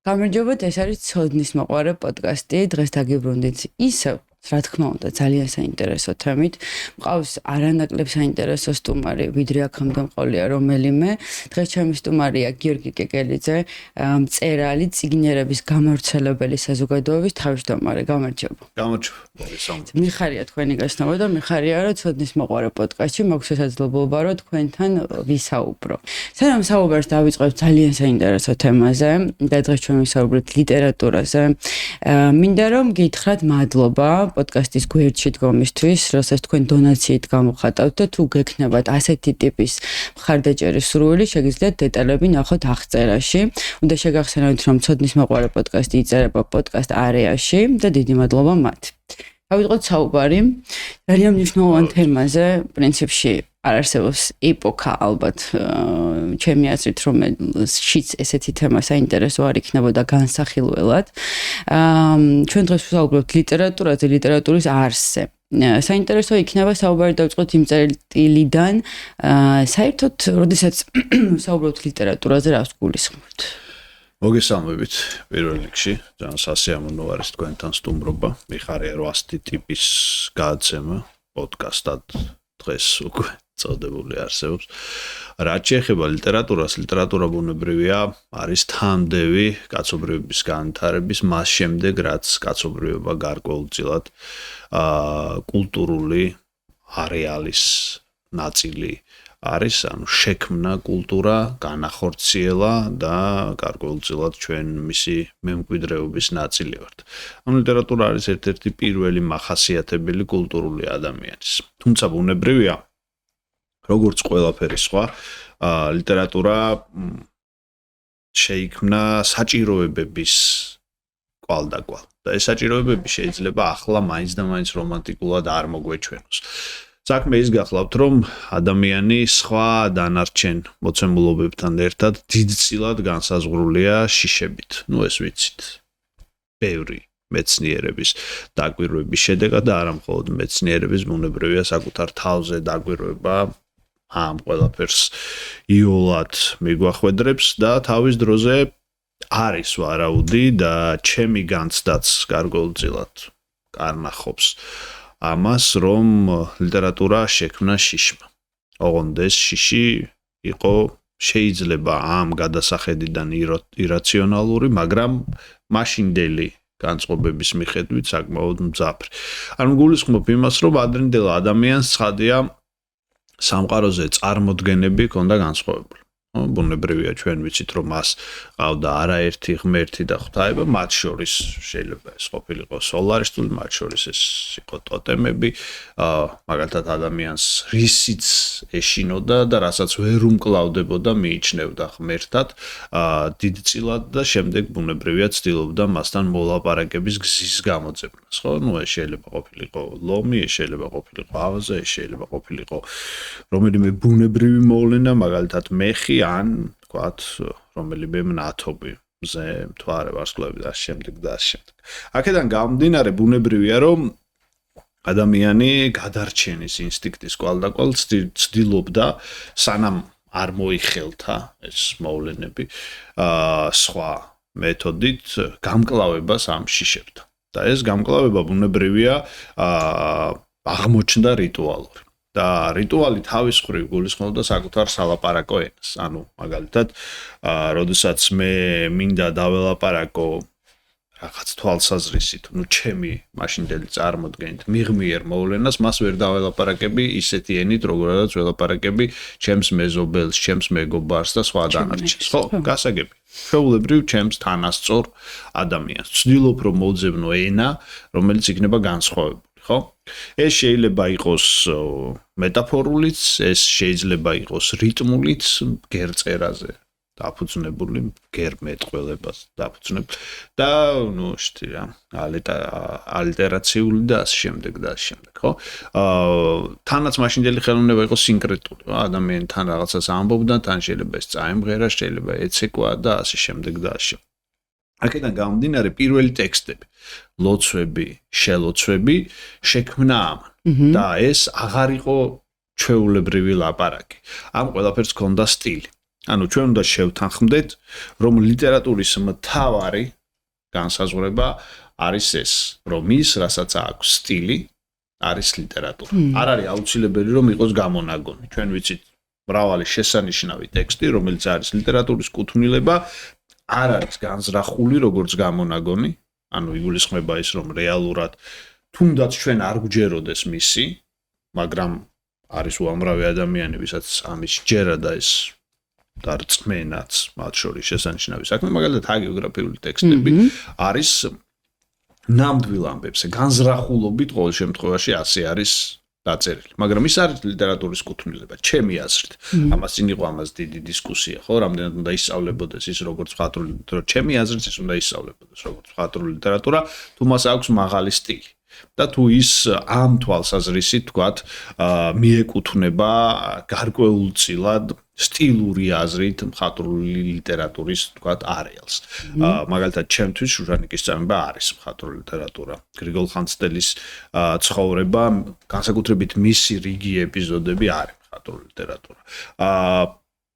გამარჯობათ, ეს არის ცოდნის მოყვარე პოდკასტი. დღეს დაგიბრუნდით ისევ, რა თქმა უნდა, ძალიან საინტერესო თემით. მყავს არანაკლებ საინტერესო სტუმარი, ვიდრე აქამდე მყოლია რომელიმე. დღეს ჩემი სტუმარია გიორგი კეკელიძე, მწერალი, წიგნიერების გამავრცელებელი საზოგადოების თავმჯდომარე. გამარჯობა. გამარჯობა. მიხარია თქვენი გასნობა და მიხარია, რომ ცოდნის მოყვარე პოდკასტში მაქვს შესაძლებლობა, რომ თქვენთან ვისაუბრო. სანამ საუბარს დავიწყებთ ძალიან საინტერესო თემაზე და დღეს ჩვენ ვისაუბრებთ ლიტერატურაზე. მინდა რომ გითხრათ მადლობა პოდკასტის გვერდში დგომისთვის, რასაც თქვენ დონაციით გამოხატავთ და თუ გექნებათ ასეთი ტიპის მხარდაჭერის სურვილი, შეგიძლიათ დეტალები ნახოთ აღწერაში. უნდა შეგახსენოთ, რომ ცოდნის მოყვარე პოდკასტი იწერება პოდკასტ არეაში და დიდი მადლობა მათ. დავიწყოთ საუბარი ძალიან მნიშვნელოვან თემაზე, პრინციპში არ არსებობს ეპოქა ალბათ ჩემი აზრით, რომელშიც ესეთი თემა საინტერესო არ იქნებოდა განსახილველად. ჩვენ დღეს ვსაუბრობთ ლიტერატურაზე, ლიტერატურის არსზე. საინტერესო იქნება საუბარი დავიწყოთ იმ წერტილიდან, საერთოდ, როდესაც ვსაუბრობთ ლიტერატურაზე, რას გულისხმობთ? მოგესალმებით პირველ რიგში, ძალიან სასიამოვნო არის თქვენთან სტუმრობა. მიხარია, რომ ასეთი ტიპის გადაცემა პოდკასტად დღეს უკვე წოდებული არსებობს. რაც შეეხება ლიტერატურას, ლიტერატურა ბუნებრივია, არის თანმდევი კაცობრიობის განვითარების, მას შემდეგ, რაც კაცობრიობა გარკვეულწილად კულტურული არეალის ნაწილი არის, ანუ შექმნა კულტურა, განახორციელა და გარკვეულწილად ჩვენ მისი მემკვიდრეობის ნაწილი ვართ. ანუ ლიტერატურა არის ერთ-ერთი პირველი მახასიათებელი კულტურული ადამიანის. თუმცა ბუნებრივია, როგორც ყველაფერი სხვა, ლიტერატურა შეიქმნა საჭიროებების კვალდაკვალ. და ეს საჭიროებები შეიძლება ახლა მაინც და მაინც რომანტიკულად არ მოგვეჩვენოს. საქმე ის გახლავთ, რომ ადამიანი სხვა დანარჩენ მოცემულობებთან ერთად დიდწილად განსაზღვრულია შიშებით. ეს ვიცით. ბევრი მეცნიერების დაკვირვების შედეგად და არა მხოლოდ მეცნიერების, ბუნებრივია საკუთარ თავზე დაკვირვება ამ ყველაფერს იოლად მიგვახვედრებს და თავის დროზე არის ვარაუდი და ჩემი განცდაც გარკვეულწილად კარნახობს ამას, რომ ლიტერატურა შექმნა შიშმა. ოღონდ ეს შიში იყო შეიძლება ამ გადასახედიდან ირაციონალური, მაგრამ მაშინდელი განწყობების მიხედვით საკმაოდ მძაფრი. ანუ გულისხმობ იმას, რომ ადრინდელ ადამიანს ცხადია სამყაროზე წარმოდგენები ჰქონდა განსხვავებული. ბუნებრივია, ჩვენ ვიცით, რომ მას ყავდა არაერთი ღმერთი და ღვთაება, მათ შორის შეიძლება ეს ყოფილიყო სოლარისტული, მათ შორის ეს იყო ტოტემები, მაგალითად ადამიანს რისიც ეშინოდა და რასაც ვერ უმკლავდებოდა, მიიჩნევდა ღმერთად, დიდწილად და შემდეგ ბუნებრივია ცდილობდა მასთან მოლაპარაკების გზის გამოძებნას, ხო? ეს შეიძლება ყოფილიყო ლომი, ეს შეიძლება ყოფილიყო ავაზა, ეს შეიძლება ყოფილიყო რომელიმე ბუნებრივი მოვლენა, მაგალითად მეხი ან თქვათ რომელიმე მნათობი, მზე, მთვარე, ვარსკვლავები და შემდეგ და შემდეგ. აქედან გამომდინარე ბუნებრივია, რომ ადამიანი გადარჩენის ინსტინქტის კვალდაკვალ ცდილობდა სანამ არ მოიხელთა ეს მოვლენები სხვა მეთოდით გამკლავებას ამ შიშებთან. და ეს გამკლავება ბუნებრივია აღმოჩნდა რიტუალური. და რიტუალი თავის მხრივ გულისხმობდა საკუთარ სალაპარაკო ენას. ანუ მაგალითად, როდესაც მე მინდა დაველაპარაკო რაღაც თვალსაზრისით, ჩემი მაშინდელი წარმოდგენით მიღმიერ მოვლენას, მას ვერ დაველაპარაკები ისეთი ენით, როგორადაც ველაპარაკები ჩემს მეზობელს, ჩემს მეგობარს და სხვა დანარჩენს. ხო, გასაგები. ჩვეულებრივ ჩემს თანასწორ ადამიანს. ვცდილობ რომ მოვძებნო ენა, რომელიც იქნება განსხვავებული. ხო? ეს შეიძლება იყოს მეტაფორულიც, ეს შეიძლება იყოს რიტმულიც, გერწერაზე დაფუძნებული, გერმეტყველებას დაფუძნებული და შეთი რა, ალტერაციული და ასე შემდეგ და ასე შემდეგ, ხო? თანაც მაშინდელი ხელოვნება იყო სინკრეტული, ადამიანი თან რაღაცას ამბობდა, თან შეიძლება ეს წაემღერა, შეიძლება ეცეკვა და ასე შემდეგ და ასე. აქედან გამომდინარე პირველი ტექსტები, ლოცვები, შელოცვები შექმნა ამან და ეს აღარ იყო ჩვეულებრივი ლაპარაკი. ამ ყველაფერს ჰქონდა სტილი. ანუ ჩვენ უნდა შევთანხმდეთ, რომ ლიტერატურის მთავარი განსაზღვრება არის ეს, რომ ის, რასაც აქვს სტილი, არის ლიტერატურა. არ არის აუცილებელი რომ იყოს გამონაგონი. ჩვენ ვიცით მრავალი შესანიშნავი ტექსტი, რომელიც არის ლიტერატურის კუთვნილება, არ არის განზრახული როგორც გამონაგონი, ანუ იგულისხმება ის, რომ რეალურად თუნდაც ჩვენ არ გვჯეროდეს მისი, მაგრამ არის უამრავი ადამიანი, ვისაც ამის ჯერა და ეს დარწმენაც, მათ შორის შესანიშნავი საქმე, მაგალითად ჰაგიოგრაფიული ტექსტები არის ნამდვილ ამბებზე, განზრახულობით ყოველ შემთხვევაში ასე არის დაწერილი. მაგრამ ის არის ლიტერატურის კუთვნილება, ჩემი აზრით. ამას წინ იყო ამას დიდი დისკუსია, ხო, რამდენად უნდა ისწავლებოდეს ის როგორც მხატვრული ლიტერატურა. ჩემი აზრით ის უნდა ისწავლებოდეს როგორც მხატვრული ლიტერატურა, თუ მას აქვს მაღალი სტილი. და თუ ის ამ თვალსაზრისით, თქვათ, მიეკუთვნება გარკვეულწილად სტილური აზრით მხატვრული ლიტერატურის, თქვათ, არეალს. მაგალითად, ჩემთვის შუშანიკის წამება არის მხატვრული ლიტერატურა. გრიგოლ ხანძთელის ცხოვრება, განსაკუთრებით მისი რიგი ეპიზოდები არის მხატვრული ლიტერატურა.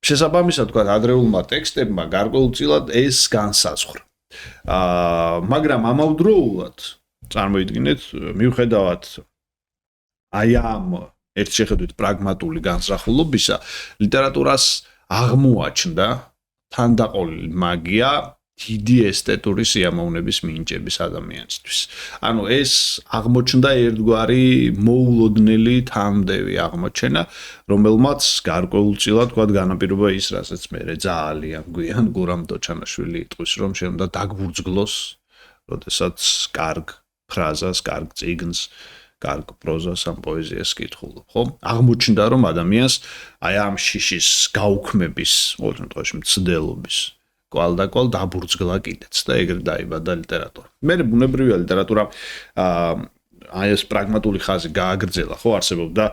შესაბამისად, თქვათ, ადრეულმა ტექსტებმა გარკვეულწილად ეს განსაზღვრა. მაგრამ ამავდროულად წარმოიდგინეთ, მიუხედავად აი ამ ერთ შეხედვით პრაგმატული განზრახულობისა, ლიტერატურას აღმოაჩნდა თანდაყოლილი მაგია დიდი ესთეტური სიამოვნების მინიჭების ადამიანისთვის. ანუ ეს აღმოჩნდა ერთგვარი მოულოდნელი თამდევი აღმოჩენა, რომელმაც გარკვეულწილად თქვა განაპირობა ის, რასაც მე ძალიან გვიან გურამ დოჩანაშვილი იტყვის, რომ შეიძლება დაგვურძგლოს, როდესაც კარგ ფრაზას, კარგ წიგნს, კარგ პროზას ამ პოეზიას კითხულობ, ხო? აღმოჩნდა, რომ ადამიანს აი ამ შიშის გაუქმების, ყოველ შემთხვევაში მცდელობის კვალდაკვალ დაბურძგლა კიდეც და ეგრე დაიბადა ლიტერატურა. მე ბუნებრივია ლიტერატურა აი ეს პრაგმატული ხაზი გააგრძელა, ხო, არსებობდა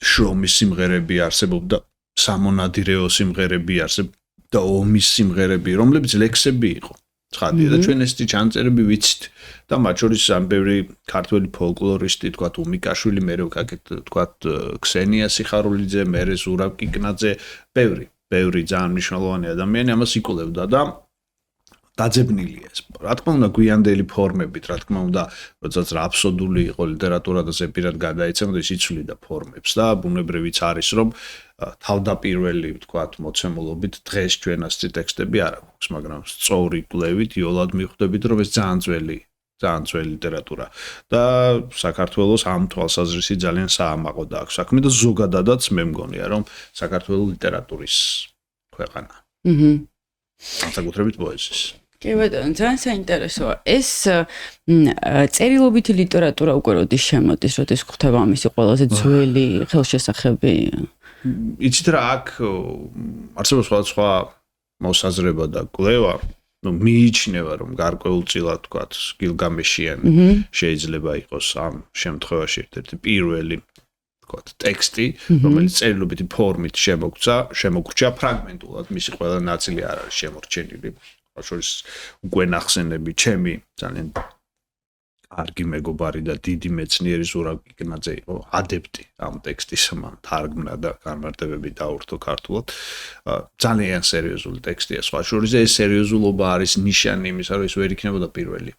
შრომის სიმღერები, არსებობდა სამონადირეო სიმღერები, არსებობდა ომის სიმღერები, რომლებიც ლექსები იყო. ცხადია და ჩვენ ესეთი ჩანწერები ვიცით და მათ შორის ამ ბევრი ქართველი ფოლკლორისტი, თქვათ, უმიკაშვილი, მე ვქაკეთ, თქვათ, ქსენია სიხარულიძე, მე ზურაბ კიკნაძე, ბევრი ძალიან მნიშვნელოვანი ადამიანი ამას იკვლევდა და დაძებნილია ეს. რა თქმა უნდა, გვიანდელი ფორმებით, რა თქმა უნდა, როდესაც აბსოლუტური იყო ლიტერატურა და ზეპირად გადაეცემოდა, ის იცვლიდა ფორმებს და ბუნებრივიც არის, რომ თავდაპირველი, თქვათ, მოცემულობით დღეს ჩვენ ასეთი ტექსტები არ აქვს, მაგრამ სწორი კვლევით იოლად მიხვდებით, რომ ეს ძალიან ძველი ლიტერატურა და საქართველოს ამ თვალსაზრისით ძალიან საამაყო დააქვს საქმე და ზოგადადაც მე მგონია, რომ საქართველოს ლიტერატურის ქვეყანა. განსაკუთრებით პოეზიის. კი ბატონო, ძალიან საინტერესოა. ეს წერილობითი ლიტერატურა უკვე როდის შემოდის, როდის გვხვდება ამისი ყველაზე ძველი ხელშესახები? იცით რა, აქ არსებობს სხვადასხვა მოსაზრება და კვლევა, მიიჩნევა, რომ გარკვეულწილად, თქვათ, გილგამეშიანი შეიძლება იყოს ამ შემთხვევაში ერთ-ერთი პირველი, თქვათ, ტექსტი, რომელიც წერილობითი ფორმით შემოგვრჩა ფრაგმენტულად, მისი ყველა ნაწილი არ არის შემორჩენილი. შორის უკვე ნახსენები ჩემი ძალიან კარგი მეგობარი და დიდი მეცნიერი ზურაბ კიკნაძე იყო ადებტი ამ ტექსტის, მან თარგმნა და განმარტებები დაურთო ქართულად. ძალიან სერიოზული ტექსტია, სხვა შორის ეს სერიოზულობა არის ნიშანი იმისა, რომ ეს ვერ იქნებოდა პირველი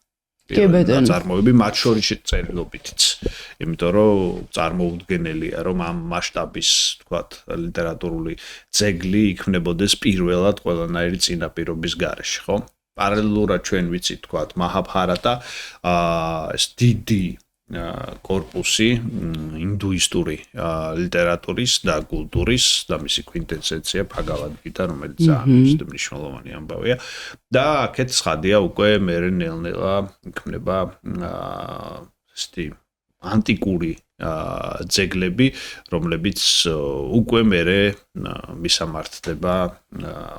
ნაწარმოები, მათ შორის წერილობითიც. იმიტომ რომ წარმოუდგენელია, რომ ამ მასშტაბის, თქვათ, ლიტერატურული ძეგლი იქმნებოდეს პირველად ყველანაირი წინაპირობის გარეშე, ხო? პარალელურად ჩვენ ვიცით, თქვათ, მაჰაბჰარატა, ეს დიდი კორპუსი ინდუისტური ლიტერატურის და კულტურის და მისი კვინტესენცია ბჰაგავად-გიტა, რომელიც ძალიან მნიშვნელოვანი ამბავია და აქეთ ცხადია უკვე მერე ნელ-ნელა იქმნება ესეთი ანტიკური ძეგლები, რომლებიც უკვე მერე მისამართდება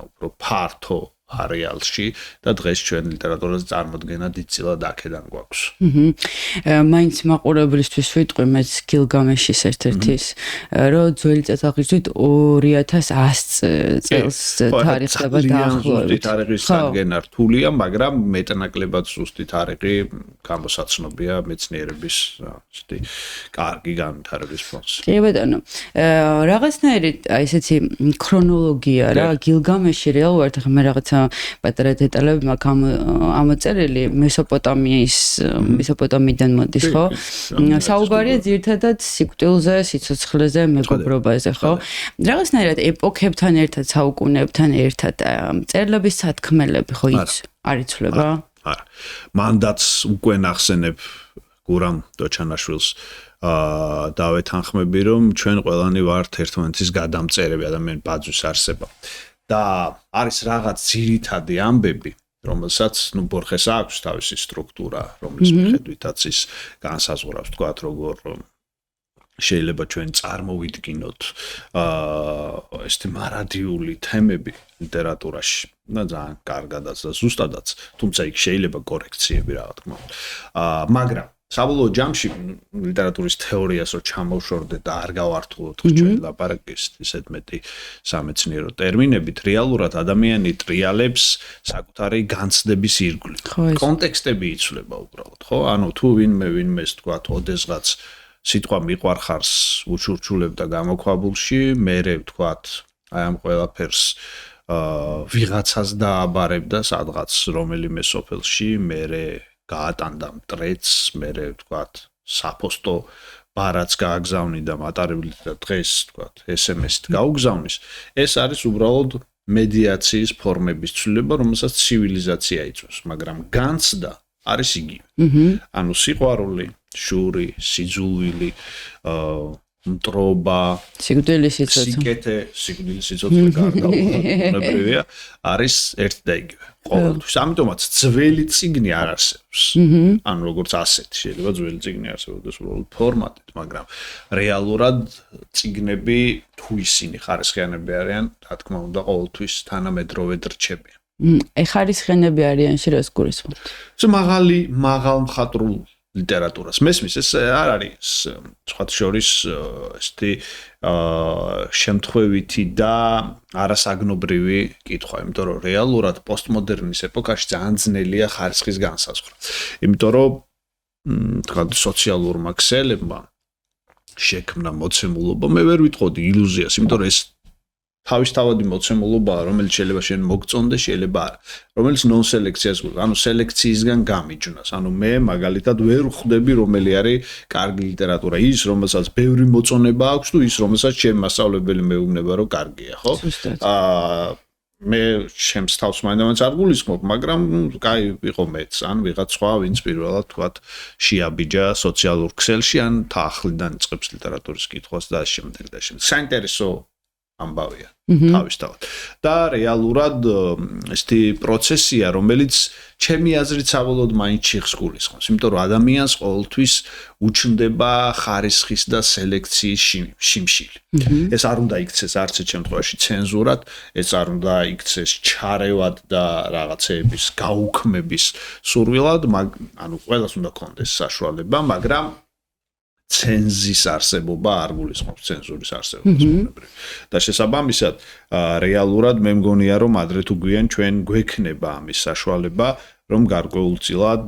უფრო ფართო არეალში და დღეს ჩვენ ლიტერატურაზე წარმოდგენა დიდწილად აქედან გვაქვს. მაინც მაყურებლისთვის ვიტყვი მეც გილგამეშის ერთ-ერთის რომ ძველი წელთაღრიცხვით 2100 წელს თარიღდება დაახლოებით. ზუსტი თარიღის აღდგენა რთულია, მაგრამ მეტნაკლებად ზუსტი თარიღი გამოსაცნობია მეცნიერების ისეთი კარგი განვითარების ფონზე. კი ბატონო. რაღაცნაირი აი ესეთი ქრონოლოგია რა გილგამეში რეალურად ხა მე რაღაცა პატარა დეტალები მაქვს ამოწერილი მესოპოტამიიდან მოდის ხო? საუბარია ძირითადად სიკვდილზე, სიცოცხლეზე, მეგობრობაზე ხო? რაღაცნაირად ეპოქებთან ერთად, საუკუნეებთან ერთად წერლების სათქმელები ხო არ იცვლება? არა. მანდაც უკვე ნახსენებ გურამ დოჩანაშვილს დავეთანხმები რომ ჩვენ ყველანი ვართ ერთმანეთის გადამწერები ადამიანი ბაძვის არსება. და არის რაღაც ძირითადი ამბები, რომელსაც ბორხეს აქვს თავისი სტრუქტურა, რომლის მიხედვითაც ის განსაზღვრავს, თქვათ, როგორ შეიძლება ჩვენ წარმოვიდგინოთ ესეთი მარადიული თემები ლიტერატურაში და ძალიან კარგადაც და ზუსტადაც, თუმცა იქ შეიძლება კორექციები რა თქმა უნდა. მაგრამ საბოლოო ჯამში ლიტერატურის თეორიას რო ჩამოვშორდეთ და არ გავართულოთ ჩვენ ლაპარაკის ისეთ მეტი სამეცნიერო ტერმინებით, რეალურად ადამიანი ტრიალებს საკუთარი განცდების ირგვლივ. კონტექსტები იცვლება უბრალოდ, ხო? ანუ თუ ვინმეს თქვათ, ოდესღაც სიტყვა მიყვარხარს უჩურჩულებდა გამოქვაბულში, მერე თქვათ, აი ამ ყველაფერს ვიღაცას დააბარებდა სადღაც რომელიმე სოფელში, მერე გაატანდა მტრედს, მერე ვთქვათ, საფოსტო ბარაც გააგზავნი და მატარებლით და დღეს ვთქვათ, SMS-ით გაუგზავნის. ეს არის უბრალოდ მედიაციის ფორმების ცვლილება, რომელსაც ცივილიზაცია იწვევს, მაგრამ განცდა არის იგივე. ანუ სიყვარული, შური, სიძულვილი, მტრობა, სიკვდილის სიცოცხლე. სიკეთე, სიკვდილის სიცოცხლე გარდაუქმებრივია, არის ერთ და იგივე. ყოველთვის. ამიტომაც ძველი წიგნი არ არსებობს. ანუ როგორც ასეთი, შეიძლება ძველი წიგნი არსებობდეს უბრალოდ ფორმატით, მაგრამ რეალურად წიგნები თუ ისინი ხარისხიანები არიან, რა თქმა უნდა, ყოველთვის თანამედროვედ რჩებიან. ხარისხიანები არიანში რას გულისხმობთ? მაღალმხატვრულ ლიტერატურას. მესმის ეს არ არის სხვათა შორის ესეთი შემთხვევითი და არასაგნობრივი კითხვა, იმიტომ რომ რეალურად პოსტმოდერნის ეპოქაში ძალიან ძნელია ხარისხის განსაზღვრა. იმიტომ რომ თქვათ სოციალურმა ქსელებმა შექმნა მოცემულობა, მე ვერ ვიტყოდი ილუზიას, იმიტომ რომ ეს თავისთავადი მოცემულობაა, რომელიც შეიძლება შენ მოგწონდეს, შეიძლება არა. რომელიც ნონ-სელექციას გვაქვს, ანუ სელექციისგან გამიჯვნას. ანუ მე მაგალითად ვერ ვხვდები, რომელი არის კარგი ლიტერატურა, ის რომელსაც ბევრი მოწონება აქვს თუ ის რომელსაც ჩემ მასწავლებელი მეუბნება, რომ კარგია, ხო? მე ჩემს თავს მაინც არ გულისხმობ, მაგრამ კაი იყო მეც, ან ვიღაც სხვა, ვინც პირველად თქვათ შეაბიჯა სოციალურ ქსელში, ან ახლიდან იწყებს ლიტერატურის კითხვას და შემდეგ და შემდეგ. საინტერესო ამბავია თავისთავად. და რეალურად ესეთი პროცესია, რომელიც ჩემი აზრით საბოლოოდ მაინც შეხს გულისხმობს, იმიტომ რომ ადამიანს ყოველთვის უჩნდება ხარისხის და სელექციის შიმშილი. ეს არ უნდა იქცეს არც ერთ შემთხვევაში ცენზურად, ეს არ უნდა იქცეს ჩარევად და რაღაცეების გაუქმების სურვილად, ანუ ყველას უნდა კონდეს საშუალება, მაგრამ ცენზის არსებობა არ გულისხმობს ცენზურის არსებობას ბუნებრივ. და შესაბამისად, რეალურად მე მგონია, რომ ადრე თუ გვიან ჩვენ გვექნება ამის საშუალება, რომ გარკვეულწილად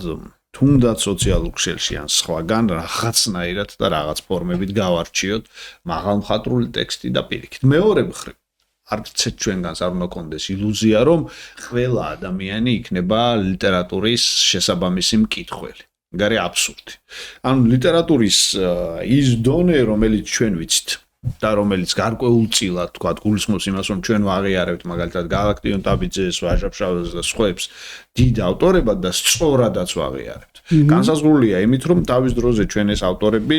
თუნდაც სოციალურ ქსელში ან სხვაგან რაღაცნაირად და რაღაც ფორმებით გავარჩიოთ მაღალმხატვრული ტექსტი და პირიქით. მეორე მხრივ, არც ჩვენგანს არ უნდა კონდეს ილუზია, რომ ყველა ადამიანი იქნება ლიტერატურის შესაბამისი მკითხველი. გარე აბსურდი. ანუ ლიტერატურის ის დონე, რომელიც ჩვენ ვიცით და რომელიც გარკვეულწილად თქვა გულისხმობს იმას, რომ ჩვენ ვაღიარებთ მაგალითად გალაქტიონ ტაბიძეს, ვაჟა-ფშაველს და სხვებს დიდ ავტორებად და სწორადაც ვაღიარებთ. განსაზღვრულია იმით, რომ თავის დროზე ჩვენ ეს ავტორები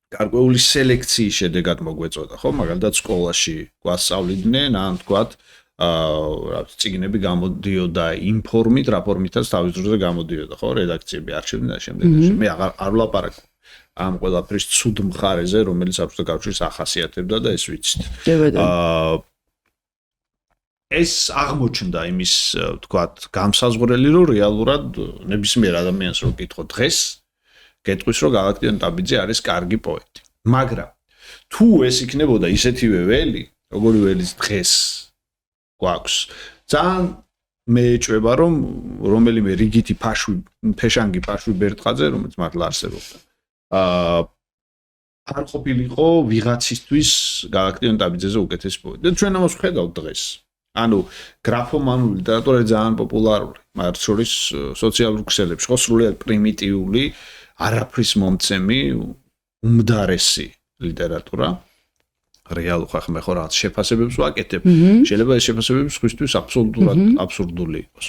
გარკვეული სელექციის შედეგად მოგვეწოდა, ხო? მაგალითად სკოლაში გვასწავლიდნენ, ან თქვათ წიგნები გამოდიოდა იმ ფორმით, რა ფორმითაც თავის დროზე გამოდიოდა, ხო, რედაქციები არჩევდნენ და შემდეგ. მე არ ვლაპარაკობ ამ ყველაფრის ცუდ მხარეზე, რომელიც საბჭოთა კავშირს ახასიათებდა და ეს ვიცით. ეს აღმოჩნდა იმის თქვათ გამსაზღვრელი რომ რეალურად ნებისმიერ ადამიანს რო კითხო დღეს გეტყვის რომ გალაქტიონ ტაბიძე არის კარგი პოეტი მაგრამ თუ ეს იქნებოდა ისეთივე ველი როგორი ველის დღეს გვაქვს ძალიან მე ეჭვება რომ რომელიმე რიგითი ფეშანგი ფაშვი ბერტყაძე რომელიც მართლა არსებობდა არ ყოფილიყო ვიღაცისთვის გალაქტიონ ტაბიძეზე უკეთესი პოეტი და ჩვენ ამას ვხედავთ დღეს ანუ გრაფომანული ლიტერატურა ძალიან პოპულარული მათ შორის სოციალურ ქსელებში ხო სრულიად პრიმიტიული არაფრის მომცემი უმდარესი ლიტერატურა რეალურ ხახმე ხო რაღაც შეფასებებს ვაკეთებ შეიძლება ეს შეფასებები სხვისთვის აბსოლუტურად აბსურდული იყოს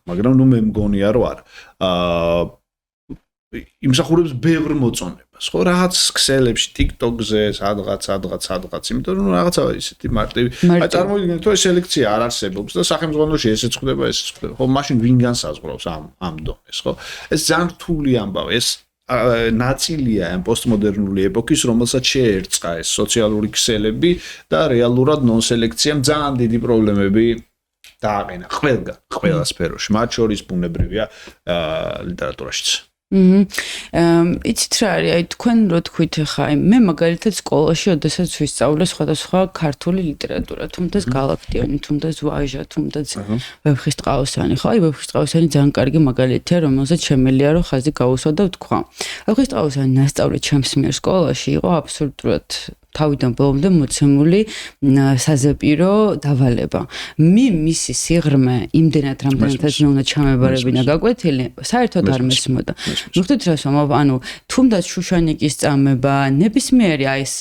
მაგრამ ნუ მე მგონია რომ არა იმსახურებს ბევრ მოწონებას ხო რაღაც ქსელებში TikTok-ზე სადღაც იმიტომ რომ რაღაცა ისეთი მარტივი აი წარმოვიდგინეთ რომ ეს სელექცია არ არსებობს და სახელმწიფოში ესეც ხდება ხო მაშინ ვინ განსაზღვრავს ამ დონეს ხო ეს ძალიან რთული ამბავი ეს ნაწილია ამ პოსტმოდერნული ეპოქის რომელსაც შეერწყა ეს სოციალური ქსელები და რეალურად ნონ-სელექციამ ძალიან დიდი პრობლემები დააყენა ყველა სფეროში მათ შორის ბუნებრივია ლიტერატურაშიც იცით რა არის აი თქვენ რო თქვით ხა აი მე მაგალითად სკოლაში ოდესაც ვისწავლე სხვადასხვა ქართული ლიტერატურა თუმდაც გალაქტიონი თუმდაც ვაჟა თუმდაც ვეფხისტყაოსანი ხო აი ვეფხისტყაოსანი ძალიან კარგი მაგალითია რომელზეც შემიძლია რომ ხაზი გაუსვა და ვთქვა ვეფხისტყაოსანი ნასწავლე ჩემს მიერ სკოლაში იყო აბსოლუტურად თავიდან ბოლომდე მოცემული საზეპირო დავალება. მისი სიღრმე იმდენად რამდენადაც მე უნდა ჩამებარებინა გაკვეთილი, საერთოდ არ მესმოდა. ვიხდით რას ვამბობ, ანუ თუნდაც შუშანიკის წამება, ნებისმიერი აი ეს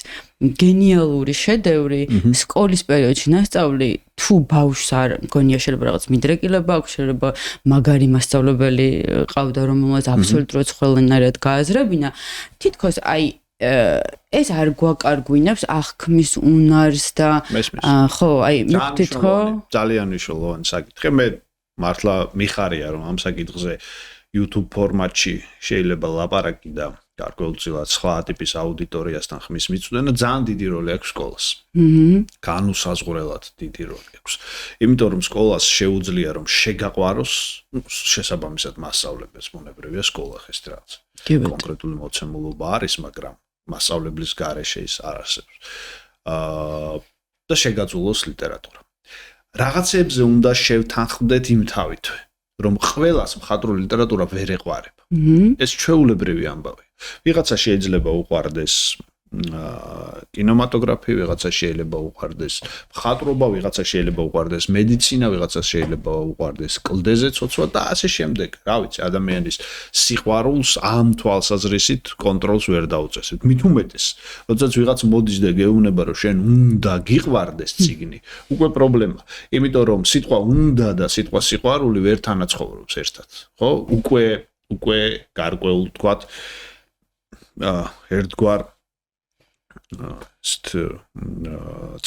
გენიალური შედევრი სკოლის პერიოდში ნასწავლი თუ ბავშვს არ მგონია შეიძლება რაღაც მიდრეკილება აქვს შეიძლება მაგარი მასწავლებელი ყავდა რომელმაც აბსოლუტურად ყველანაირად გააზრებინა თითქოს აი ეს არ გვაკარგვინებს აღქმის უნარს და ხო აი მივხვდით ხო ძალიან მნიშვნელოვანი საკითხი მე მართლა მიხარია რომ ამ საკითხზე YouTube ფორმატში შეიძლება ლაპარაკი და გარკვეულწილად სხვა ტიპის აუდიტორიასთან ხმის მიწვენა ძალიან დიდი როლი აქვს სკოლას. განუსაზღვრელად დიდი როლი აქვს. იმიტომ რომ სკოლას შეუძლია რომ შეგაყვაროს შესაბამისად მასწავლებელს ბუნებრივია სკოლა ხეს რაღაც. კონკრეტული მოცემულობა არის, მაგრამ მასწავლებლის გარეშე ის არ არსებობს. და შეგაწულოს ლიტერატურა. რაღაცებზე უნდა შევთანხმდეთ იმ თავითვე, რომ ყველას მხატვრული ლიტერატურა ვერ ეყვარება. ეს ჩვეულებრივი ამბავია. ვიღაცა შეიძლება უყვარდეს კინემატოგრაფი, ვიღაცა შეიძლება უყვარდეს მხატვრობა, ვიღაცა შეიძლება უყვარდეს მედიცინა, ვიღაცა შეიძლება უყვარდეს კლდეზე ცოცვა და ასე შემდეგ. რა ვიცი, ადამიანის სიყვარულს ამ თვალსაზრისით კონტროლს ვერ დაუწესებთ. მით უმეტეს, როდესაც ვიღაც მოდის და გეუბნება, რომ შენ უნდა გიყვარდეს წიგნი, უკვე პრობლემა. იმიტომ რომ სიტყვა უნდა და სიტყვა სიყვარული ვერ თანაცხოვრობს ერთად. ხო? უკვე გარკვეულ თქვათ ერთგვარ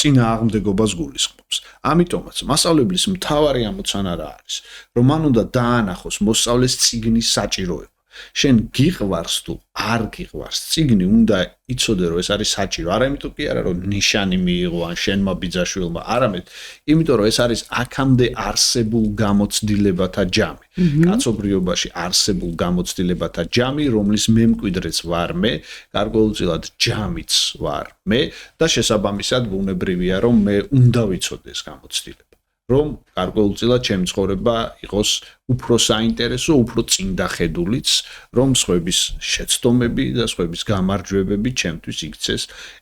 წინააღმდეგობას გულისხმობს. ამიტომაც მასწავლებლის მთავარი ამოცანა რა არის? რომ მან უნდა დაანახოს მოსწავლეს წიგნის საჭიროება. შენ გიყვარს თუ არ გიყვარს წიგნი უნდა იცოდე რომ ეს არის საჭირო. არა იმიტომ კი არა რომ ნიშანი მიიღო ან შენმა ბიძაშვილმა, არამედ იმიტომ რომ ეს არის აქამდე არსებულ გამოცდილებათა ჯამი. კაცობრიობაში არსებულ გამოცდილებათა ჯამი, რომლის მემკვიდრეც ვარ მე, გარკვეულწილად ჯამიც ვარ მე და შესაბამისად ბუნებრივია რომ მე უნდა ვიცოდე ეს გამოცდილება. რომ გარკვეულწილად ჩემი ცხოვრება იყოს უფრო საინტერესო, უფრო წინდახედულიც, რომ სხვების შეცდომები და სხვების გამარჯვებები ჩემთვის იქცეს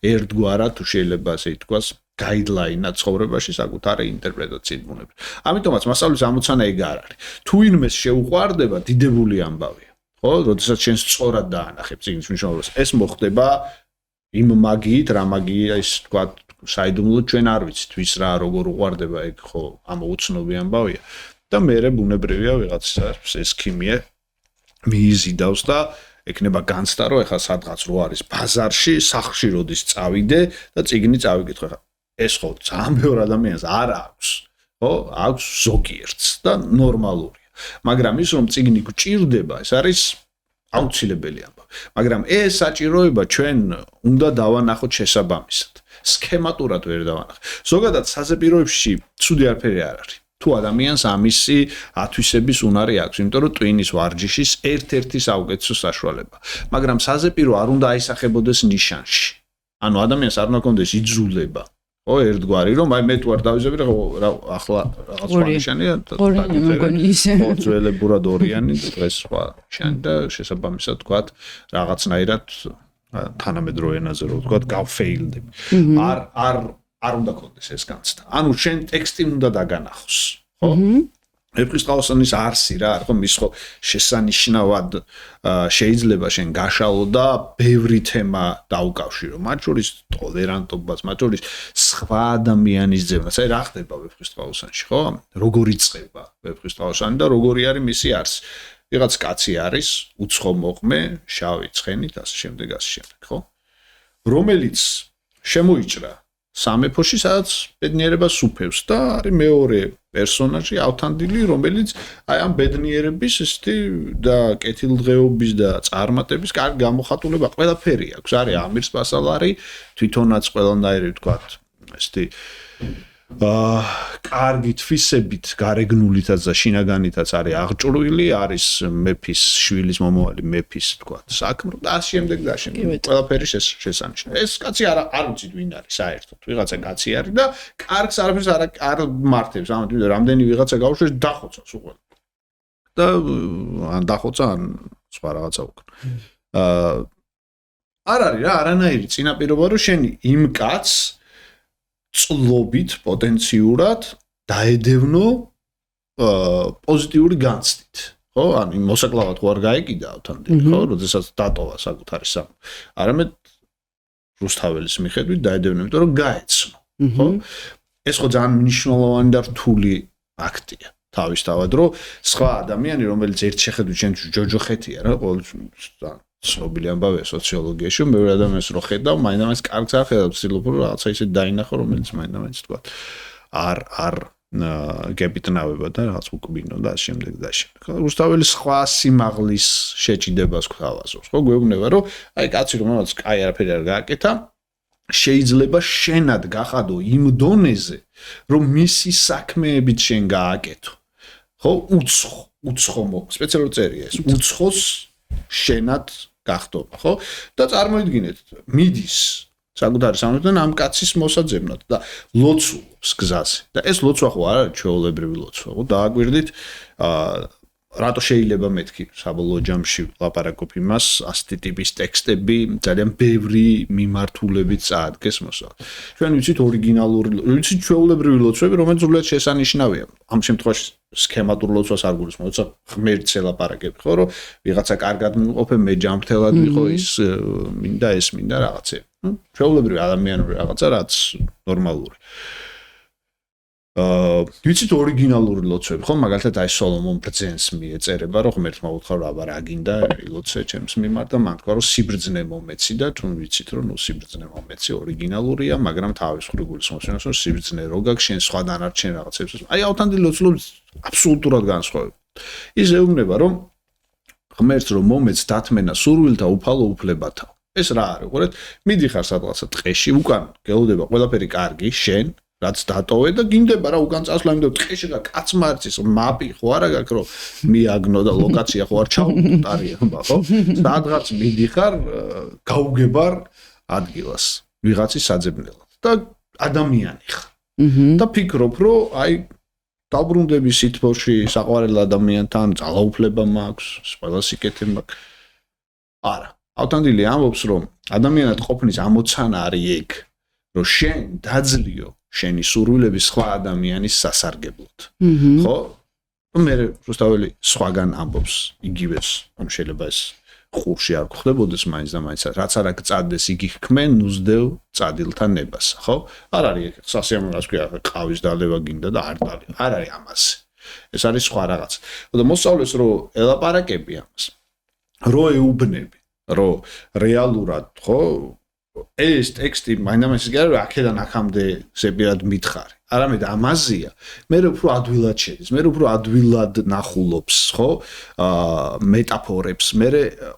ერთგვარად, თუ შეიძლება ასე ითქვას, გაიდლაინა ცხოვრებაში საკუთარი ინტერპრეტაციით ბუნებრივია. ამიტომაც მასწავლებლის ამოცანა ეგ არ არის. თუ ვინმეს შეუყვარდება, დიდებული ამბავია. ხო, როდესაც შენ სწორად დაანახებ წიგნის მნიშვნელობას, ეს მოხდება იმ მაგიით, რა მაგია ის თქვა საიდუმლოდ ჩვენ არ ვიცით ვის რა როგორ უყვარდება ეგ ხო ამოუცნობი ამბავია და მე ბუნებრივია ვიღაცას ეს ქიმია მიიზიდავს და ეკნება განცდა რომ ეხლა სადღაც რო არის ბაზარში სახლში როდის წავიდე და წიგნი წავიკითხე ხა ეს ხო ძალიან ბევრ ადამიანს არ აქვს ხო აქვს ზოგიერთს და ნორმალურია მაგრამ ის რომ წიგნი გჭირდება ეს არის აუცილებელი ამბავი მაგრამ ეს საჭიროება ჩვენ უნდა დავანახოთ შესაბამისად სქემატურად ვერ დავანახე. ზოგადად საზეპიროებში ცუდი არაფერი არ არის. თუ ადამიანს ამისი ათვისების უნარი აქვს, იმიტომ რომ ტვინის ვარჯიშის ერთ-ერთი საუკეთესო საშუალება. მაგრამ საზეპირო არ უნდა აისახებოდეს ნიშანში. ანუ ადამიანს არ უნდა კონდეს იძულება. ხო, ერთგვარი რომ აი მე თუ არ დავიზები რა ახლა რაღაც ნიშანია ორი მეგონი ისე. ხო, ძველებურად ორიანი დღეს სხვა ნიშანი და შესაბამისად თქვათ რაღაცნაირად თანამედროვე ენაზე რო ვთქვათ გავფეილდები. არ უნდა კონდეს ეს განცდა. ანუ შენ ტექსტი უნდა დაგანახოს, ხო? ეპისტოლეების არსი რა, ხო, მის ხო შესანიშნავად შეიძლება შენ გაშალო და ბევრი თემა დაუკავშირო. მათ შორის ტოლერანტობას, მათ შორის სხვა ადამიანის ძებნას. აი რა ხდება ეპისტოლეებში, ხო? როგორი წება ეპისტოლეში და როგორი არის მისი არსი. ვიღაც კაცი არის, უცხო მოყმე, შავი ცხენით, ასე შემდეგ, ხო? რომელიც შემოიჭრა სამეფოში, სადაც ბედნიერებას უფევს და არის მეორე პერსონაჟი ავთანდილი, რომელიც აი ამ ბედნიერების ესეთი და კეთილდღეობის და წარმატების კარგი გამოხატულება ყველაფერი აქვს. არის ამირს ბასალარი, თვითონაც ყველანაირი ვთქვათ, ესეთი კარგი თვისებით, გარეგნულითაც და შინაგანითაც არის აღჭურვილი, არის მეფის შვილის მომავალი მეფის ვთქვათ, საქმრო და ამ შემდეგ და შემდეგ ყველაფერი შესანიშნავია. ეს კაცი არ ვიცით ვინ არის საერთოდ. ვიღაცა კაცი არის და კარგს არაფერს არ მართებს. ამიტომ რამდენი ვიღაცა გაუშვეს დახოცავს უყურე. და ან დახოცა ან სხვა რაღაცა უკან. არ არის რა, არანაირი წინაპირობა რომ შენი იმ კაცს წლობით პოტენციურად დაედევნო პოზიტიური განცდით. ხო? ანუ მოსაკლავად ხო არ გაეკიდა ავთანდილი, ხო? როდესაც დატოვა საკუთარი სამ. არამედ რუსთაველის მიხედვით დაედევნა, იმიტომ რომ გაეცნო, ხო? ეს ხო ძალიან მნიშვნელოვანი და რთული აქტია. თავისთავად რომ სხვა ადამიანი, რომელიც ერთ შეხედვით შენ ჯოჯოხეთია რა, ყოველ ცნობილი ამბავია სოციოლოგიაში, მეორე ადამიანს რო ხედავ, მაინც კარგს არ ხედავ, ვცდილობ რომ რაღაცა ისე დაინახო, რომელიც მაინც თქვა. არ გეპიტნავება და რაღაც უკბინო და შემდეგ და შემდეგ. რუსთაველი სხვა სიმაღლის შეჭიდებას გვთავაზობს, ხო? გვეუბნება რომ აი კაცი რომელსაც კაი არაფერი არ გააკეთა, შეიძლება შენად გახადო იმ დონეზე, რომ მისი საქმეებით შენ გააკეთო. ხო? უცხო სპეციალურ წერია ეს. უცხოს შენად გახდობა, ხო? და წარმოიდგინეთ, მიდის საკუთარი სამეფოდან ამ კაცის მოსაძებნად და ლოცულობს გზაზე. და ეს ლოცვა ხო არ არის ჩვეულებრივი ლოცვა, ხო? დააგვირდით, რატო შეიძლება მეთქი საბოლოო ჯამში ლაპარაკობ იმას, ასეთი ტიპის ტექსტები ძალიან ბევრი მიმართულებით წაადგეს მოსავალ. ჩვენ ვიცით ორიგინალური, ვიცით ჩვეულებრივი ლოცვები, რომელიც სრულიად შესანიშნავია. ამ შემთხვევაში სქემატურ ლოცვას არ გულისხმობ, როცა ღმერთს ელაპარაკები, ხო, რომ ვიღაცა კარგად მიყოფე, მე ჯანმრთელად ვიყო, ის მინდა ეს მინდა რაღაცები. ჩვეულებრივი ადამიანური რაღაცა, რაც ნორმალური. ვიცით ორიგინალური ლოცვები, ხო, მაგალითად აი სოლომონ ბრძენს მიეწერება, რომ ღმერთმა უთხრა, აბა რა გინდა ლოცვე ჩემს მიმართ და მან თქვა, რომ სიბრძნე მომეცი და თუ ვიცით, რომ ნუ სიბრძნე მომეცი ორიგინალურია, მაგრამ თავის მხრივ გულისხმობს, რომ სიბრძნე რო გაქვს, შენ სხვა დანარჩენ რაღაცებს. აი ავთანდილი ლოცვები აბსოლუტურად განსხვავებული. ის ეუბნება, რომ ღმერთს რომ მომეც დათმენა სურვილთა უფალო უფლებათა. ეს რა არის? უყურეთ, მიდიხარ სადღაცა ტყეში, უკან გელოდება ყველაფერი კარგი, შენ რაც დატოვე და გინდება რა უკან წასვლა, იმიტომ ტყეში და კაცმარცის მაპი ხო არა გაქვს რომ მიაგნო და ლოკაცია ხო არ ჩაუტარია, ხო? სადღაც მიდიხარ, გაუგებარ ადგილას, ვიღაცის საძებნელად და ადამიანი ხარ. და ფიქრობ, რომ აი დაბრუნდები სითბოში საყვარელ ადამიანთან, ძალაუფლება მაქვს, ყველა სიკეთე მაქვს. არა, ავთანდილი ამბობს, რომ ადამიანად ყოფნის ამოცანა არის ეგ, რომ შენ დაძლიო შენი სურვილები სხვა ადამიანის სასარგებლოდ. ხო? მე რუსთაველი სხვაგან ამბობს იგივეს, რომ შეიძლება ეს ხურში არ გხდებოდეს მაინც და მაინც, რაც არა გწადდეს, იგი ხქმენ ნუზდევ წადილთან ნებას, ხო? არ არის სასიამოვნოს ქვია, ყავის დალევა გინდა და არ დალევა. არ არის ამაზე. ეს არის სხვა რაღაც. და მოსწავლეს რომ ელაპარაკები ამას. რო ეუბნები, რომ რეალურად, ხო? ეს ტექსტი მაინც ის გარ აქედან აქამდე ზებირად მითხარი. არამედ ამაზია, მე უფრო ადვილად შედის, მე უფრო ადვილად ნახულობს, ხო? მეტაფორებს, მე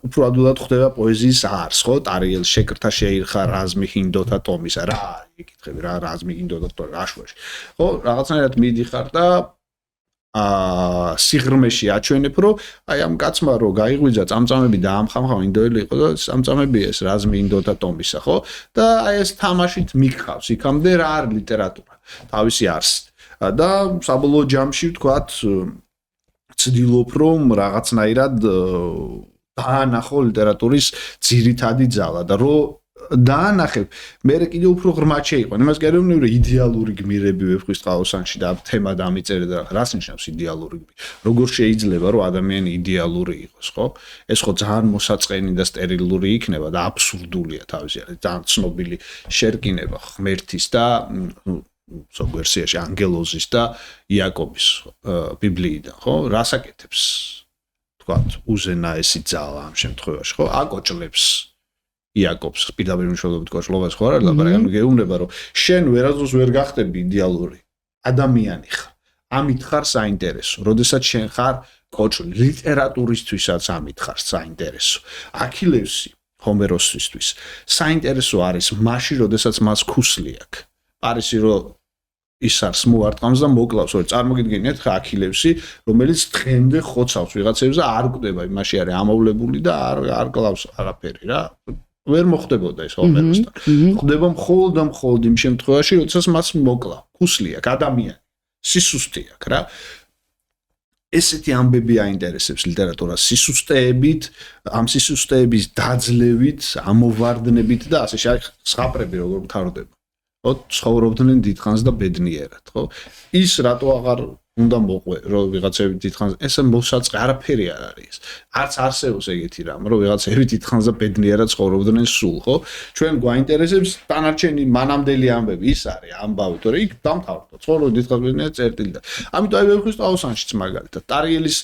უფრო ადვილად ხვდება პოეზიის არს, ხო? ტარიელ შეკრთა შეირხა რაზმი ჰინდოთა ტომისა, რა იკითხები რა რაზმი ჰინდოთა ტომი რაშვაში. ხო, რაღაცნაირად მიდიხარ და სიღრმეში აჩვენებ, რომ აი ამ კაცმა რო გაიღვიძა წამწამები და ამხამხამ ინდოელი იყო და წამწამები ეს რაზმი ინდოთა ტომისა, ხო? და აი ეს თამაშით მიგხავს, იქამდე რა არის ლიტერატურა, თავისი არსით. და საბოლოო ჯამში ვთქვათ, ცდილობ რომ რაღაცნაირად დაანახო ლიტერატურის ძირითადი ძალა და რო დაანახებ, მე კიდევ უფრო ღრმად შეიყვან. იმას კი არ ვიმეორე, რომ იდეალური გმირები ვეფხვის ტყავოსანში და თემა დამიწერე და რას ნიშნავს იდეალური გმირი? როგორ შეიძლება რომ ადამიანი იდეალური იყოს, ხო? ეს ხო ძალიან მოსაწყენი და სტერილური იქნება და აბსურდულია თავისი არის. ძალიან ცნობილი შერკინება ღმერთის და ზოგ ვერსიაში ანგელოზის და იაკობის ბიბლიიდან, ხო? რას აკეთებს? თქვათ, უზენაესი ძალა ამ შემთხვევაში, ხო? აკოჭლებს იაკობს პირდაპირ მნიშვნელობით კოჭლობას ხო არა ლაპარაკი, ანუ გეუბნება რომ შენ ვერასდროს ვერ გახდები იდეალური ადამიანი ხარ. ამით ხარ საინტერესო. როდესაც შენ ხარ კოჭლი, ლიტერატურისთვისაც ამით ხარ საინტერესო. აქილევსი ჰომეროსისთვის საინტერესო არის მაშინ, როდესაც მას ქუსლი აქვს. პარისი რომ ის არის მოარტყამს და მოკლავს, ორი წარმოგიდგენიათ ხა აქილევსი, რომელიც დღემდე ხოცავს ვიღაცებს და არ კვდება, იმაში არის ამოვლებული და არ კლავს არაფერი რა. ვერ მოხდებოდა ეს ჰომეროსთან. ხდება მხოლოდ იმ შემთხვევაში, როდესაც მას მოკლა, ქუსლი აქვს, ადამიანი, სისუსტე აქვს რა. ესეთი ამბები აინტერესებს ლიტერატურას სისუსტეებით, ამ სისუსტეების დაძლევით, ამოვარდნებით და ასე სხაპრები როგორ მთავრდება. ხო, ცხოვრობდნენ დიდხანს და ბედნიერად, ხო? ის რატო აღარ უნდა მოყვე, რომ ვიღაცები დიდხანს, ესე მოსაწყე არაფერი არ არის. არც არსებობს ეგეთი რამ, რომ ვიღაცები დიდხანს და ბედნიერად ცხოვრობდნენ სულ, ხო? ჩვენ გვაინტერესებს დანარჩენი მანამდელი ამბები, ის არის ამბავი, თორე იქ დამთავრდა. ცხოვრობდნენ დიდხანს ბედნიერად წერტილი და ამიტომ აი ვეფხვის ტყავოსანშიც მაგალითად ტარიელის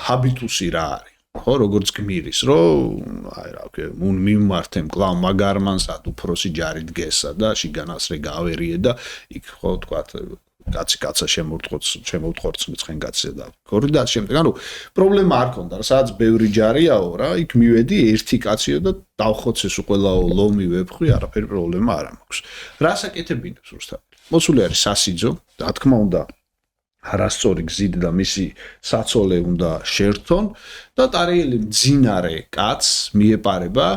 ჰაბიტუსი რა არის? ხო, როგორც გმირის, რომ აი რა ვქე, მიმართემ კლავ მაგარმანსა უფროსი ჯარი დგესა და შიგანასრე გავერიე და იქ ხო თქვათ კაცა შემოვტყორც მცხენ კაცზე და გორი და შემდეგ. ანუ პრობლემა არ ქონდა, სადაც ბევრი ჯარიაო რა, იქ მივედი ერთი კაციო და დავხოცეს უყველაო ლომი ვეფხვი, არაფერი პრობლემა არ მაქვს. რას აკეთებინებს რუსთაველი? მოსული არის სასიძო, რა თქმა უნდა არასწორი გზით და მისი საცოლე უნდა შეერთონ და ტარიელი მძინარე კაცს მიეპარება,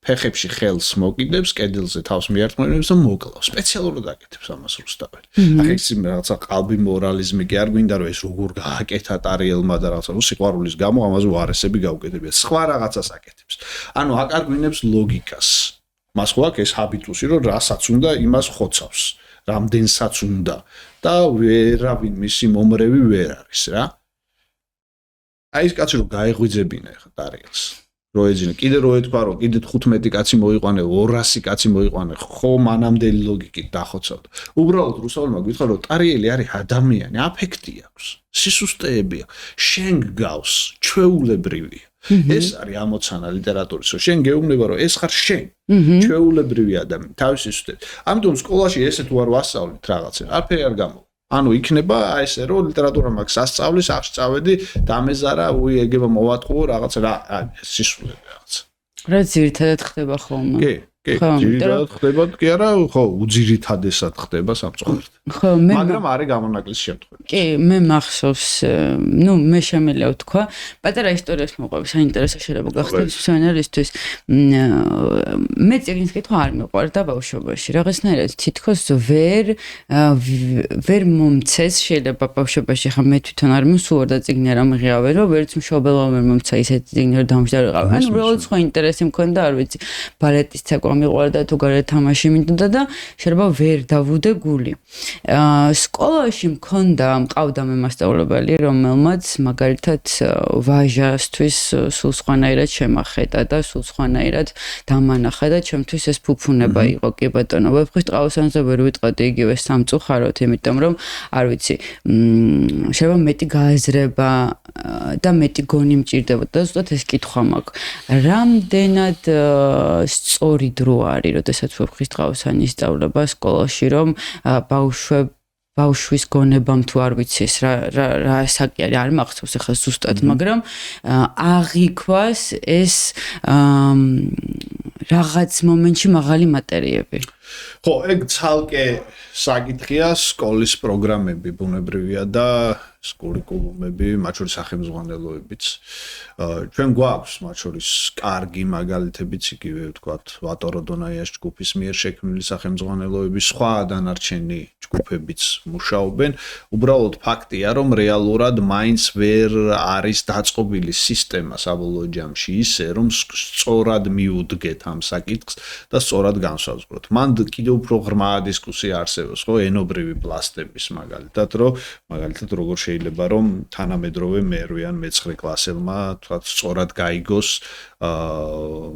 ფეხებში ხელს მოკიდებს, კედელზე თავს მიარტყმებს და მოკლავს. სპეციალურად აკეთებს ამას რუსთაველი. ახ ეს რაღაცა ყალბი მორალიზმი კი არ გვინდა რომ ეს როგორ გააკეთა ტარიელმა და რაღაცა სიყვარულის გამო ამაზე უარესები გაუკეთებია. სხვა რაღაცას აკეთებს. ანუ აქ არ გვინებს ლოგიკას. მას ხო აქვს ეს ჰაბიტუსი რომ რასაც უნდა იმას ხოცავს. რამდენსაც უნდა და ვერავინ მისი მომრევი ვერ არის რა. აი ეს კაცი რომ გაეღვიძებინა ხა ტარიელს. რო ეძინა, კიდე რო ეთქვა რომ კიდე 15 კაცი მოიყვანე, 200 კაცი მოიყვანე, ხო მანამდელი ლოგიკით დახოცავდა. უბრალოდ რუსთაველმა გითხრა რომ ტარიელი არის ადამიანი, აფექტი აქვს, სისუსტეებია, შენ გავს, ჩვეულებრივია. ეს არის ამოცანა ლიტერატურის, რომ შენ გეუბნება რომ ეს ხარ შენ, ჩვეულებრივი ადამიანი, თავისი სუსტეებით. ამიტომ სკოლაში ესე თუ არ ვასწავლით რაღაცა, არაფერი არ გამოვა. ანუ იქნება ესე რომ ლიტერატურა მაქვს სასწავლის, აღში წავედი, დამეზარა, ეგება მოვატყუო რაღაცა რა, სისულები რაღაცა. რა ძირითადად ხდება ხოლმე? კი, ძირითადად ხდება, კი არა, ხო, უძირითადესად ხდება სამწუხაროდ. ხო, მაგრამ არის გამონაკლისი შემთხვევები. კი, მე მახსოვს, მე შემიძლია ვთქვა, პატარა ისტორიას მოყვები, საინტერესო შეიძლება გახდეს მსმენელისთვის. მე წიგნის კითხვა არ მიყვარდა ბავშვობაში. რაღაცნაირად თითქოს ვერ მომცეს, შეიძლება ბავშვობაში ხა მე თვითონ არ მსურდა წიგნი არ ამღიავე, რომ ვერც მშობელმა ვერ მომცა ისეთი წიგნი რომ დამჯდარიყავ. ანუ უბრალოდ სხვა ინტერესი მქონდა, არ ვიცი, ბალეტის ცეკვა მიყვარდა თუ გარეთ თამაში მინდოდა და შეიძლება ვერ დავუდე გული. სკოლაში მქონდა მყავდა მე მასწავლებელი, რომელმაც მაგალითად ვაჟასთვის სულ სხვანაირად შემახედა და სულ სხვანაირად დამანახა და ჩემთვის ეს ფუფუნება იყო, კი ბატონო. ვეფხვის ტყავსანზე ვერ ვიტყოდი იგივე სამწუხაროდ, იმიტომ რომ არ ვიცი, შეიძლება მეტი გააზრება და მეტი გონი მჭირდებოდა და ზუსტად ეს კითხვა მაქვს. რამდენად სწორი დრო არის, როდესაც ვეფხვის ტყავსანი ისწავლება სკოლაში, რომ ბავშვის გონებამ თუ არ ვიცი ეს რა საკი არის, არ მახსოვს ახლა ზუსტად, მაგრამ აღიქვას ეს რაღაც მომენტში მაღალი მატერიები. ხო, ეგ ცალკე საკითხია, სკოლის პროგრამები ბუნებრივია და კურიკულუმები, მათ შორის სახელმძღვანელოებიც. ჩვენ გვაქვს მათ შორის კარგი მაგალითებიც, იგივე ვთქვათ, ვატორო დონაიას ჯგუფის მიერ შექმნილი სახელმძღვანელოები, სხვა დანარჩენი ჯგუფებიც მუშაობენ. უბრალოდ ფაქტია, რომ რეალურად მაინც ვერ არის დაწყობილი სისტემა საბოლოო ჯამში ისე, რომ სწორად მიუდგეთ ამ საკითხს და სწორად განსაზღვროთ. მან კიდევ უფრო ღრმა დისკუსია არსებობს, ხო, ენობრივი პლასტების მაგალითად, მაგალითად როგორ შეიძლება რომ თანამედროვე მერვე ან მე-9 კლასელმა თქვათ სწორად გაიგოს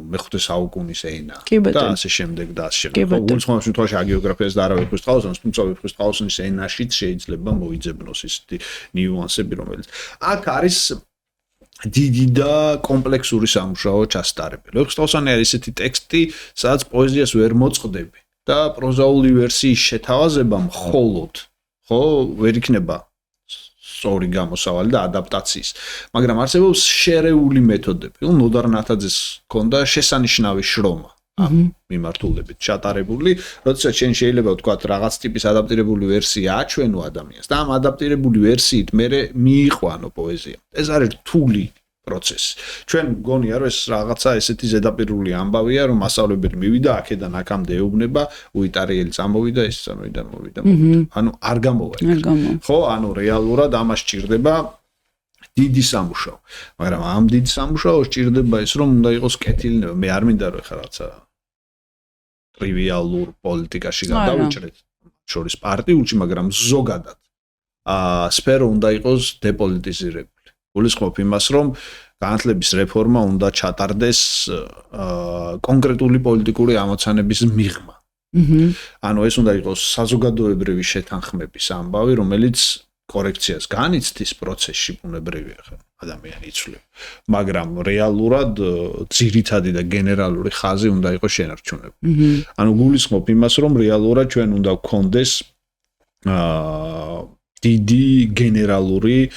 მე-5 საუკუნის ენა და ასე შემდეგ და ასე შემდეგ. უცხოურ შემთხვევაში აგეოგრაფიას და არავეფხვის ტყავსანს, თუმცა ვეფხვის ტყავსანის ენაშიც შეიძლება მოიძებნოს ისეთი ნიუანსები, რომელიც აქ არის დიდი და კომპლექსური სამუშაო ჩასტარებელი. ვეფხვის ტყავსანი არის ესეთი ტექსტი, სადაც პოეზიას ვერ მოწყდები და პროზაული ვერსიის შეთავაზება მხოლოდ ხო ვერ იქნება სწორი გამოსავალი და ადაპტაციის. მაგრამ არსებობს შერეული მეთოდები. ნოდარ ნათაძეს ჰქონდა შესანიშნავი შრომა ამ მიმართულებით ჩატარებული, როდესაც შენ შეიძლება ვთქვათ რაღაც ტიპის ადაპტირებული ვერსია აჩვენო ადამიანს და ამ ადაპტირებული ვერსიით მე მიიყვანო პოეზია. ეს არის რთული პროცესი. ჩვენ მგონია რომ ეს რაღაცა ესეთი ზედაპირული ამბავია, რომ მასწავლებელი მივიდა აქედან აქამდე ეუბნება, უიტარიელი წამოვიდა, ეს წამოვიდა, მოვიდა. ანუ არ გამოვა. ხო, ანუ რეალურად ამას სჭირდება დიდი სამუშაო. მაგრამ ამ დიდ სამუშაოს სჭირდება ის, რომ უნდა იყოს კეთილნება. მე არ მინდა რომ ეხლა რაღაცა ტრივიალურ პოლიტიკაში გადავიჭრეთ, შორის პარტიულში, მაგრამ ზოგადად სფერო უნდა იყოს დეპოლიტიზირებული. გულისხმობ იმას, რომ განათლების რეფორმა უნდა ჩატარდეს კონკრეტული პოლიტიკური ამოცანების მიღმა. ანუ ეს უნდა იყოს საზოგადოებრივი შეთანხმების ამბავი, რომელიც კორექციას განიცდის პროცესში ბუნებრივია ხა ადამიანი იცვლება. მაგრამ რეალურად ძირითადი და გენერალური ხაზი უნდა იყოს შენარჩუნებული. ანუ გულისხმობ იმას, რომ რეალურად ჩვენ უნდა გქონდეს დიდი გენერალური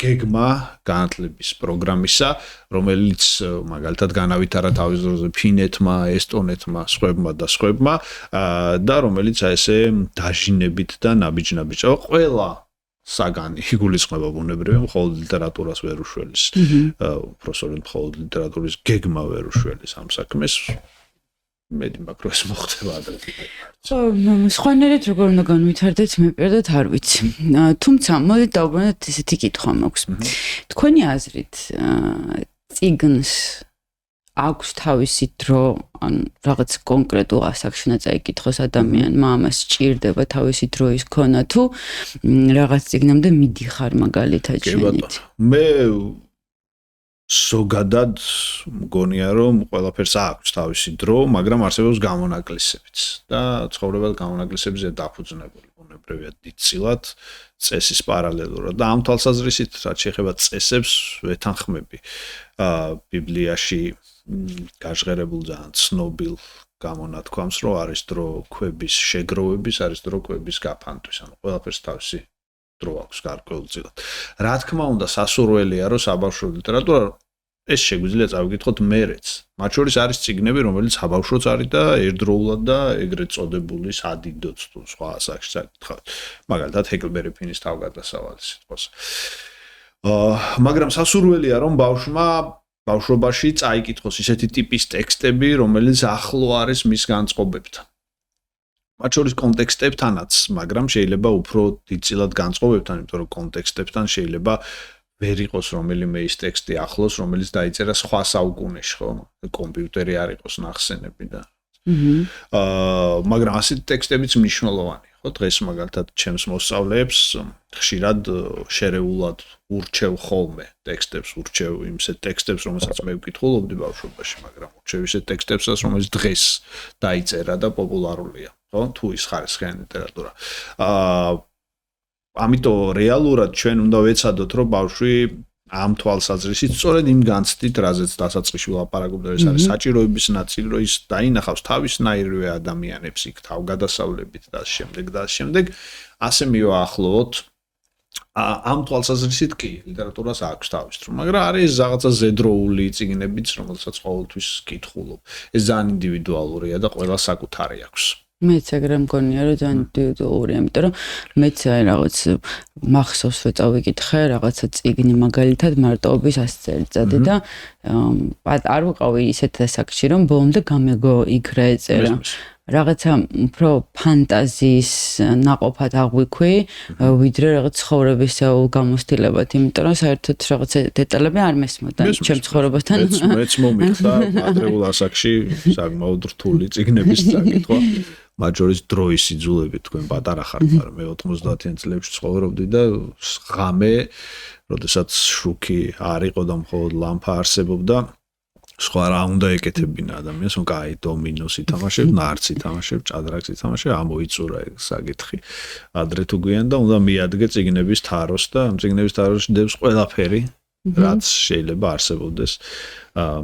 გეგმა განათლების პროგრამისა, რომელიც მაგალითად განავითარა თავის დროზე ფინეთმა, ესტონეთმა, სხვებმა და სხვებმა და რომელიც ესე დაჟინებით და ნაბიჯ-ნაბიჯ ყველა საგანი იგულისხმება ბუნებრივია, მხოლოდ ლიტერატურას ვერ უშველის. უბრალოდ მხოლოდ ლიტერატურის გეგმა ვერ უშველის ამ საქმეს. მედი მაგროს მოხდება ადრე. ხო, სხვანაირად როგორ უნდა განვითარდეთ, მე პირადად არ ვიცი. თუმცა მოდით დავუბრუნდეთ ესეთი კითხვა მაქვს. თქვენი აზრით, წიგნს აქვს თავისი დრო, ან რაღაც კონკრეტულ ასაკში უნდა წაიკითხოს ადამიანმა, ამას სჭირდება თავისი დროის ქონა თუ რაღაც წიგნამდე მიდიხარ მაგალითად შენით. მე ზოგადად მგონია რომ ყველაფერს აქვს თავისი დრო, მაგრამ არსებობს გამონაკლისებიც და ცხოვრებად გამონაკლისებზე დაფუძნებული ბუნებრივია დიდწილად წესის პარალელურად და ამ თვალსაზრისით რაც შეეხება წესებს ვეთანხმები ბიბლიაში გაჟღერებულ ძალიან ცნობილ გამონათქვამს, რომ არის დრო ქვების შეგროვების, არის დრო ქვების გაფანტვის, ანუ ყველაფერს თავისი დრო აქვს გარკვეულწილად. რა თქმა უნდა, სასურველია, რომ საბავშვო ლიტერატურა ეს შეგვიძლია წავიკითხოთ მერეც. მათ შორის არის წიგნები, რომელიც საბავშვოც არის და ერთდროულად და ეგრეთ წოდებული სადიდოც თუ სხვა ასაკში საკითხავთ. მაგალითად, ჰეკლბერი ფინის თავგადასავალი სიტყვას. მაგრამ სასურველია, რომ ბავშვობაში წაიკითხოს ისეთი ტიპის ტექსტები, რომელიც ახლო არის მის განწყობებთან. მათ შორის კონტექსტებთანაც, მაგრამ შეიძლება უფრო დიდწილად განწყობებთან, იმიტომ რომ კონტექსტებთან შეიძლება ვერ იყოს რომელიმე ის ტექსტი ახლოს, რომელიც დაიწერა სხვა საუკუნეში, ხო? კომპიუტერი არ იყოს ნახსენები და მაგრამ ასეთი ტექსტებიც მნიშვნელოვანია, ხო დღეს მაგალითად ჩემს მოსწავლეებს ხშირად შერეულად ურჩევ ხოლმე ტექსტებს ურჩევ იმსეთ ტექსტებს რომელსაც მე ვკითხულობდი ბავშვობაში მაგრამ ურჩევ ისეთ ტექსტებსაც რომელიც დღეს დაიწერა და პოპულარულია ხო თუ ის ხარისხიანი ლიტერატურა ამიტომ რეალურად ჩვენ უნდა ვეცადოთ რომ ბავშვი ამ თვალსაზრისით სწორედ იმ განცდით რაზეც დასაწყისში ვლაპარაკობ და ეს არის საჭიროების ნაწილი რომ ის დაინახავს თავისნაირვე ადამიანებს იქ თავგადასავლებით და შემდეგ ასე მივაახლოვოთ ამ თვალსაზრისით კი ლიტერატურას აქვს თავის დრო მაგრამ არის რაღაცა ზედროული წიგნებიც რომელსაც ყოველთვის კითხულობ ეს ძალიან ინდივიდუალურია და ყველა საკუთარი აქვს მეც ეგრე მგონია რომ ძალიან ინდივიდუალურია იმიტომ რომ მეც რაღაც მახსოვს რომ წავიკითხე რაღაცა წიგნი მაგალითად მარტოობის 100 წელიწადი და არ ვიყავი ისეთ დასაკში რომ ბოლომდე გამეგო იქ რა ეწერა რაღაცა უფრო ფანტაზიის ნაყოფად აღვიქვი ვიდრე რაღაც ცხოვრებისეულ გამოცდილებად იმიტომ რომ საერთოდ რაღაცა დეტალები არ მესმოდა ჩემ ცხოვრებასთან მეც მომიხდა ადრეულ ასაკში საკმაოდ რთული წიგნების წაკითხვა მათ შორის დროის იძულები თქვენ პატარა ხართ მაგრამ მე 90-იან წლებში ცხოვრობდი და ღამე როდესაც შუქი არ იყო და მხოლოდ ლამპა არსებობდა სხვა რა უნდა ეკეთებინა ადამიანს რომ კაი დომინოს ითამაშებ ნარცი ითამაშებ ჭადრაკს ითამაშებ ამოიწურა ეგ საკითხი ადრე თუ გვიან და უნდა მიადგე წიგნების თაროს და ამ წიგნების თაროში დევს ყველაფერი რაც შეიძლება არსებობდეს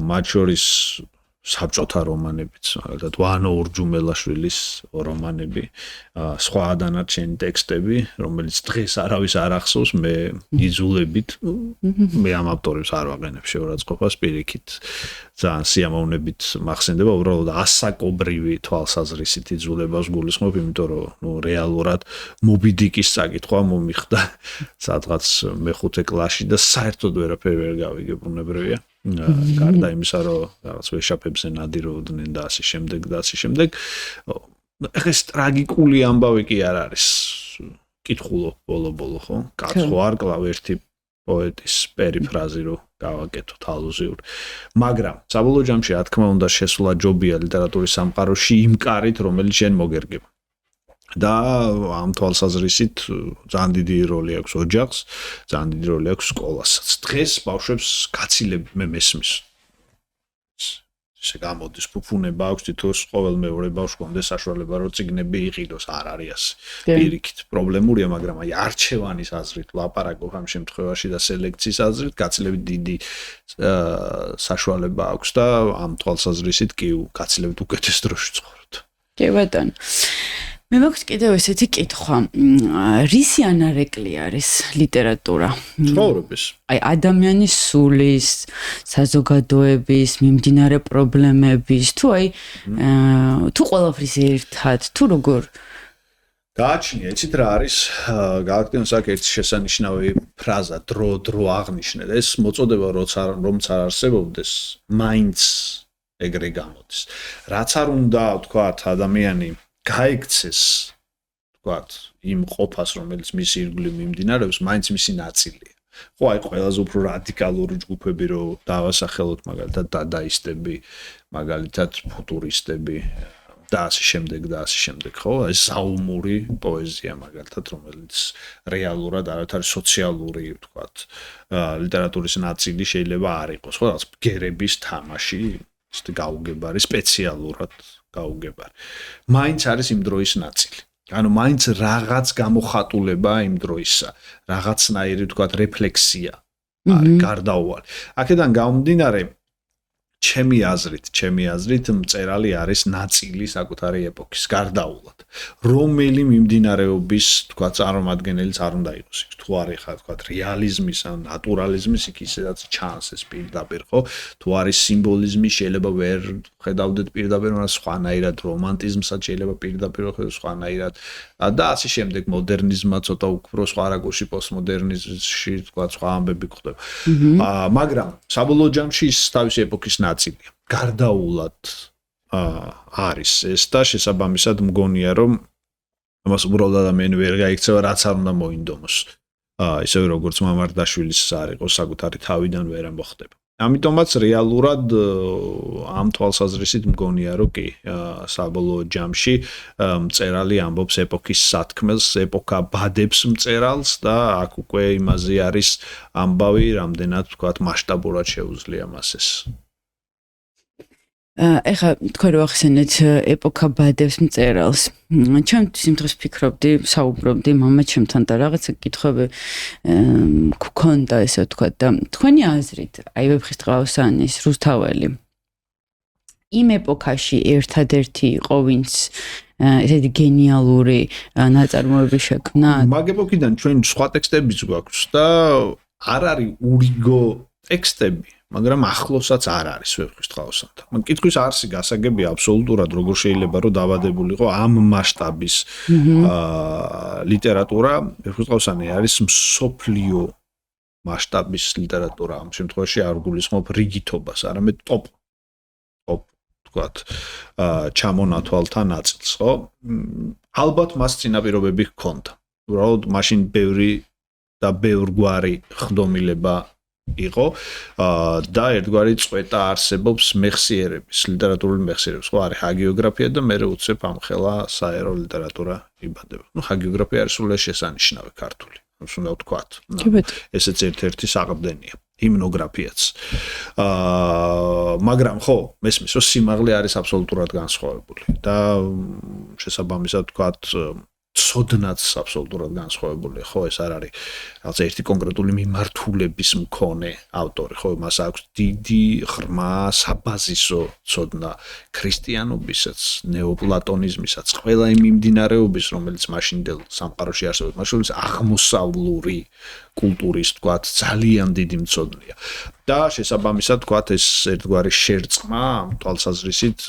მათ შორის საბჭოთა რომანებიც მაგალითად ვანო ურჯუმელაშვილის რომანები სხვა დანარჩენი ტექსტები რომელიც დღეს არავის არ ახსოვს მე იძულებით მე ამ ავტორებს არ ვაყენებ შეურაცხყოფას პირიქით ძალიან სიამოვნებით მახსენდება უბრალოდ ასაკობრივი თვალსაზრისით იძულებას გულისხმობ იმიტომ რომ ნუ რეალურად მობი დიკის წაკითხვა მომიხდა სადღაც მე-5 კლასში და საერთოდ ვერაფერი ვერ გავიგე ბუნებრივია გარდა იმისა რომ რაღაც ვეშაპებზე ნადირობდნენ და ასე შემდეგ ეხლა ეს ტრაგიკული ამბავი კი არ არის კითხულობ ბოლო ხო კაცო არ კლავ ერთი პოეტის პერიფრაზი რომ გავაკეთოთ ალუზიური მაგრამ საბოლოო ჯამში რა თქმა უნდა შესვლა ჯობია ლიტერატურის სამყაროში იმ კარით რომელიც შენ მოგერგება და ამ თვალსაზრისით ძალიან დიდი როლი აქვს ოჯახს, ძალიან დიდი როლი აქვს სკოლასაც. დღეს ბავშვებს გაცილებით მე მესმის. ესე გამოდის ფუფუნება აქვს თითოეულ ყოველ მეორე ბავშვს კონდეს საშუალება რომ წიგნები იყიდოს არ არის ასე. პირიქით პრობლემურია, მაგრამ აი არჩევანის აზრით ლაპარაკობ ამ შემთხვევაში და სელექციის აზრით გაცილებით დიდი საშუალება აქვს და ამ თვალსაზრისით კი გაცილებით უკეთეს დროში ცხოვრობთ. კი ბატონო. მე მაქვს კიდევ ესეთი კითხვა. რისი ანარეკლი არის ლიტერატურა? ცხოვრების. აი ადამიანის სულის, საზოგადოების, მიმდინარე პრობლემების, თუ აი თუ ყველაფრის ერთად, თუ როგორ? გააჩნია, იცით რა არის? გააკეთოს აქ ერთი შესანიშნავი ფრაზა, დრო აღნიშნე და ეს მოწოდება რომც არ არსებობდეს, მაინც ეგრე გამოდის. რაც არ უნდა, თქვათ, ადამიანი გაიქცეს თქვათ იმ ყოფას რომელიც მის ირგვლივ მიმდინარეობს მაინც მისი ნაწილია ხო აი ყველაზე უფრო რადიკალური ჯგუფები რომ დავასახელოთ მაგალითად დადაისტები მაგალითად ფუტურისტები და ასე შემდეგ ხო ეს საუმური პოეზია მაგალითად რომელიც რეალურად არ არის სოციალური თქვათ ლიტერატურის ნაწილი შეიძლება არ იყოს ხო რაღაც გერების თამაში გაუგებარი სპეციალურად გაუგებარი. მაინც არის იმ დროის ნაწილი. ანუ მაინც რაღაც გამოხატულება იმ დროისა, რაღაცნაირი თქვათ რეფლექსია არის გარდაუვალი. აქედან გამომდინარე ჩემი აზრით მწერალი არის ნაწილი საკუთარი ეპოქის გარდაულად. რომელი მიმდინარეობის თქვათ წარმომადგენელიც არ უნდა იყოს. თუ არის ხა თქვათ რეალიზმის ან ნატურალიზმის იქ ისედაც ჩანს ეს პირდაპირ ხო? თუ არის სიმბოლიზმი შეიძლება ვერ ხედავდეთ პირდაპირ, მაგრამ სხვანაირად რომანტიზმსაც შეიძლება პირდაპირ ხედავდეთ სხვანაირად და ასე შემდეგ მოდერნიზმმა ცოტა უფრო სხვა რაკურსში პოსტმოდერნიზმში თქვათ სხვა ამბები გვხდება. მაგრამ საბოლოო ჯამში ის თავისი ეპოქის ნაწილია. გარდაულად არის ეს და შესაბამისად მგონია რომ ამას უბრალოდ ადამიანი ვერ გაიქცევა რაც არ უნდა მოინდომოს. ისევე როგორც მამარდაშვილის არ იყო საკუთარი თავიდან ვერ ამოხდება. ამიტომაც რეალურად ამ თვალსაზრისით მგონია რომ კი საბოლოო ჯამში მწერალი ამბობს ეპოქის სათქმელს, ეპოქა ბადებს მწერალს და აქ უკვე იმაზე არის ამბავი, რამდენად ვთქვათ მასშტაბურად შეუძლია მას ეს. ეხლა თქვენ რო ახსენეთ ეპოქა ბადებს მწერალს. ჩემთვის იმ დროს ვფიქრობდი, საუბრობდი მამაჩემთან და რაღაცა კითხვები გქონდა ესე ვთქვათ და თქვენი აზრით, აი ვეფხისტყაოსანის რუსთაველი იმ ეპოქაში ერთადერთი იყო, ვინც ესეთი გენიალური ნაწარმოები შექმნა. მაგ ეპოქიდან ჩვენ სხვა ტექსტებიც გვაქვს და არ არის ურიგო ტექსტები, მაგრამ ახლოსაც არ არის ვეფხისტყაოსანთან. მან კითხვის არსი გასაგები აბსოლუტურად როგორ შეიძლება რომ დავადებულიყო ამ მასშტაბის ლიტერატურა. ვეფხისტყაოსანი არის მსოფლიო მასშტაბის ლიტერატურა. ამ შემთხვევაში არ გულისხმობ რიგითობას, არამედ ტოპ ვთქვათ, ჩამონათვალთა ნაწილს, ხო? ალბათ მას წინაპირობები ჰქონდა. უბრალოდ მაშინ ბევრი და ბევრგვარი ხდომილება იყო და ერთგვარი წვეტა არსებობს მეხსიერების, ლიტერატურული მეხსიერების. ხო არის ჰაგიოგრაფია და მე უცებ ამხელა საერო ლიტერატურა იბადება. ნუ ჰაგიოგრაფია არის სულ შესანიშნავი ქართული. უნდა ვთქვათ. ესეც ერთ-ერთი საყრდენია. ჰიმნოგრაფიაც. მაგრამ ხო, მესმის რომ სიმაღლე არის აბსოლუტურად განსხვავებული და შესაბამისად ვთქვათ ცოდნაც აბსოლუტურად განსხვავებული. ხო, ეს არ არის რაღაც ერთი კონკრეტული მიმართულების მქონე ავტორი. ხო, მას აქვს დიდი ღრმა საბაზისო ცოდნა ქრისტიანობისაც, ნეოპლატონიზმისაც, ყველა იმ მიმდინარეობის, რომელიც მაშინდელ სამყაროში არსებობს, მაშინ აღმოსავლური კულტურის, ვთქვათ, ძალიან დიდი მცოდნია. და შესაბამისად, ვთქვათ, ეს ერთგვარი შერწყმა ამ თვალსაზრისით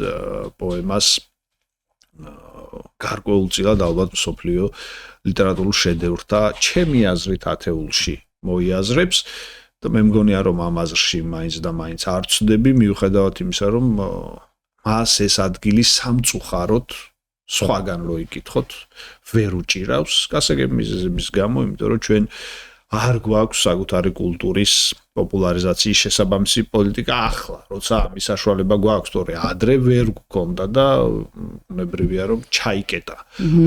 პოემას გარკვეულწილად ალბათ მსოფლიო ლიტერატურულ შედევრთა ჩემი აზრით ათეულში მოიაზრებს და მე მგონია რომ ამ აზრში მაინც და მაინც არ ვწდები მიუხედავად იმისა რომ მას ეს ადგილი სამწუხაროდ სხვაგან რო იკითხოთ ვერ უჭირავს გასაგები მიზეზების გამო, იმიტომ რომ ჩვენ არ გვაქვს საკუთარი კულტურის პოპულარიზაციის შესაბამისი პოლიტიკა ახლა, როცა ამის საშუალება გვაქვს, თორე ადრე ვერ გქონდა და უნებრივია რომ ჩაიკეტა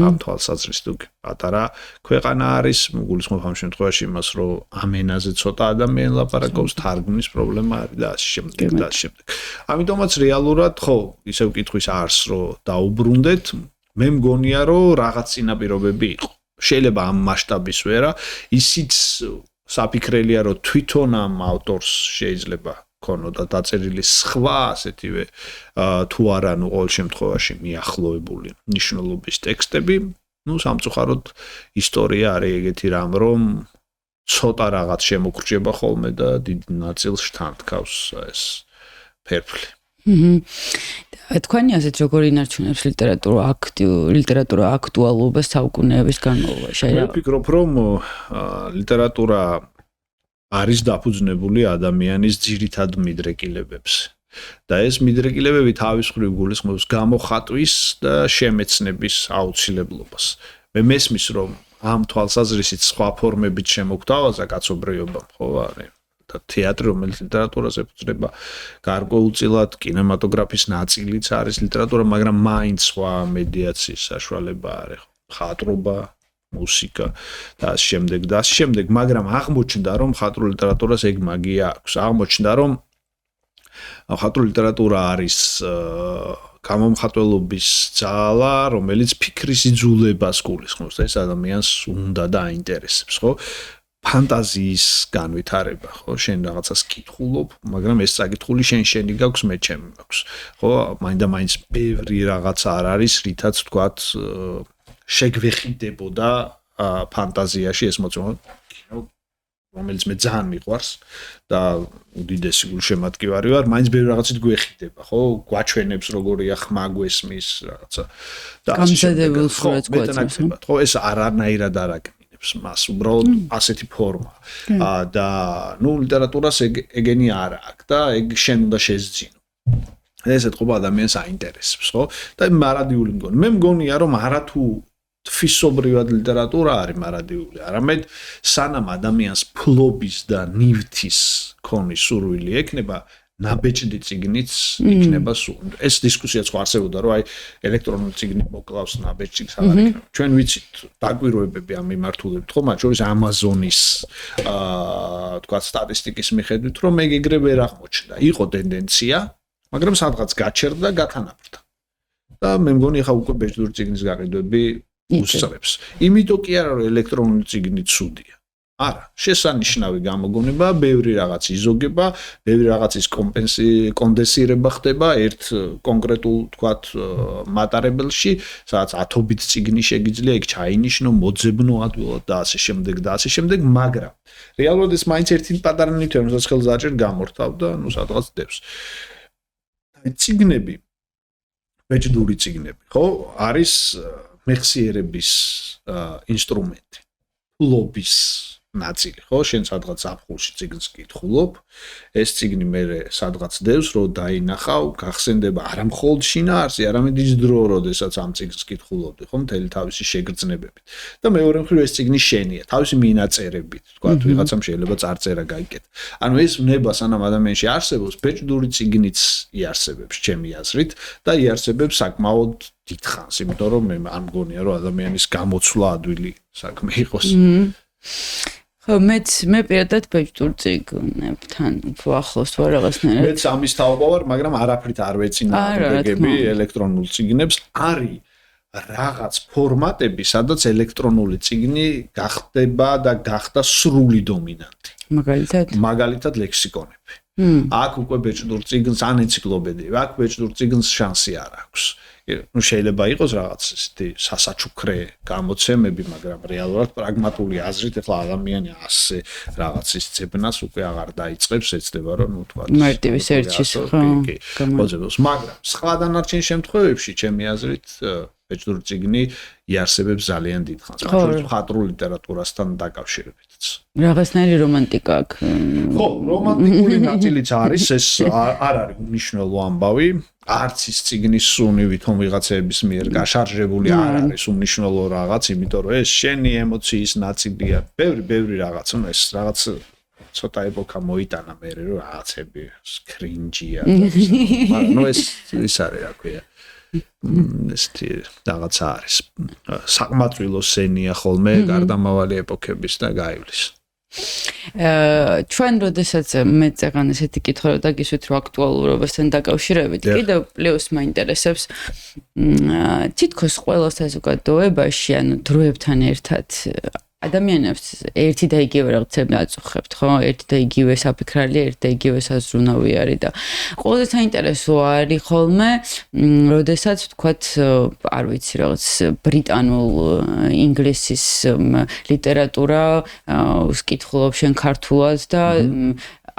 ამ თვალსაზრისით თუ პატარა ქვეყანა არის, გულისხმობ ამ შემთხვევაში იმას, რომ ამ ენაზე ცოტა ადამიანი ლაპარაკობს, თარგმნის პრობლემა არის და ასე შემდეგ და ასე შემდეგ. ამიტომაც რეალურად ხო, ისევ კითხვის არს რომ დაუბრუნდეთ, მე მგონია რომ რაღაც წინაპირობები იყო. შეიძლება ამ მასშტაბის ვერა, ისიც საფიქრელია რომ თვითონ ამ ავტორს შეიძლება ქონოდა დაწერილი სხვა ასეთივე თუ არა, ნუ ყოველ შემთხვევაში მიახლოებული ნიშნულობის ტექსტები, ნუ სამწუხაროდ ისტორია არის ეგეთი რამ, რომ ცოტა რაღაც შემოგრჩება ხოლმე და დიდ ნაწილს შთანთქავს ეს ფერფლი. თქვენი აზრით როგორ ინარჩუნებს ლიტერატურა აქტუალობას საუკუნეების განმავლობაში? მე ვფიქრობ, რომ ლიტერატურა არის დაფუძნებული ადამიანის ძირითად მიდრეკილებებს. და ეს მიდრეკილებები თავის მხრივ გულისხმობს გამოხატვის და შემეცნების აუცილებლობას. მე მესმის, რომ ამ თვალსაზრისით სხვა ფორმებით შემოგთავაზა კაცობრიობამ, ხო არის? და თეატრი, რომელიც ლიტერატურას ეფუძნება, გარკვეულწილად კინემატოგრაფის ნაწილიც არის ლიტერატურა, მაგრამ მაინც სხვა მედიაციის საშუალება არის, მხატვრობა, მუსიკა და ამ შემდეგ, მაგრამ აღმოჩნდა, რომ მხატვრულ ლიტერატურას ეგ მაგია აქვს. აღმოჩნდა, რომ მხატვრული ლიტერატურა არის გამომხატველობის ძალა, რომელიც ფიქრის იძულებას გულისხმობს და ეს ადამიანს უნდა და აინტერესებს, ხო? ფანტაზიის განვითარება, ხო, შენ რაღაცას კითხულობ, მაგრამ ეს საკითხული შენი გაქვს, მე ჩემი მაქვს. ხო, მაინდა-მაინც ბევრი რაღაცა არ არის, რითაც ვთქვათ, შეგვეხიდებოდა ფანტაზიაში ეს მოწმობა, კინო, რომელიც მე ძალიან მიყვარს და უდიდესი გულშემატკივარი ვარ, მაინც ბევრი რაღაცით გვეხიდება, ხო, გვაჩვენებს როგორია ხმა გვესმის რაღაცა. და გამზადებულს რაც გვაჩვენებს, ხო, ეს არანაირად არ მას უბრალოდ ასეთი ფორმა და ნუ ლიტერატურას ეგენი არ აქვს და ეგ შენ უნდა შეზძინო. ეს ეთყობა ადამიანს აინტერესებს, ხო? და მარადიული მგონი. მე მგონია რომ არათუ თვისობრივად ლიტერატურა არის მარადიული, არამედ სანამ ადამიანს ფლობის და ნივთის ქონის სურვილი ექნება ნაბეჭდი წიგნიც იქნება სულ. ეს დისკუსიაც ხო არსებობდა, რომ აი ელექტრონული წიგნი მოკლავს ნაბეჭდს აღარ იქნება. ჩვენ ვიცით დაკვირვებები ამ მიმართულებით ხო, მათ შორის Amazon-ის თქვა სტატისტიკის მიხედვით, რომ ეგ ეგრე ვერ აღმოჩნდა. იყო ტენდენცია, მაგრამ სადღაც გაჩერდა და გათანაბრდა. და მე მგონი ახლა უკვე ბეჭდური წიგნის გაყიდვები უსწრებს. იმიტომ კი არა რომ ელექტრონული წიგნი ცუდია. არა, შესანიშნავი გამოგონება, ბევრი რაღაც იზოგება, ბევრი რაღაცის კონდენსირება ხდება ერთ კონკრეტულ თქვათ მატარებელში, სადაც ათობით წიგნი შეგიძლია იქ ჩაინიშნო, მოძებნო ადვილად და ასე შემდეგ, მაგრამ რეალურად ეს მაინც ერთი პატარა ნივთია, რომელსაც ხელს დააჭერ გამორთავ და ნუ სადღაც დევს. წიგნები, ბეჭდური წიგნები, ხო, არის მეხსიერების ინსტრუმენტი, ფლობის ნაწილი, ხო, შენ სადღაც ზაფხულში წიგნს კითხულობ, ეს წიგნი მე სადღაც დევს, რომ დაინახავ, გახსენდება არა მხოლოდ შინაარსი, არამედ ის დრო, როდესაც ამ წიგნს კითხულობდი, ხო, მთელი თავისი შეგრძნებებით. და მეორე მხრივ ეს წიგნი შენია, თავისი მინაწერებით, თქვა, ვიღაცამ შეიძლება წარწერა გაიკეთა. ანუ ეს ნება სანამ ადამიანში არსებობს, ბეჭდური წიგნიც იარსებებს, ჩემი აზრით, და იარსებებს საკმაოდ დიდხანს, იმიტომ რომ მე არ მგონია, რომ ადამიანის გამოცვლა ადვილი საქმე იყოს. ხო, მე პირადად ბეჭდურ წიგნებთან უფრო ახლოს ვარ რაღაცნაირად. მეც ამის თაობა ვარ, მაგრამ არაფრით არ ვეწინააღმდეგები ელექტრონულ წიგნებს. არის რაღაც ფორმატები, სადაც ელექტრონული წიგნი გახდება და გახდა სრული დომინანტი. მაგალითად ლექსიკონები. აქ უკვე ბეჭდურ წიგნს ან ენციკლოპედია, აქ ბეჭდურ წიგნს შანსი არ აქვს. ну შეიძლება იყოს რაღაც ესეთი სასაჩუქრე გამოცემები, მაგრამ რეალურად პრაგმატული აზრით ახლა ადამიანი ასე რაღაცის ძებნას უკვე აღარ დაიწყებს, ეცდება რომ ну თქვა მარტივი სერჩის მოძებნოს, მაგრამ სხვა დანარჩენ შემთხვევებში ჩემი აზრით ბეჭდური წიგნი იარსებებს ძალიან დიდხანს, მაგრამ მხატვრულ ლიტერატურასთან დაკავშირებითაც. რაღაცნაირი რომანტიკა აქვს. ხო, რომანტიკული ნაწილიც არის, ეს არ არის უნიშნელო ამბავი. არც ის წიგნის სუნი ვითომ ვიღაცების მიერ გაშარჟებული არ არის უნიშნელო რაღაც, იმიტომ რომ ეს შენი ემოციის ნაწილია. ბევრი რაღაც, ну ეს რაღაც ცოტა ეპოქა მოიტანა მე რომ რაღაცები კრინჯია და მაგრამ ну ეს არის რა ქვია. ეს რაღაცა არის. საკმაწყვილო სენია ხოლმე გარდამავალი ეპოქების და გაივლის. ჩვენ როდესაც მე წეგან ესეთი კითხვა რომ დაგისვით რომ აქტუალურობასთან დაკავშირებით კიდევ პლუს მაინტერესებს თითქოს ყველა საზოგადოებაში ანუ დროებთან ერთად ადამიანებს ერთი და იგივე რაღაცები აწუხებთ, ხო? ერთი და იგივე საფიქრალი, ერთი და იგივე საზრუნავი არის და ყველაზე საინტერესო არის ხოლმე, როდესაც ვთქვათ, არ ვიცი, რაღაც ბრიტანულ ინგლისის ლიტერატურა ვკითხულობ შენ ქართულად და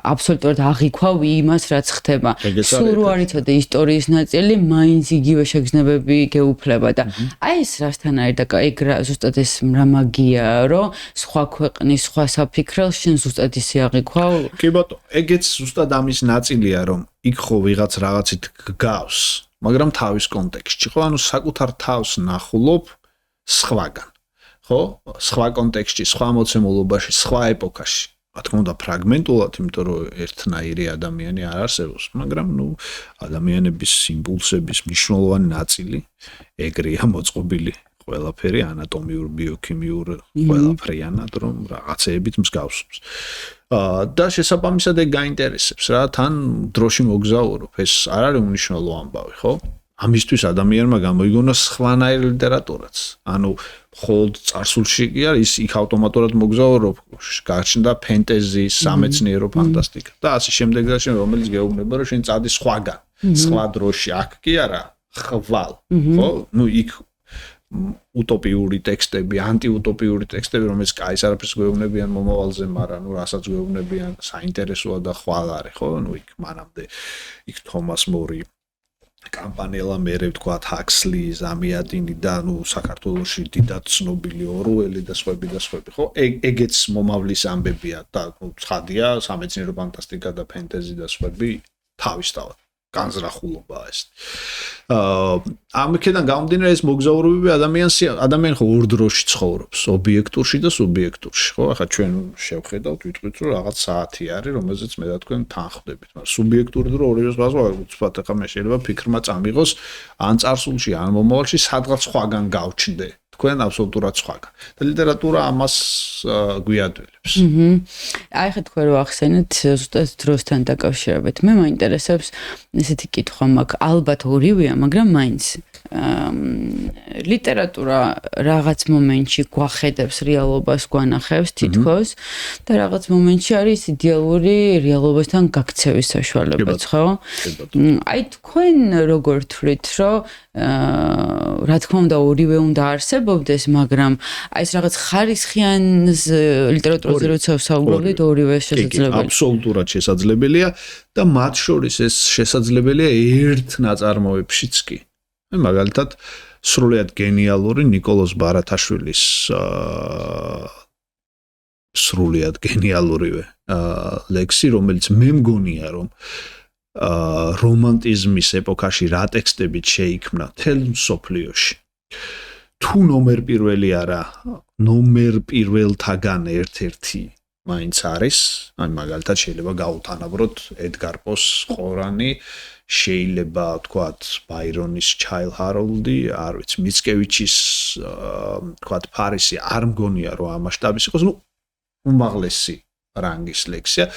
აბსოლუტურად აღიქვავ იმას, რაც ხდება. სულ რო არ იცოდე ისტორიის ნაწილი, მაინც იგივე შეგრძნებები გეუფლება და აი ეს რასთან არის და ეგ ზუსტად ეს რა მაგიაა, რომ სხვა ქვეყნის, სხვა საფიქრელს შენ ზუსტად ისე აღიქვავ. კი ბატონო, ეგეც ზუსტად ამის ნაწილია, რომ იქ ხო ვიღაც რაღაცით გგავს, მაგრამ თავის კონტექსტში, ხო, ანუ საკუთარ თავს ნახულობ სხვაგან. ხო? სხვა კონტექსტში, სხვა მოცემულობაში, სხვა ეპოქაში. რა თქმა უნდა ფრაგმენტულად, იმიტომ რომ ერთნაირი ადამიანი არ არსებობს, მაგრამ ნუ ადამიანების იმპულსების მნიშვნელოვანი ნაწილი ეგრეა მოწყობილი ყველაფერი ანატომიურ, ბიოქიმიურ ყველაფრიანად, რომ რაღაცეებით მსგავსობს. და შესაბამისად ეგ გაინტერესებს რა, თან დროში მოგზაურობ, ეს არ არის უნიშნელო ამბავი, ხო? ამისთვის ადამიანმა გამოიგონა სხვანაირ ლიტერატურაც. ანუ მხოლოდ წარსულში კი არის იქ ავტომატურად მოგზაურობ, გაჩნდა ფენტეზი, სამეცნიერო ფანტასტიკა და ასე შემდეგ და შემდეგ, რომელიც გეუბნება, რომ შენ წადი სხვაგან, სხვა დროში, აქ კი არა, ხვალ, ხო? ნუ იქ утопიური ტექსტები, ანტიუტოპიური ტექსტები, რომელიც კაის არაფერს გვეუბნებიან მომავალზე, მაგრამ ნუ რასაც გვეუბნებიან, საინტერესოა და ხვალ არის, ხო? ნუ იქ მანამდე იქ თომას მორი კამპანელა მერე ვთქვათ ჰაქსლი, ზამიადინი და ნუ საქართველოში დიდად ცნობილი ორუელი და სხვები, ხო? ეგეც მომავლის ამბებია და ნუ ცხადია, სამეცნიერო ფანტასტიკა და ფენტეზი და სხვები თავისთავად. განზრახულობაა ეს. ამქედან გამომდინარე ეს მოგზაურობები ადამიანი ხო ორ დროში ცხოვრობს, ობიექტურში და სუბიექტურში, ხო? ახლა ჩვენ შევხედავთ, ვიტყვით, რომ რაღაც საათი არის, რომელზეც მე და თქვენ თანხმდებით, მაგრამ სუბიექტური დრო ორივე სხვადასხვა, უცბად ახლა მე შეიძლება ფიქრმა წამიღოს ან წარსულში, ან მომავალში სადღაც სხვაგან გავჩნდე. თქვენ აბსოლუტურად სხვაგან. და ლიტერატურა ამას გვიადვილებს. აი ხა თქვენ რო ახსენეთ ზუსტად დროსთან დაკავშირებით. მე მაინტერესებს ესეთი კითხვა მაქვს. ალბათ ორივეა, მაგრამ მაინც ლიტერატურა რაღაც მომენტში გვახედებს რეალობას, გვანახებს თითქოს და რაღაც მომენტში არის იდეალური რეალობასთან გაქცევის საშუალებაც, ხო? აი თქვენ როგორ თვლით, რომ რა თქმა უნდა ორივე უნდა არსებობდეს, მაგრამ აი ეს რაღაც ხარისხიან ლიტერატურაზე როცა ვსაუბრობთ, ორივე შესაძლებელია. აბსოლუტურად შესაძლებელია და მათ შორის ეს შესაძლებელია ერთ ნაწარმოებშიც კი. მაგალითად სრულიად გენიალური ნიკოლოზ ბარათაშვილის სრულიად გენიალურივე ლექსი, რომელიც მე მგონია რომ რომანტიზმის ეპოქაში რა ტექსტებით შეიქმნა თელ მსოფლიოში. თუ ნომერ პირველი არა, ნომერ პირველთაგან ერთ-ერთი მაინც არის, ან მაგალითად შეიძლება გავუთანაბროთ ედგარ პოს ყორანი, შეიძლება ვთქვათ ბაირონის ჩაილ ჰაროლდი, არ ვიცი, მიცკევიჩის ვთქვათ ფარისი, არ მგონია რომ ამ მასშტაბის იყოს, ნუ უმაღლესი რანგის ლექსია,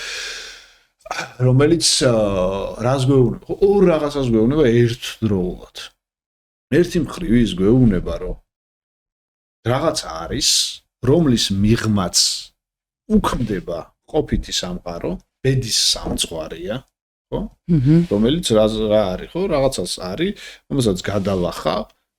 რომელიც რას გვეუბნება? ორ რაღაცას გვეუბნება ერთდროულად. ერთი მხრივ ის გვეუბნება, რომ რაღაც არის, რომლის მიღმაც უქმდება ყოფითი სამყარო, ბედის სამწვარია, ხო? რომელიც რა არის, ხო? რაღაცას არის, რომელსაც გადალახა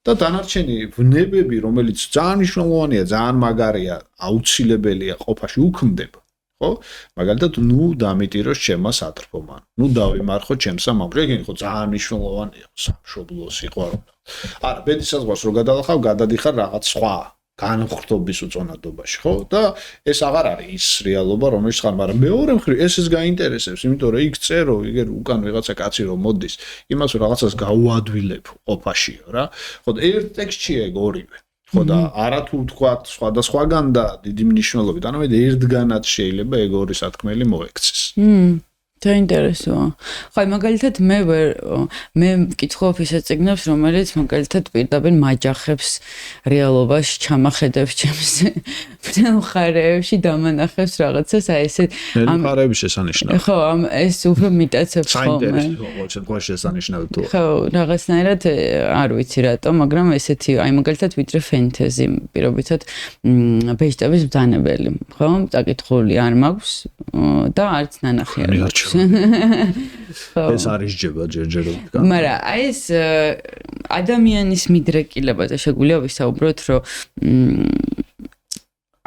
და დანარჩენი ვნებები, რომელიც ძალიან მნიშვნელოვანია, ძალიან მაგარია, აუცილებელია ყოფაში უქმდება. ხო? მაგალითად, ნუ დამიტიროს ჩემმა სატრფომან. ნუ დავიმარხო ჩემსა მამრიგენ, ხო, ძალიან მნიშვნელოვანია, სამშობლო სიყვარული. არა, ბედის საზღვარს რო გადალახავ, გადადიხარ რაღაც სხვა განხრთობის უწონადობაში, ხო? და ეს აღარ არის ის რეალობა, რომელიც ხარ, მაგრამ მეორე მხრივ ეს გაინტერესებს, იმიტომ რომ იქ წერო, იგერ უკან ვიღაცა კაცი რომ მოდის, იმას რაღაცას გაუადვილებ ყოფაშიო რა. ხო, ერთ ტექსტშია ეგ ორივე. ხო და არა თუ ვთქვათ სხვადასხვაგან და დიდი მნიშვნელობით, არამედ ერთგანაც შეიძლება ეგ ორი სათქმელი მოექცეს. დაინტერესოა. ხო, მაგალითად მე მკითხავ ისეთ წიგნებს, რომელიც მაგალითად პირდაპირ მაჯახებს რეალობას, ჩამახედებს ჩემს მხარეებში, დამანახებს რაღაცას, აი ესე ამ მხარეების შესანიშნავად. ხო, ეს უფრო მიტაცებს ხოლმე. საინტერესოა, თქვა შესანიშნავად თუ. ხო, რაღაცნაირად არ ვიცი რატო, მაგრამ ესეთი, აი მაგალითად ვიდრე ფენტეზი, პირობითად ბეჭდების ბრძანებელი, ხო? წაკითხული არ მაქვს და არც ნანახი არ მაქვს. ეს არის ჯება ჯერჯერობით. მაგრამ აი ეს ადამიანის მიდრეკილებაზე შეგვიძლია ვისაუბროთ, რომ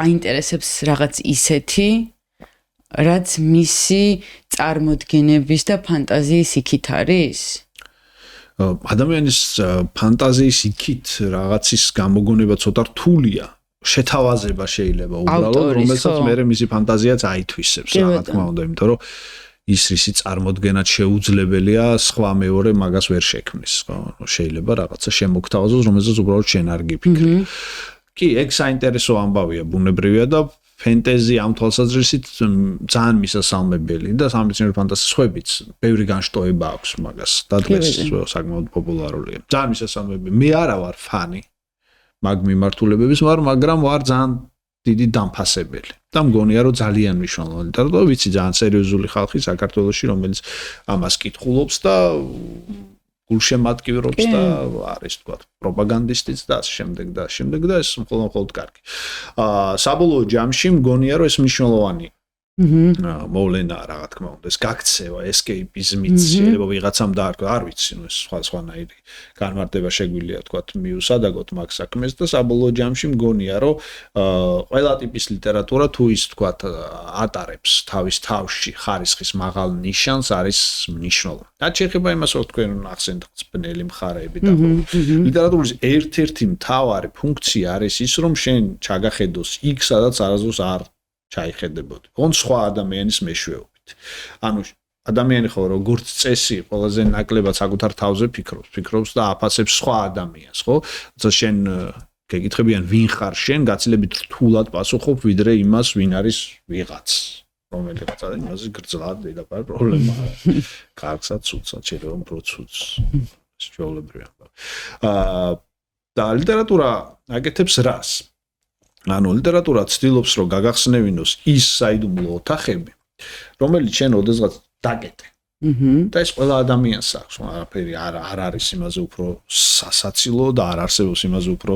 აინტერესებს რაღაც ისეთი, რაც მისი წარმოდგენების და ფანტაზიის იქით არის? ადამიანის ფანტაზიის იქით რაღაცის გამოგონება ცოტა რთულია. შეთავაზება შეიძლება უბრალოდ, რომელსაც მე მისი ფანტაზიაც აითვისებს, რა თქმა უნდა, იმიტომ რომ ის რისი წარმოდგენად შეუძლებელია სხვა მეორე მაგას ვერ შექმნის, ხო? შეიძლება რაღაცა შემოგთავაზოს, რომელსაც უბრალოდ შენ არ გიფიქრი. კი, ეგ საინტერესო ამბავია, ბუნებრივია და ფენტეზი ამ თვალსაზრისით ძალიან მისასალმებელი და სამეცნიერო ფანტასიის ხვებიც ბევრი განშტოება აქვს მაგას და დღეს საკმაოდ პოპულარულია. ძალიან მისასალმებელი. მე არა ვარ ფანი მაგ მიმართულებების, მაგრამ ვარ ძალიან დიდი დამფასებელი. და მგონია რომ ძალიან მნიშვნელოვანი ლიტერატურა, ვიცი ძალიან სერიოზული ხალხი საქართველოში, რომელიც ამას კითხულობს და გულშემატკივრობს და არის თქვა პროპაგანდისტიც და ასე შემდეგ და ეს მხოლოდ კარგი. საბოლოო ჯამში მგონია რომ ეს მნიშვნელოვანი მოვლენა რა თქმა უნდა, ეს გაქცევა, ესკეიპიზმიც შეიძლება ვიღაცამ დაარქვა, არ ვიცი, ნუ ეს სხვანაირი განმარტება შეგვიძლია თქვა მიუსადაგოთ მაგ საქმეს და საბოლოო ჯამში მგონია რომ ყველა ტიპის ლიტერატურა თუ ის თქვა ატარებს თავის თავში ხარისხის მაღალ ნიშანს არის მნიშვნელოვანი. რაც შეეხება იმას რომ თქვენ ახსენეთ ბნელი მხარეები და ლიტერატურის ერთ-ერთი მთავარი ფუნქცია არის ის რომ შენ ჩაგახედოს იქ სადაც არასდროს არ ჩაიხედებოდი. ოღონდ სხვა ადამიანის მეშვეობით. ანუ ადამიანი ხო როგორც წესი ყველაზე ნაკლებად საკუთარ თავზე ფიქრობს და აფასებს სხვა ადამიანს, ხო? თორე შენ გეკითხებიან ვინ ხარ შენ, გაცილებით რთულად პასუხობ ვიდრე იმას ვინ არის ვიღაც. რომელიღაც არის იმაზე გრძლად დედაფარ პრობლემაა. კარგსაც ცუცად შეიძლება პროცუც შეულებრივია. და ლიტერატურა აკეთებს რას? ანუ ლიტერატურა ცდილობს რომ გაგახსნევინოს ის საიდუმლო ოთახები, რომელიც შენ ოდესღაც დაკეტე. და ეს ყველა ადამიანს აქვს, არაფერი არ არის იმაზე უფრო სასაცილო და არ არსებობს იმაზე უფრო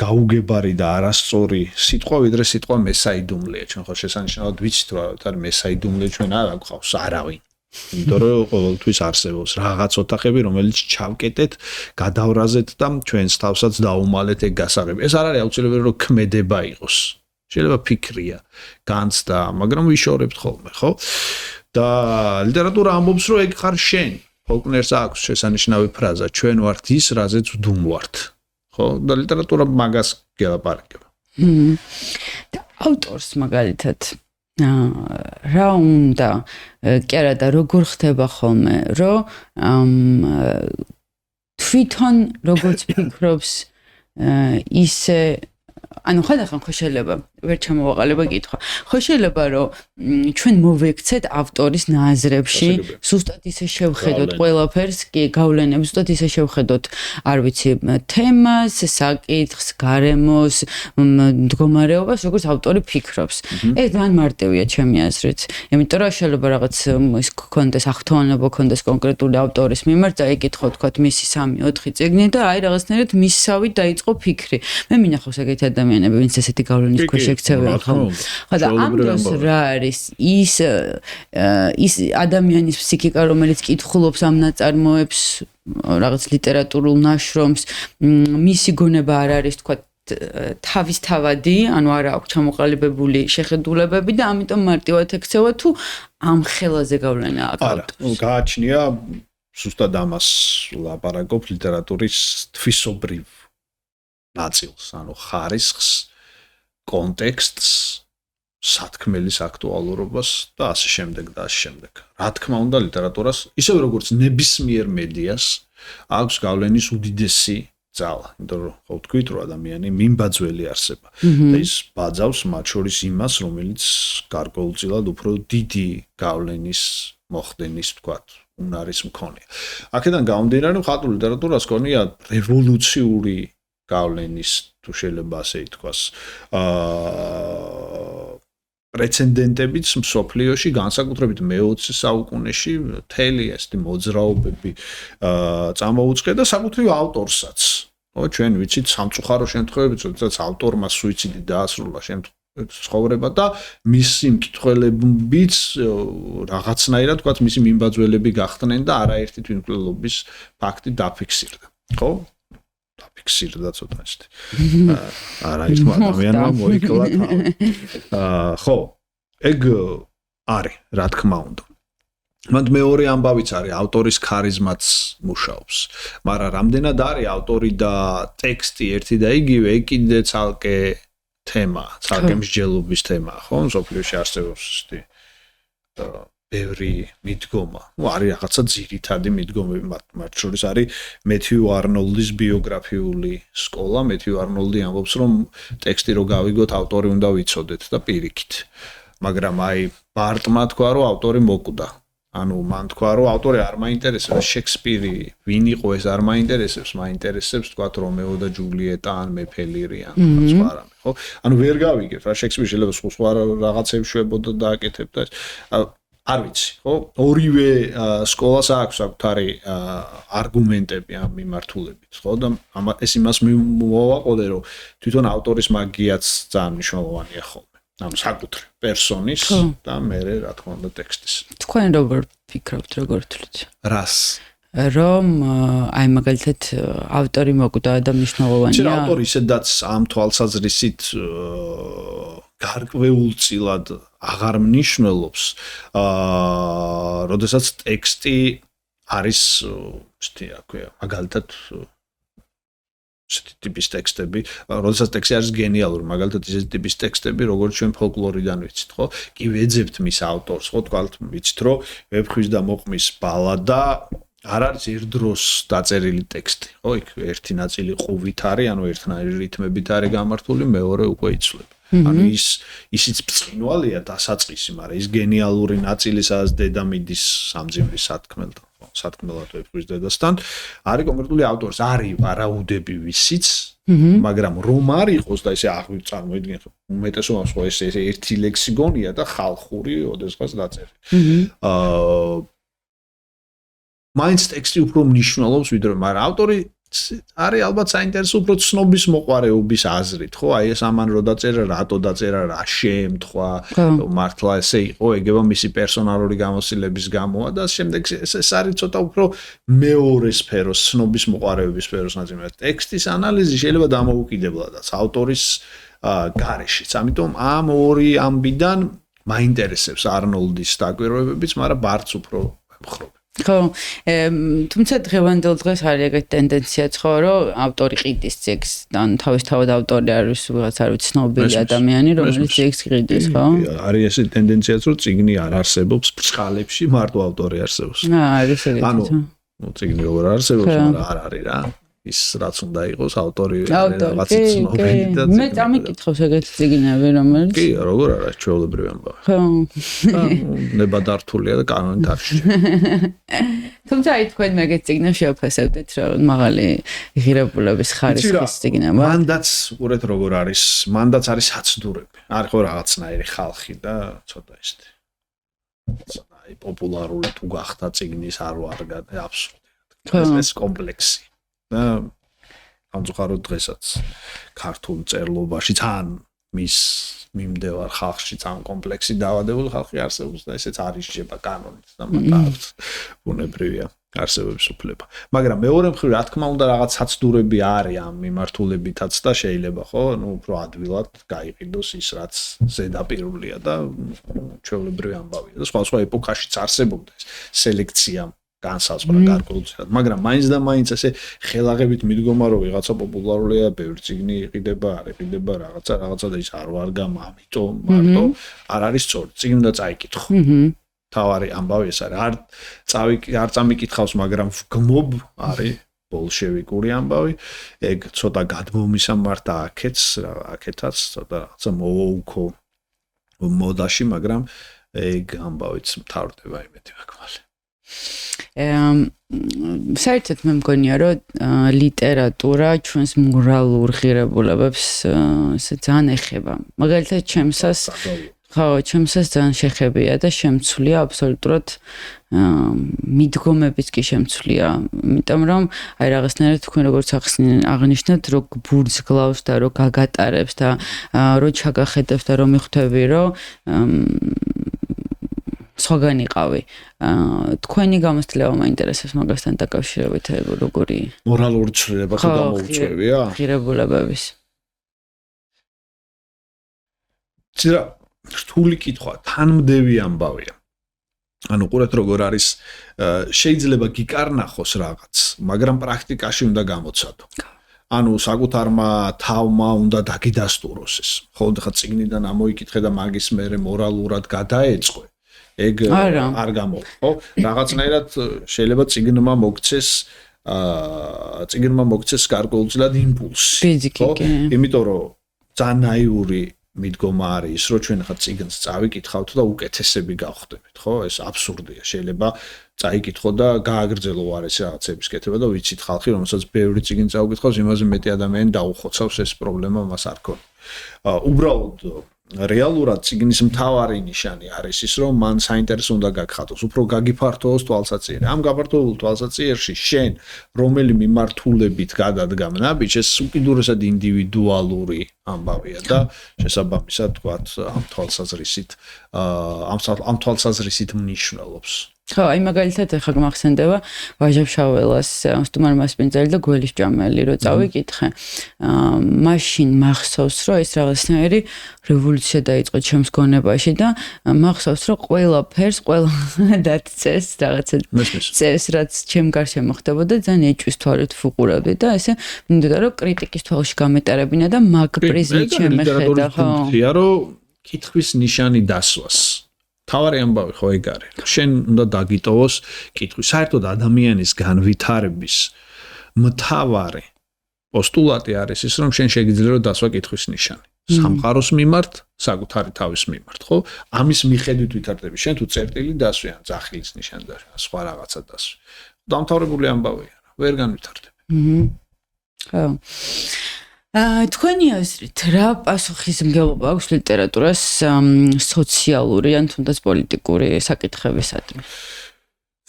გაუგებარი და არასწორი სიტყვა, ვიდრე სიტყვა მესაიდუმლეა. ჩვენ ხო შესანიშნავად ვიცით რა არის მესაიდუმლე, ჩვენ არ გვყავს არავინ. იმიტომ რომ ყოველთვის არსებობს რაღაც ოთახები, რომელიც ჩავკეტეთ, გადავრაზეთ და ჩვენს თავსაც დაუმალეთ ეგ გასაღები. ეს არ არის აუცილებელი რომ ქმედება იყოს. შეიძლება ფიქრია, განცდა, მაგრამ ვიშორებთ ხოლმე, ხო? და ლიტერატურა ამბობს რომ ეგ ხარ შენ. ფოლკნერს აქვს შესანიშნავი ფრაზა, ჩვენ ვართ ის, რაზეც ვდუმვართ. ხო? და ლიტერატურა მაგას გელაპარაკება. და ავტორს მაგალითად რა უნდა კი არა და როგორ ხდება ხოლმე რომ თვითონ როგორც ფიქრობს ისე ანუ ხანდახან ხო შეიძლება ვერ ჩამოვაყალიბა კითხვა. ხო შეიძლება რომ ჩვენ მოვექცეთ ავტორის ნაზრებში, ზუსტად ისე შევხედოთ ყველაფერს, კი გავლენებს, ზუსტად ისე შევხედოთ, არ ვიცი, თემას, საკითხს, გარემოს, მდგომარეობას, როგორც ავტორი ფიქრობს. ეს ძალიან მარტივია ჩემი აზრით. იმიტომ რომ შეიძლება რაღაც ის კონდეს ახთოვანება კონდეს კონკრეტული ავტორის მიმართ და ეკითხო თქვათ მისი 3-4 წიგნი და აი რაღაცნაირად მისსავით დაიწყო ფიქრი. მე მინახავს ეგეთი ადამიანები, ვინც ესეთი გავლენის ქვეშ ექცევიან ხოლმე. ხო და ამ დროს რა არის ის ადამიანის ფსიქიკა, რომელიც კითხულობს ამ ნაწარმოებს, რაღაც ლიტერატურულ ნაშრომს, მისი გონება არ არის თქვა თავისთავადი, ანუ არ აქვს ჩამოყალიბებული შეხედულებები და ამიტომ მარტივად ექცევა თუ ამ ხელაზე გავლენა აქვს. არა, გააჩნია ზუსტად ამას ლაპარაკობ ლიტერატურის თვისობრივ ნაწილს, ანუ ხარისხს, კონტექსტს, სათქმელის აქტუალურობას და ასე შემდეგ და ასე შემდეგ. რა თქმა უნდა, ლიტერატურას, ისევ როგორც ნებისმიერ მედიას, აქვს გავლენის უდიდესი ძალა. იმიტომ რომ ხო ვთქვით, რომ ადამიანი მიმბაძველი არსება და ის ბაძავს მათ შორის იმას, რომელიც გარკვეულწილად უფრო დიდი გავლენის მოხდენის, ვთქვათ, უნარის მქონეა. აქედან გამომდინარე, რომ ხალხურ ლიტერატურას ქონია რევოლუციური გავლენის, თუ შეიძლება ასე ითქვას, პრეცედენტებიც მსოფლიოში, განსაკუთრებით მე-20 საუკუნეში, მთელი ესეთი მოძრაობები წამოუწყია და საკუთრივ ავტორსაც. ხო, ჩვენ ვიცით სამწუხარო შემთხვევები, როდესაც ავტორმა სუიციდი დაასრულა ცხოვრება და მისი მკითხველებიც რაღაცნაირად, თქვათ, მისი მიმბაძველები გახდნენ და არაერთი თვითმკვლელობის ფაქტი დაფიქსირდა. ხო? დაფიქსირდა ცოტა ისეთი. არაერთმა ადამიანმა მოიკლა თავი. ხო, ეგ არის, რა თქმა უნდა. მანდ მეორე ამბავიც არის, ავტორის ქარიზმაც მუშაობს. მაგრამ რამდენად არის ავტორი და ტექსტი ერთი და იგივე, ეგ კიდე ცალკე თემაა, ცალკე მსჯელობის თემაა, ხო? მსოფლიოში არსებობს ესეთი ბევრი მიდგომა. არის რაღაცა ძირითადი მიდგომები, მათ შორის არის მეთიუ არნოლდის ბიოგრაფიული სკოლა. მეთიუ არნოლდი ამბობს, რომ ტექსტი რო გავიგოთ, ავტორი უნდა ვიცოდეთ და პირიქით. მაგრამ აი ბარტმა თქვა, რომ ავტორი მოკვდა. ანუ მან თქვა, რომ ავტორი არ მაინტერესებს, შექსპირი ვინ იყო ეს არ მაინტერესებს, მაინტერესებს თქვა რომეო და ჯულიეტა ან მეფე ლირი ან სხვა რამე, ხო? ანუ ვერ გავიგებ რა შექსპირი შეიძლება სხვა რაღაცებს შვებოდა და აკეთებდა ეს. არ ვიცი, ხო? ორივე სკოლას აქვს საკუთარი არგუმენტები ამ მიმართულებით, ხო? და ეს იმას მოვაყოლე, რომ თვითონ ავტორის მაგიაც ძალიან მნიშვნელოვანია ხოლმე. ანუ საკუთრი პერსონის და მერე რა თქმა უნდა ტექსტის. თქვენ როგორ ფიქრობთ, როგორ თვლით? რას? რომ აი მაგალითად ავტორი მოკვდა და მნიშვნელოვანია. შეიძლება ავტორი ისედაც ამ თვალსაზრისით გარკვეულწილად აღარ მნიშვნელობს, როდესაც ტექსტი არის, რა ქვია, მაგალითად ესეთი ტიპის ტექსტები, როდესაც ტექსტი არის გენიალური, მაგალითად ესეთი ტიპის ტექსტები, როგორც ჩვენ ფოლკლორიდან ვიცით, ხო? კი ვეძებთ მის ავტორს, ხო, თქვათ, ვიცით, რომ ვეფხვის და მოყმის ბალადა არ არის ერთდროს დაწერილი ტექსტი, ხო? იქ ერთი ნაწილი ყუვით არის, ანუ ერთნაირი რითმებით არის გამართული, მეორე უკვე იცვლება. ანუ ისიც ბრწყინვალეა დასაწყისი, მაგრამ ის გენიალური ნაწილი, სადაც დედა მიდის სამძიმრის სათქმელად ვეფხვის დედასთან, არის კონკრეტული ავტორის, არის ვარაუდები ვისიც, მაგრამ რომ არ იყოს და ესე წარმოიდგინეთ, უმეტესობას ხო ეს ერთი ლექსიკონია და ხალხური ოდესღაც დაწერილი. მაინც ტექსტი უფრო მნიშვნელობს ვიდრე, მაგრამ ავტორი არის ალბათ საინტერესო უფრო ცნობის მოყვარეობის აზრით, ხო? აი ეს ამან რო დაწერა, რატო დაწერა, რა შემთხვევა, მართლა ესე იყო, ეგება მისი პერსონალური გამოცდილების გამოა და შემდეგ ეს არის ცოტა უფრო მეორე სფეროს, ცნობის მოყვარეობის სფეროს ნაწილი. ტექსტის ანალიზი შეიძლება დამოუკიდებლადაც ავტორის გარეშეც. ამიტომ ამ ორი ამბიდან მაინტერესებს არნოლდის დაკვირვებებიც, მაგრამ ბარც უფრო მხრობ. ხო, თუმცა დღევანდელ დღეს არის ეგეთი ტენდენციაც ხო, რომ ავტორი ყიდის ტექსტს, ან თავისთავად ავტორი არის ვიღაც არ ვიცი ცნობილი ადამიანი, რომელიც ტექსტს ყიდის, ხო? არის ეს ტენდენციაც, რომ წიგნი არ არსებობს ბრწყალებში, მარტო ავტორი არსებობს. არის ეგეთი. ანუ წიგნი როგორ არსებობს, მაგრამ არ არის რა. ის რაც უნდა იყოს ავტორი რაღაცით ცნობილი და მე წამიკითხავს ეგეთი წიგნები, რომელიც კი, როგორ არა, ჩვეულებრივი ამბავი. ხო. ნებადართულია და კანონით არ შეჭრა. თუმცა აი თქვენ მეგეთ წიგნებში შეფასებდეთ, რომ მაღალი ღირებულების ხარისხის წიგნებია. მანდაც უყურეთ როგორ არის, მანდაც არის საცდურები. არის ხო რაღაცნაირი ხალხი და ცოტა ისეთი. აი პოპულარული თუ გახდა წიგნის არ ვარ აბსურდი. ეს კომპლექსი. და ამწუხაროდ დღესაც ქართულ წერლობაში თან მის მიმდევარ ხალხში თან კომპლექსი დაავადებული ხალხი არსებობს და ესეც არის შეება კანონით და მაგათ ბუნებრივია არსებობს უფლება. მაგრამ მეორე მხრივ რა თქმა უნდა რაღაც საცდურები არის ამ მიმართულებითაც და შეიძლება ხო, ნუ უფრო ადვილად გაიყიდოს ის რაც ზედაპირულია და ჩვეულებრივი ამბავია და სხვა ეპოქაშიც არსებობდა ეს სელექცია განსაზღვრა გარკვეულწილად, მაგრამ მაინც და მაინც ესე ხელაღებით მიდგომა რომ ვიღაცა პოპულარულია, ბევრი წიგნი იყიდება, არ იყიდება, რაღაცა და ის არ ვარ გამ, ამიტომ მარტო არ არის სწორი. წიგნი უნდა წაიკითხო. თავარი ამბავი ეს არის. არ წამიკითხავს, მაგრამ ვგმობ არის ბოლშევიკური ამბავი. ეგ ცოტა გადმომისამართ და აქეთაც ცოტა რაღაცა მოვოუქო მოდაში, მაგრამ ეგ ამბავიც მთავრდება იმედი მაქვს. საერთოდ მე მგონია რომ ლიტერატურა ჩვენს მორალურ ღირებულებებს ძალიან ეხება. მაგალითად ჩემსას ძალიან შეხებია და შემცვლია აბსოლუტურად მიდგომებიც კი შემცვლია. იმიტომ რომ აი რაღაცნაირად თქვენ როგორც აღნიშნეთ, რომ ბურძგლავს და რომ გაგატარებს და რომ ჩაგახედებს და რომ მიხვდები რომ სხვაგან იყავი. თქვენი გამოცდილება მაინტერესებს მაგასთან დაკავშირებით, როგორი მორალური ცვლილება თუ გამოუწვევია? ღირებულებების. ცირა რთული კითხვა, თანმდევი ამბავია. ანუ ყურეთ როგორ არის, შეიძლება გიკარნახოს რაღაც, მაგრამ პრაქტიკაში უნდა გამოცადო. ანუ საკუთარმა თავმა უნდა დაგიდასტუროს ეს. ხოლმე ხა წიგნიდან ამოიკითხე და მაგის მერე მორალურად გადაეწყვე. ეგ არ გამოვა, ხო? რაღაცნაირად შეიძლება წიგნმა მოგცეს გარკვეულწილად იმპულსი, ხო? იმიტომ რომ ძალიან ნაიური მიდგომა არის, რომ ჩვენ ხა წიგნს წავიკითხავთ და უკეთესები გავხდებით, ხო? ეს აბსურდია. შეიძლება წაიკითხო და გააგრძელო არის რაღაცების კეთება და ვიცით ხალხი, რომელსაც ბევრი წიგნი წაუკითხავს, იმაზე მეტი ადამიანი დაუხოცავს ეს პრობლემა მას არ ქონია. უბრალოდ რეალურად წიგნის მთავარი ნიშანი არის ის, რომ მან საინტერესო უნდა გაგხატოს, უფრო გაგიფართოოს თვალსაჩინო. ამ გაფართოებულ თვალსაჩინოში შენ რომელი მიმართულებით გადადგამ ნაბიჯს, ეს უკიდურესად ინდივიდუალური ამბავია და შესაბამისად თქვათ ამ თვალსაზრისით მნიშვნელობს. ხო, აი მაგალითად ახლა გმახსენდება ვაჟა-ფშაველას სტუმარ მასპინძელი და გველის ჭამელი რო წავიკითხე. მაშინ მახსოვს, რომ ეს რაღაცნაირი რევოლუცია დაიწყო ჩემს გონებაში და მახსოვს, რომ ყველა ფერს, ყველა დაწეს რაღაცა წეს, რაც ჩემ გარშემო ხდებოდა, ძალიან ეჭვის თვალით ვუყურავდი და ესე მინდოდა რომ კრიტიკის თვალში გამეტარებინა და მაგ პრიზმით შემეხედა, ხო? რომ კითხვის ნიშანი დასვას. თავარი ამბავი ხო ეგ არის. შენ უნდა დაგიტოვოს კითხვი. საერთოდ ადამიანის განვითარების მთავარი პოსტულატი არის ის, რომ შენ შეგიძლია რომ დასვა კითხვის ნიშანი. სამყაროს მიმართ, საკუთარი თავის მიმართ, ხო? ამის მიხედვით ვითარდები. შენ თუ წერტილი დასვი ან ძახილის ნიშანი დასვი, სხვა რაღაცა დასვი. დამთავრებული ამბავი არა. ვერ განვითარდები. ხო. თქვენი აზრით, რა პასუხისმგებლობა აქვს ლიტერატურას სოციალური ან თუნდაც პოლიტიკური საკითხებისადმი?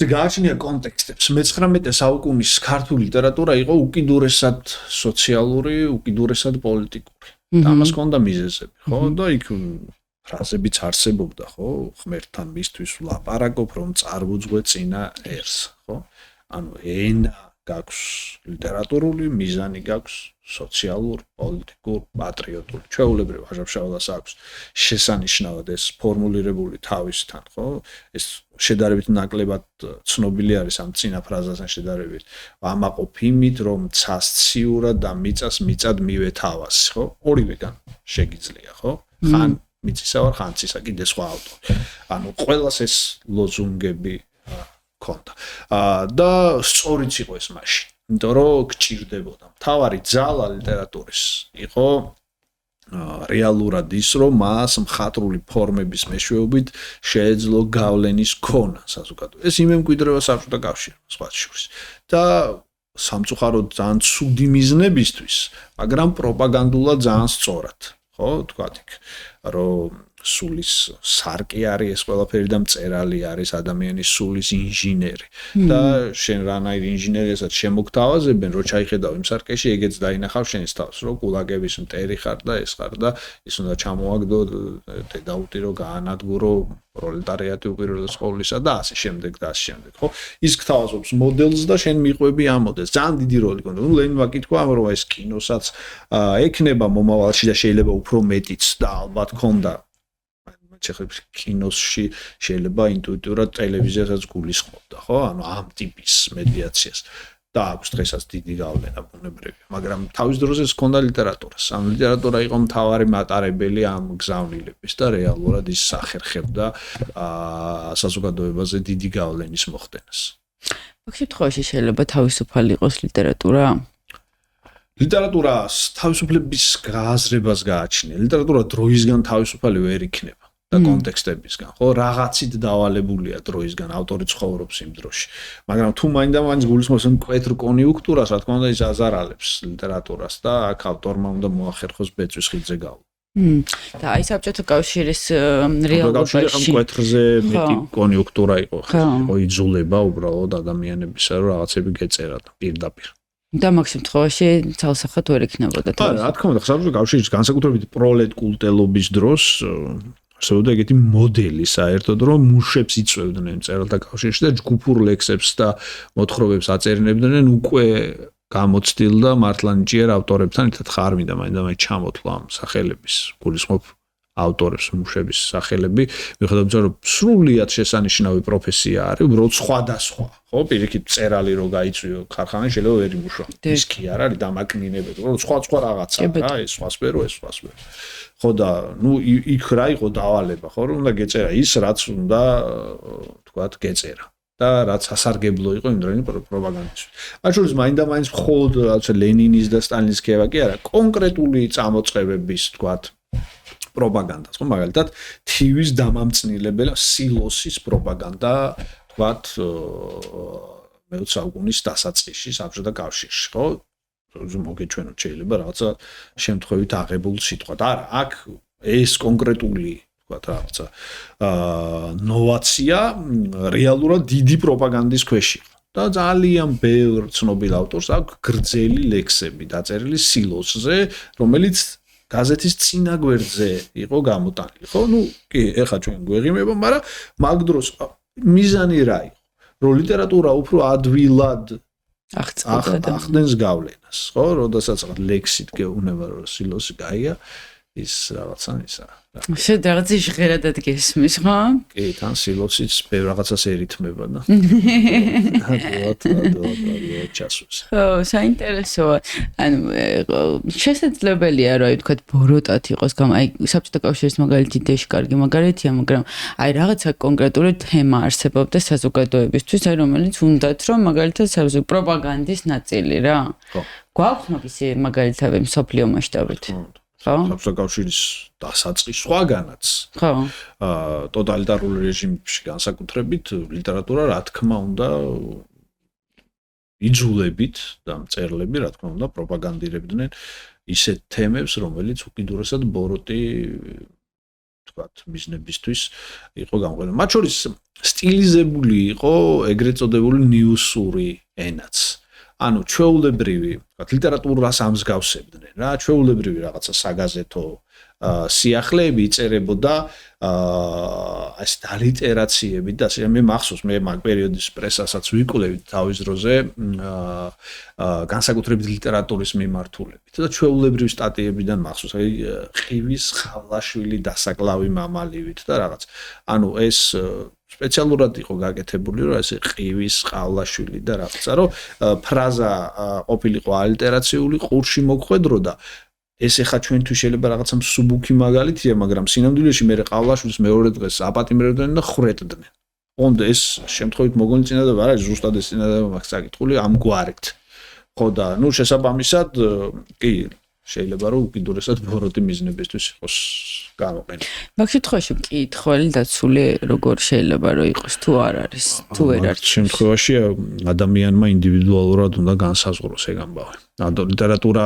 გააჩნია კონტექსტებს. მე-19 საუკუნის ქართული ლიტერატურა იყო უკიდურესად სოციალური, უკიდურესად პოლიტიკური. და ამას ჰქონდა მიზეზები, ხო? და იქ ფრაზებიც არსებობდა, ხო? ღმერთთან მისთვის ვლაპარაკობ, რომ წარვუძღვე წინა ერს, ხო? ანუ ენა გაქვს ლიტერატურული, მიზანი გაქვს სოციალურ, პოლიტიკურ, პატრიოტული. ჩვეულებრივ ვაჟა-ფშაველას აქვს შესანიშნავად ეს ფორმულირებული თავისთან, ხო? ეს შედარებით ნაკლებად ცნობილი არის ამ წინა ფრაზასთან შედარებით. ამაყოფ იმით, რომ ცას ციურად და მიწას მიწად მივეთავას, ხო? ორივეგან შეგიძლია, ხო? ხან მიწისა ვარ, ხან ცისა, კიდე სხვა ავტორი. ანუ ყველას ეს ლოზუნგები ქონდა. და სწორიც იყო ეს მაშინ. იმიტომ რომ გჭირდებოდა. მთავარი ძალა ლიტერატურის იყო რეალურად ის, რომ მას მხატვრული ფორმების მეშვეობით შეეძლო გავლენის ქონა საზოგადოებაში. ეს იმემკვიდრევა საბჭოთა კავშირმა სხვა შორის. და სამწუხაროდ ძალიან ცუდი მიზნებისთვის, მაგრამ პროპაგანდულად ძალიან სწორად, ხო, თქვათ იქ, რომ სულის სარკი არის ეს ყველაფერი და მწერალი არის ადამიანის სულის ინჟინერი და შენ რანაირ ინჟინერიასაც შემოგთავაზებენ რომ ჩაიხედავ იმ სარკეში ეგეც დაინახავ შენის თავს რომ კულაკების მტერი ხარ და ეს ხარ და ის უნდა ჩამოაგდო დედაუტირო გაანადგურო პროლეტარიატი უპირველეს ყოვლისა და ასე შემდეგ და ასე შემდეგ ხო ის გთავაზობს მოდელს და შენ მიყვები ამ მოდელს ძალიან დიდი როლი ქონდა ნუ ლენინმა კითხვა რომ ეს კინოსაც ექნება მომავალში და შეიძლება უფრო მეტიც და ალბათ ქონდა ჩეხებს კინოსში შეიძლება ინტუიტიურად ტელევიზიასაც გულისხმობდა, ხო? ანუ ამ ტიპის მედიაციას და აქვს დღესაც დიდი გავლენა ბუნებრივია, მაგრამ თავის დროზე ეს ჰქონდა ლიტერატურას. ამ ლიტერატურა იყო მთავარი მატარებელი ამ გზავნილების და რეალურად ის სახერხებდა საზოგადოებაზე დიდი გავლენის მოხდენას. აქ შემთხვევაში შეიძლება თავისუფალი იყოს ლიტერატურა? ლიტერატურას თავისუფლების გააზრებას გააჩნია. ლიტერატურა დროისგან თავისუფალი ვერ იქნება. და კონტექსტებისგან, ხო, რაღაცით დავალებულია დროისგან, ავტორი ცხოვრობს იმ დროში. მაგრამ თუ მაინდა-მაინც გულისხმობს მკვეთრ კონიუნქტურას, რა თქმა უნდა, ის აზარალებს ლიტერატურას და აქ ავტორმა უნდა მოახერხოს ბეწვის ხიდზე გავლა. და აი საბჭოთა კავშირის რეალობაში მკვეთრზე მეტი კონიუნქტურა იყო, ხო, იძულება უბრალოდ ადამიანებისა, რომ რაღაცები გეწერათ პირდაპირ. და მაგ შემთხვევაში ცალსახად ვერ იქნებოდა თავი. რა თქმა უნდა, საბჭოთა კავშირის განსაკუთრებით პროლეტ კულტელობის დროს შეუდა ეგეთი მოდელი საერთოდ რომ მუშებს იწვევდნენ მწერალთა კავშირში და ჯგუფურ ლექსებს და მოთხრობებს აწერინებდნენ უკვე გამოცდილ და მართლანიჭიერ ავტორებთან ერთად ხარმიდა მაინდა-მაინც ჩამოთვლა ამ სახელების გულისხმობ ავტორებს მუშების სახელები მიუხედავად რომ სრულიად შესანიშნავი პროფესია არის უბრალოდ სხვადასხვა ხო პირიქით მწერალი რო გაიწვიო ქარხანაში შეიძლება ვერ იმუშაო ის კი არ არის დამაკნინებელი უბრალოდ სხვა რაღაცა რა ეს სხვა სფერო ეს სხვა სფერო ხო და ნუ იქ რა იყო დავალება ხო რომ უნდა გეწერა ის რაც უნდა თქვათ გეწერა და რაც ასარგებლო იყო იმდროინდელი პროპაგანდისთვის. მათ შორის მაინდა-მაინც მხოლოდ რაღაცა ლენინის და სტალინის ქება კი არა კონკრეტული წამოწყებების თქვათ პროპაგანდას ხო მაგალითად TV-ს დამამწნილებელი სილოსის პროპაგანდა თქვათ მე-20 საუკუნის დასაწყისში საბჭოთა კავშირში ხო მოგეჩვენოთ შეიძლება რაღაცა შემთხვევით აღებულ სიტყვად არა აქ ეს კონკრეტული თქვათ რაღაცა ნოვაცია რეალურად დიდი პროპაგანდის ქვეშ იყო და ძალიან ბევრ ცნობილ ავტორს აქვს გრძელი ლექსები დაწერილი სილოსზე რომელიც გაზეთის წინა გვერდზე იყო გამოტანილი. ხო, ნუ კი, ეხა ჩვენ გვეღიმება, მაგრამ მაგ დროს მიზანი რა იყო? რომ ლიტერატურა უფრო ადვილად ახდენს გავლენას, ხო? როდესაც ლექსით გეუბნება რომ სილოსი გაია, ის რაღაცა ისა. შედ რაღაცა ჟღერადად გესმის, ხო? კი, თან სილოსიც ბევრ რაღაცას ერითმება და. ჩასვეს. ხო, საინტერესოა. ანუ შესაძლებელია რომ თქვა ბოროტად იყოს, აი საბჭოთა კავშირის მაგალითი დეში კარგი მაგალითია, მაგრამ აი რაღაცა კონკრეტული თემა არსებობდა საზოგადოებისთვის, აი რომელიც უნდათ რომ მაგალითად პროპაგანდის ნაწილი რა. ხო. გვაქვს მაგისი მაგალითები მსოფლიო მასშტაბით. ხო? საბჭოთა კავშირის დასაწყის სხვაგანაც. ხო. ტოტალიტარული რეჟიმებში განსაკუთრებით ლიტერატურა რა თქმა უნდა იძულებით და მწერლები რა თქმა უნდა პროპაგანდირებდნენ ისეთ თემებს, რომელიც უკიდურესად ბოროტი თქვათ მიზნებისთვის იყო გამოყენებული. მათ შორის სტილიზებული იყო ეგრეთ წოდებული ნიუსური ენაც. ანუ ჩვეულებრივი, თქვათ ლიტერატურას ამსგავსებდნენ რა, ჩვეულებრივი რაღაცა საგაზეთო სიახლეები იწერებოდა ეს დალიტერაციები და მე მახსოვს მე მაგ პერიოდის პრესასაც ვიკვლევით თავის დროზე განსაკუთრებით ლიტერატურის მიმართულებით და ჩვეულებრივი სტატიებიდან მახსოვს აი ყივის ხავლაშვილი დასაკლავი მამალივით და რაღაც ანუ ეს სპეციალურად იყო გაკეთებული რომ ესე ყივის ყავლაშვილი და რაღაცა რომ ფრაზა ყოფილიყო ალიტერაციული ყურში მოგხვედროდა ეს ეხა ჩვენთვის შეიძლება რაღაცა მსუბუქი მაგალითია, მაგრამ სინამდვილეში მე ყავლაშვილს მეორე დღეს აპატიმრებდნენ და ხრეტდნენ. ოღონდ ეს შემთხვევით მოგონი წინადადება არა, ზუსტად ეს წინადადება მაქვს საკითხული ამგვარით. ხო და ნუ შესაბამისად კი შეიძლება რომ უკიდურესად ბოროტი მიზნებისთვის იყოს გამოყენებული. მაგ შემთხვევაში მკითხველი დაცული როგორ შეიძლება რომ იყოს თუ არ არის, თუ ვერ არის. შემთხვევაში ადამიანმა ინდივიდუალურად უნდა განსაზღვროს ეგ ამბავი. ლიტერატურა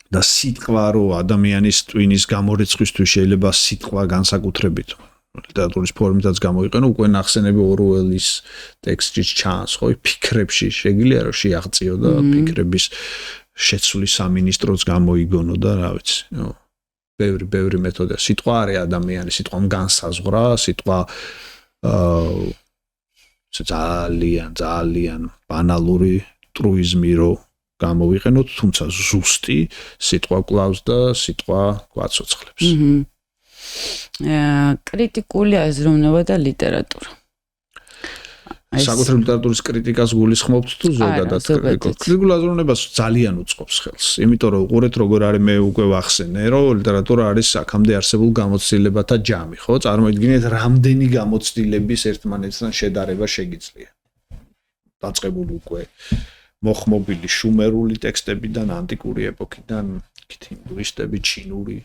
და სიტყვა რო ადამიანის ტვინის გამორიცხვისთვის შეიძლება სიტყვა განსაკუთრებით ლიტერატურის ფორმითაც გამოიყენო უკვე ნახსენები ორუელის ტექსტში ჩანს ხო ფიქრებში შეგიძლია რომ შეაღწიო და ფიქრების შეცვლის სამინისტროც გამოიგონო და რა ვიცი ბევრი მეთოდია სიტყვა არის ადამიანის სიტყვამ განსაზღვრა სიტყვა ძალიან ბანალური ტრუიზმი რო გამოვიყენოთ, თუმცა ზუსტი სიტყვა კლავს და სიტყვა გვაცოცხლებს. კრიტიკული აზროვნება და ლიტერატურა. საკუთრებული ლიტერატურის კრიტიკას გულისხმობთ თუ ზოგადად კრიტიკულ აზროვნებას ძალიან უწყობს ხელს. იმიტომ რომ უყურეთ როგორ არის მე უკვე ვახსენე, რომ ლიტერატურა არის აქამდე არსებულ გამოცდილებათა ჯამი, ხო? წარმოიდგინეთ, რამდენი გამოცდილების ერთმანეთთან შედარება შეგიძლია. დაწყებული უკვე მოხმობილი შუმერული ტექსტებიდან, ანტიკური ეპოქიდან, ჰინდუისტები, ჩინური,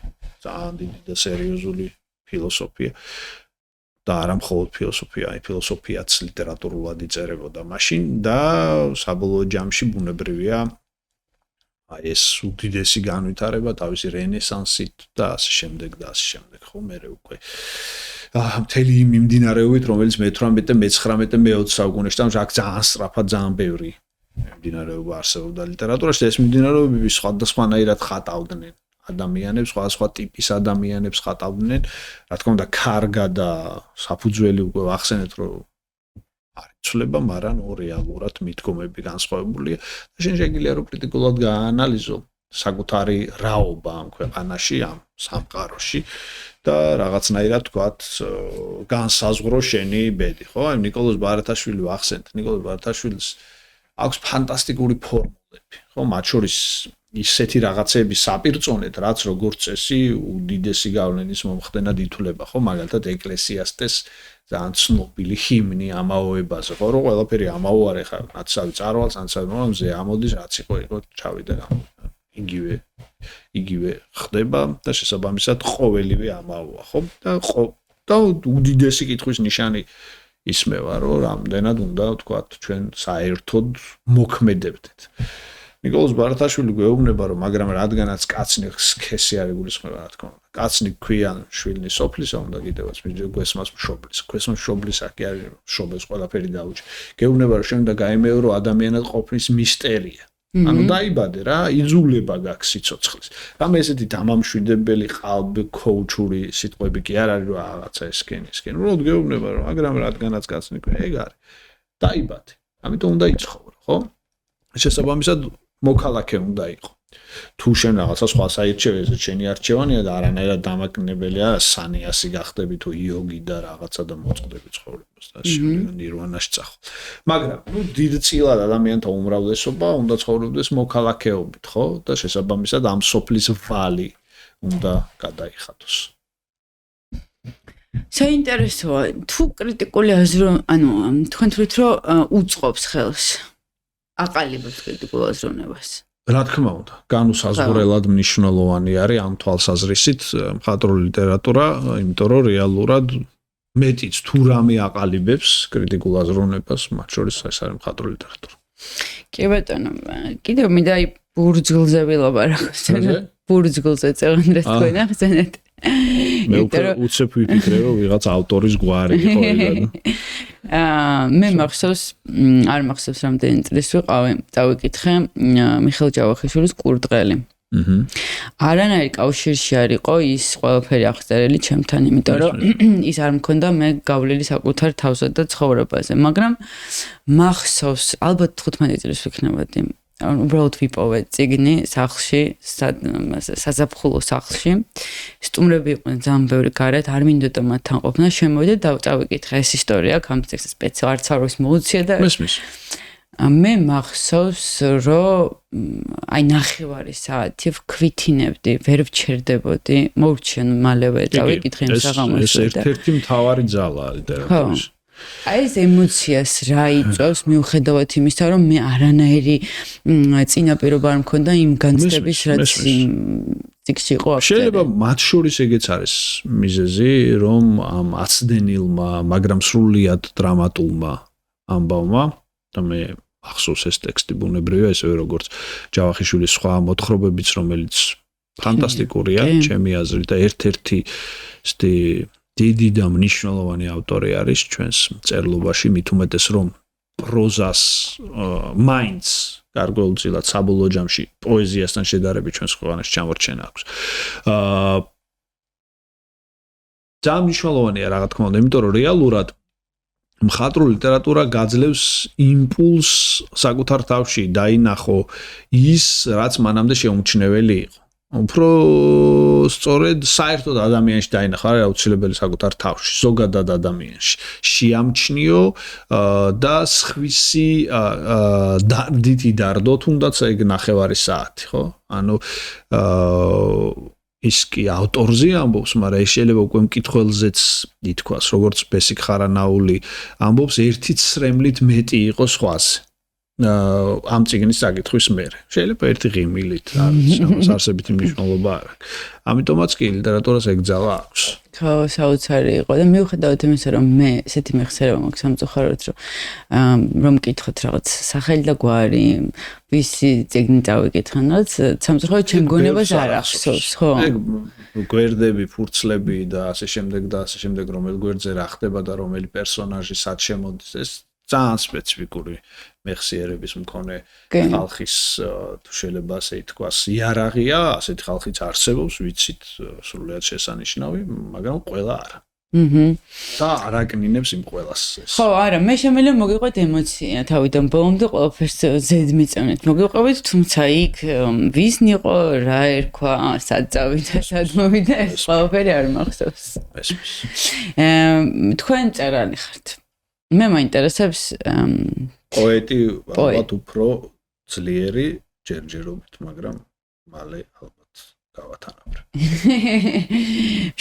ძალიან დიდი და სერიოზული ფილოსოფია და არა მხოლოდ ფილოსოფია, აი ფილოსოფიაც ლიტერატურულად იწერებოდა მაშინ და საბოლოო ჯამში ბუნებრივია აი ეს უდიდესი განვითარება თავისი რენესანსით და ასე შემდეგ და ასე შემდეგ, ხო, მე უკვე მთელი იმ მიმდინარეობით, რომელიც მე-18 და მე-19 მე-20 საუკუნეში და აქ ძალიან სწრაფად ძალიან ბევრი მიმდინარეობა არსებობდა ლიტერატურაში და ეს მიმდინარეობები სხვადასხვანაირად ხატავდნენ ადამიანებს, სხვადასხვა ტიპის ადამიანებს ხატავდნენ. რა თქმა უნდა, კარგა და საფუძველი უკვე ვახსენეთ, რომ არ იცვლება, მაგრამ რეალურად მიდგომები განსხვავებულია და შენ შეგიძლია რომ კრიტიკულად გაანალიზო საკუთარი რაობა ამ ქვეყანაში, ამ სამყაროში და რაღაცნაირად თქვათ განსაზღვრო შენი ბედი, ხო? აი ნიკოლოზ ბარათაშვილი ვახსენეთ, ნიკოლოზ ბარათაშვილის აქვს ფანტასტიკური ფორმულები, ხო, მათ შორის ისეთი რაღაცები საპირწონეთ, რაც როგორც წესი უდიდესი გავლენის მომხდენად ითვლება, ხო, მაგალითად ეკლესიასტეს ძალიან ცნობილი ჰიმნი ამაოებაზე, ხო, რომ ყველაფერი ამაო არ ეხა, ნაცავი წარვალს, ნაცავი მომზე ამოდის, რაც იყო ჩავიდა იგივე ხდება და შესაბამისად ყოველივე ამაოა, ხო? და უდიდესი კითხვის ნიშანი ისმევა, რომ რამდენად უნდა ვთქვათ ჩვენ საერთოდ მოქმედებდეთ. ნიკოლოზ ბარათაშვილი გვეუბნება, რომ მაგრამ რადგანაც კაცნი სქესი არ იგულისხმება, რა თქმა უნდა. კაცნი ქვიან შვილნი სოფლისა, უნდა კიდევაც გვესმას მშობლის. გვესმას მშობლის აქ არის მშობელს ყველაფერი დაუჭი. გეუბნება, რომ შენ უნდა გაიმეორო ადამიანად ყოფნის მისტერია. ანუ დაიბადე რა, იძულება გაქვს სიცოცხლის. რამე ესეთი დამამშვიდებელი ყალბი კოუჩური სიტყვები კი არ არის, რომ რაღაცა ესკენი. უბრალოდ გეუბნება, რომ მაგრამ რადგანაც გაცნი ქვია, ეგ არის. დაიბადე. ამიტომ უნდა იცხოვრო, ხო? შესაბამისად მოქალაქე უნდა იყო. თუ შენ რაღაცა სხვა საირჩევეზე შენი არჩევანია და არანაირად დამაკნინებელია სანიასი გახდები თუ იოგი და რაღაცა და მოწყდები ცხოვრებას და ნირვანაში წახო. მაგრამ დიდწილად ადამიანთა უმრავლესობა უნდა ცხოვრობდეს მოქალაქეობით, ხო? და შესაბამისად ამ სოფლის ვალი უნდა გადაიხადოს. საინტერესოა, თუ კრიტიკული აზრო, ანუ თქვენ თვლით, რომ უწყობს ხელს აყალიბებს კრიტიკულ აზროვნებას. რა თქმა უნდა, განუსაზღვრელად მნიშვნელოვანი არის ამ თვალსაზრისით მხატვრული ლიტერატურა, იმიტომ რომ რეალურად მეტიც თუ რამე აყალიბებს კრიტიკულ აზროვნებას, მათ შორის ეს არის მხატვრული ლიტერატურა. კი ბატონო, კიდევ მინდა აი ბურძგულზე ვილაპარაკოს. ბურძგულზე წევანდრე თქვენ ახსენეთ. მე უკვე უცებ ვიფიქრე, რომ ვიღაც ავტორის გვარი იყო ეგად. მე მახსოვს, არ მახსოვს რამდენი წლის ვიყავი, დავიკითხე მიხეილ ჯავახიშვილის კურდღელი. არანაირი კავშირში არ იყო ის ყველაფერი აღწერილი ჩემთან, იმიტომ რომ ის არ მქონდა მე გავლილი საკუთარ თავზე და ცხოვრებაზე, მაგრამ მახსოვს, ალბათ 15 წლის ვიქნებოდი. უბრალოდ ვიპოვე წიგნი სახლში, საზაფხულო სახლში. სტუმრები იყვნენ ძალიან ბევრი გარეთ, არ მინდოდა მათთან ყოფნა, შემოვიდე და დავიკითხე ეს ისტორია, ამ ტექსტს სპეციალ არც არ არის მოუწია და მე მახსოვს, რომ აი 9 საათი ვქვითინებდი, ვერ ვჩერდებოდი, მოვრჩენ მალევე დავიკითხე იმ საღამოს. ეს ერთ-ერთი მთავარი ძალაა ლიტერატურის. აი ეს ემოციას რა იწვევს მიუხედავად იმისა, რომ მე არანაირი წინაპირობა არ მქონდა იმ განცდების, რაც წიგნში იყო აღწერილი. შეიძლება მათ შორის ეგეც არის მიზეზი, რომ ამ აცდენილმა, მაგრამ სრულიად დრამატულმა ამბავმა და მე ახსოვს ეს ტექსტი ბუნებრივია, ესევე როგორც ჯავახიშვილის სხვა მოთხრობებიც, რომელიც ფანტასტიკურია, ჩემი აზრით და ერთ-ერთი დიდი და მნიშვნელოვანი ავტორი არის ჩვენს წერლობაში, მით უმეტეს რომ პროზას მაინც გარკვეულწილად საბოლოო ჯამში პოეზიასთან შედარებით ჩვენს ქვეყანაში ჩამორჩენა აქვს. ძალიან მნიშვნელოვანია რა თქმა უნდა, იმიტომ რომ რეალურად მხატვრული ლიტერატურა გაძლევს იმპულს საკუთარ თავში დაინახო ის, რაც მანამდე შეუმჩნეველი იყო. უფრო სწორედ საერთოდ ადამიანში დაინახა რა აუცილებელი საკუთარ თავში, ზოგადად ადამიანში. შეამჩნიო და სხვისი დარდით იდარდო, თუნდაც ეგ 9 საათი, ხო? ანუ ის კი ავტორზე ამბობს, მაგრამ ეს შეიძლება უკვე მკითხველზეც ითქვას, როგორც ბესიკ ხარანაული ამბობს, ერთი ცრემლით მეტი იყო სხვაზე. ამ წიგნის საკითხვის მერე. შეიძლება ერთი ღიმილით არის არსებითი მნიშვნელობა არ აქვს. ამიტომაც კი ლიტერატურას ეგ ძალა აქვს. ხო, საოცარი იყო და მიუხედავად იმისა, რომ მე ესეთი მეხსიერება მაქვს სამწუხაროდ, რომ მკითხოთ რაღაც სახელი და გვარი, ვისი წიგნი დავიკითხან, რაც სამწუხაროდ ჩემ გონებას არ ახსოვს, ხო? ეგ გვერდები, ფურცლები და ასე შემდეგ, რომელ გვერდზე რა ხდება და რომელი პერსონაჟი სად შემოდის, ეს ძალიან სპეციფიკური მეხსიერების მქონე ხალხის თუ შეიძლება ასე ითქვას იარაღია, ასეთი ხალხიც არსებობს, ვიცით სრულიად შესანიშნავი, მაგრამ ყველა არა. და არ აკნინებს იმ ყველას ეს. ხო, არა, მე შემიძლია მოგიყვეთ ემოცია თავიდან ბოლომდე ყველაფერს ზედმიწევნით. მოგიყვებით, თუმცა იქ ვისნი იყო, რა ერქვა, სად წავიდა, სად მოვიდა, ეს ყველაფერი არ მახსოვს. თქვენ წერალი ხართ. მე მაინტერესებს პოეტი ალბათ უფრო ძლიერი ჯერჯერობით, მაგრამ მალე ალბათ გავათანაბრე.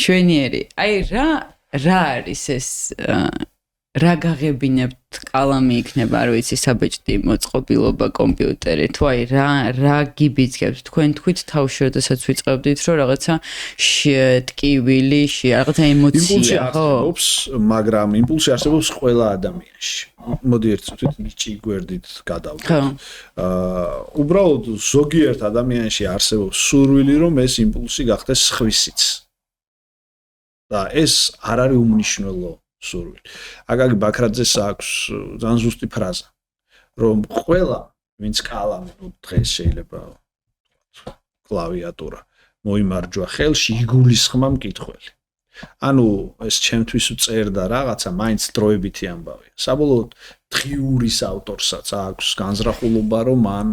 შვენიერი. აი რა არის ეს რა გაღებინებთ კალამი იქნება, არ ვიცი, საბეჭდი მოწყობილობა, კომპიუტერი, თუ აი რა გიბიძგებთ თქვენ თქვით თავში, როდესაც ვიწყებდით, რომ რაღაცა ტკივილი, რაღაცა ემოცია, ხო? არსებობს, მაგრამ იმპულსი არსებობს ყველა ადამიანში. მოდი ერთ წუთით ნიჭი გვერდით გადავდეთ. უბრალოდ ზოგიერთ ადამიანში არსებობს სურვილი, რომ ეს იმპულსი გახდეს სხვისიც. და ეს არ არის უმნიშვნელო სურვილი. აკაკი ბაქრაძეს აქვს ძალიან ზუსტი ფრაზა, რომ ყველა ვინც კალამი, ნუ დღეს შეიძლება კლავიატურა მოიმარჯვა ხელში, იგულისხმა მკითხველი. ანუ ეს ჩემთვის წერდა რაღაცა, მაინც დროებითი ამბავია. საბოლოოდ დღიურის ავტორსაც აქვს განზრახულობა, რომ მან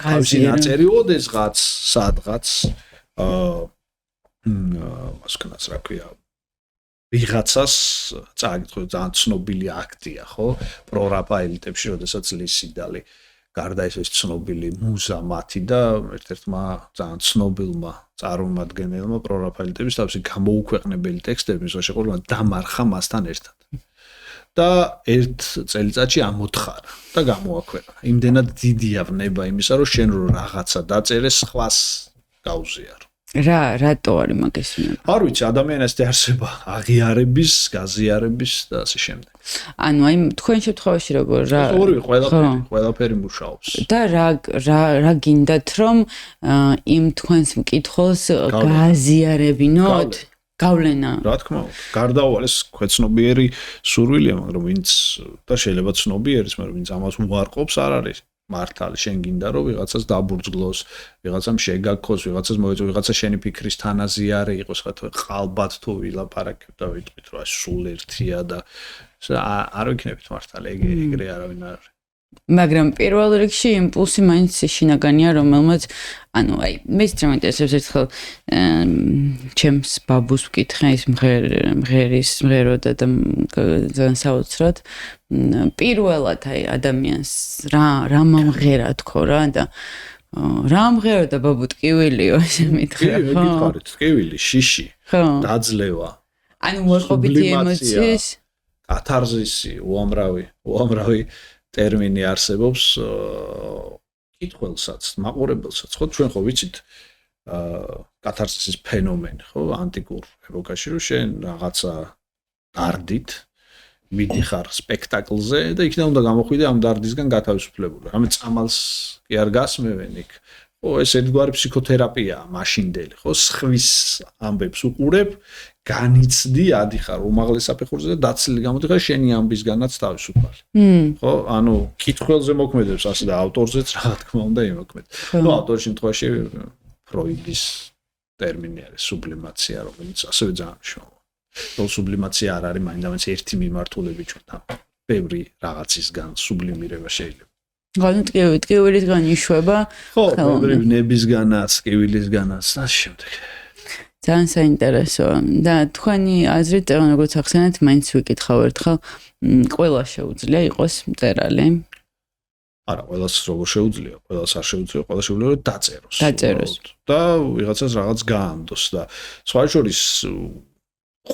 თავისი ნაწერი ოდესღაც სადღაც მასკნაც რა ქვია ვიღაცას წააგეთქო ძალიან ცნობილი აქტია, ხო? პრორაპაელიტებში, როდესაც ლისიდალი გარდა ეს ცნობილი მუზა მათი და ერთ-ერთმა ძალიან ცნობილმა წარმომადგენელმა პრორაპაელიტების თავისი გამოუქვეყნებელი ტექსტები შეყოლმა დამარხა მასთან ერთად. და ერთ წელიწადში ამოთხარა და გამოაქვეყნა. იმდენად დიდია ვნება იმისა, რომ შენ რო რაღაცა დაწერეს, სხვას გაუზიარო. რატო არის მაგას მინდა? არ ვიცი, ადამიანებთან არსება აღიარების, გაზიარების და ასე შემდეგ. ანუ აი თქვენ შემთხვევაში როგორ ორივე ყველაფერი მუშაობს. და რა გინდათ რომ იმ თქვენს მკითხველს გააზიარებინოთ? გავლენა. რა თქმა უნდა, გარდაუვალეს ქვეცნობიერი სურვილია, მაგრამ ვინც და შეიძლება ცნობიერის, მაგრამ ვინც ამას უარყოფს, არ არის მართალი. შენ გინდა რომ ვიღაცას დაბურძგლოს, ვიღაცამ შეგაქოს, ვიღაცას მოეწო, ვიღაცა შენი ფიქრის თანაზიარე იყოს, ხათო ყალბად თუ ვილაპარაკებ და ვიტყვით რომ სულ ერთია და არ ვიქნებით მართალი, ეგრე არავინ არ არის. მაგრამ პირველ რიგში იმპულსი მაინც შინაგანია, რომელმაც ანუ აი მეც შემოინტერესებს ერთხელ ჩემს ბაბუს ვკითხე ის მღეროდა და ძალიან საოცრად პირველად აი ადამიანს რა მომღერა თქო რა და რა მომღეროდა ბაბუ ტკივილიო ესე მითხრა ხო? გითხარით, ტკივილი, შიში, დაძლევა. ანუ უარყოფითი ემოციის კათარზისი, უამრავი ტერმინი არსებობს კითხველსაც, მაყურებელსაც, ხო ჩვენ ხო ვიცით კათარსისის ფენომენი, ხო, ანტიკურ ეპოქაში, რომ შენ რაღაცა დარდით მიდიხარ სპექტაკლზე და იქიდან უნდა გამოხვიდე ამ დარდისგან გათავისუფლებული. რამე წამალს კი არ გასმევენ იქ. ხო, ეს ერთგვარი ფსიქოთერაპიაა, მაშინდელი, ხო, სხვის ამბებს უყურებ, განიცდი, ადიხარ უმაღლეს საფეხურზე და დაცლილი გამოდიხარ შენი ამბისგანაც თავისუფალი. ხო, ანუ კითხველზე მოქმედებს ასე და ავტორზეც რა თქმა უნდა იმოქმედ. ნუ ავტორის შემთხვევაში ფროიდის ტერმინი არის სუბლიმაცია, რომელიც ასევე ძალიან მნიშვნელოვანია. ნუ სუბლიმაცია არ არის მაინდამაინც ერთი მიმართულებით ჩვენთან. ბევრი რაღაცისგან სუბლიმირება შეიძლება. განუ ტკივილისგან იშვება. ხო, ბევრი ნებისგანაც, ტკივილისგანაც და შემდეგ. ძალიან საინტერესოა და თქვენი აზრით როგორც ახსენეთ, მაინც ვიკითხავ ერთხელ, ყველა შეუძლია იყოს მწერალი. არა, ყველას როგორ შეუძლია, ყველას არ შეუძლია, ყველა შეუძლია რომ დაწეროს. და ვიღაცას რაღაც გაამდოს და სხვა შორის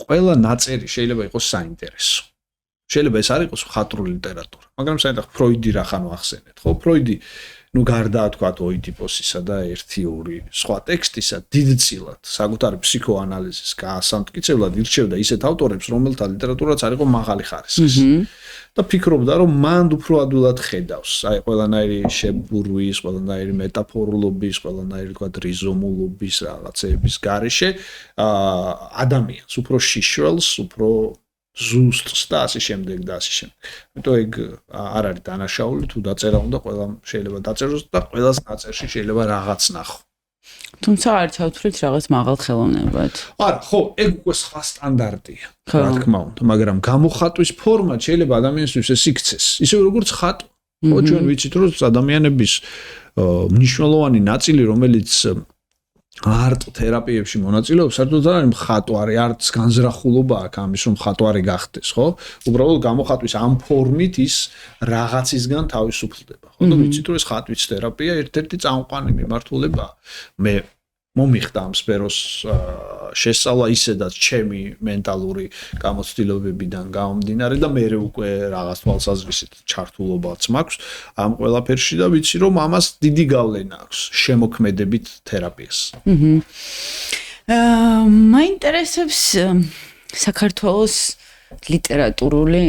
ყველა ნაწერი შეიძლება იყოს საინტერესო. შეიძლება ეს არ იყოს მხატვრული ლიტერატურა, მაგრამ საერთოდ ფროიდი რახან ვახსენეთ, ხო? ფროიდი ნუ გარდა თქვათ ოიდიპოსისა და 1-2 სხვა ტექსტისა დიდწილად საკუთარი ფსიქოანალიზის გაასამტკიცებლად ირჩევდა ისეთ ავტორებს, რომელთა ლიტერატურაც არ იყო მაღალი ხარისხის. და ფიქრობდა, რომ მან უფრო ადვილად ხედავს, აი ყველანაირი შებურვის, ყველანაირი მეტაფორულობის, ყველანაირი თქვათ რიზომულობის რაღაცების გარეშე ადამიანს უფრო შიშველს, უფრო ზუსტს და ასე შემდეგ და ასე შემდეგ. იმიტომ ეგ არ არის დანაშაული, თუ დაწერა უნდა ყველამ შეიძლება დაწეროს და ყველას ნაწერში შეიძლება რაღაც ნახო. თუმცა არ ჩავთვლით რაღაც მაღალ ხელოვნებად. არა, ხო, ეგ უკვე სხვა სტანდარტია, რა თქმა უნდა, მაგრამ გამოხატვის ფორმა შეიძლება ადამიანისთვის ეს იქცეს. ისე როგორც ხატვა. ხო, ჩვენ ვიცით, რომ ადამიანების მნიშვნელოვანი ნაწილი, რომელიც არტ თერაპიებში მონაწილეობს, საერთოდ არ არის მხატვარი, არტს განზრახულობა აქვს ამის, რომ მხატვარი გახდეს, ხო? უბრალოდ გამოხატვის ამ ფორმით ის რაღაცისგან თავისუფლდება. ხო, და ვიცით, რომ ეს ხატვის თერაპია ერთ-ერთი წამყვანი მიმართულებაა. მე მომიხდა ამ სფეროს შესწავლა ისედაც ჩემი მენტალური გამოცდილებებიდან გამომდინარე და მე უკვე რაღაც თვალსაზრისით ჩართულობაც მაქვს ამ ყველაფერში და ვიცი რომ ამას დიდი გავლენა აქვს შემოქმედებით თერაპიას. მაინტერესებს საქართველოს ლიტერატურული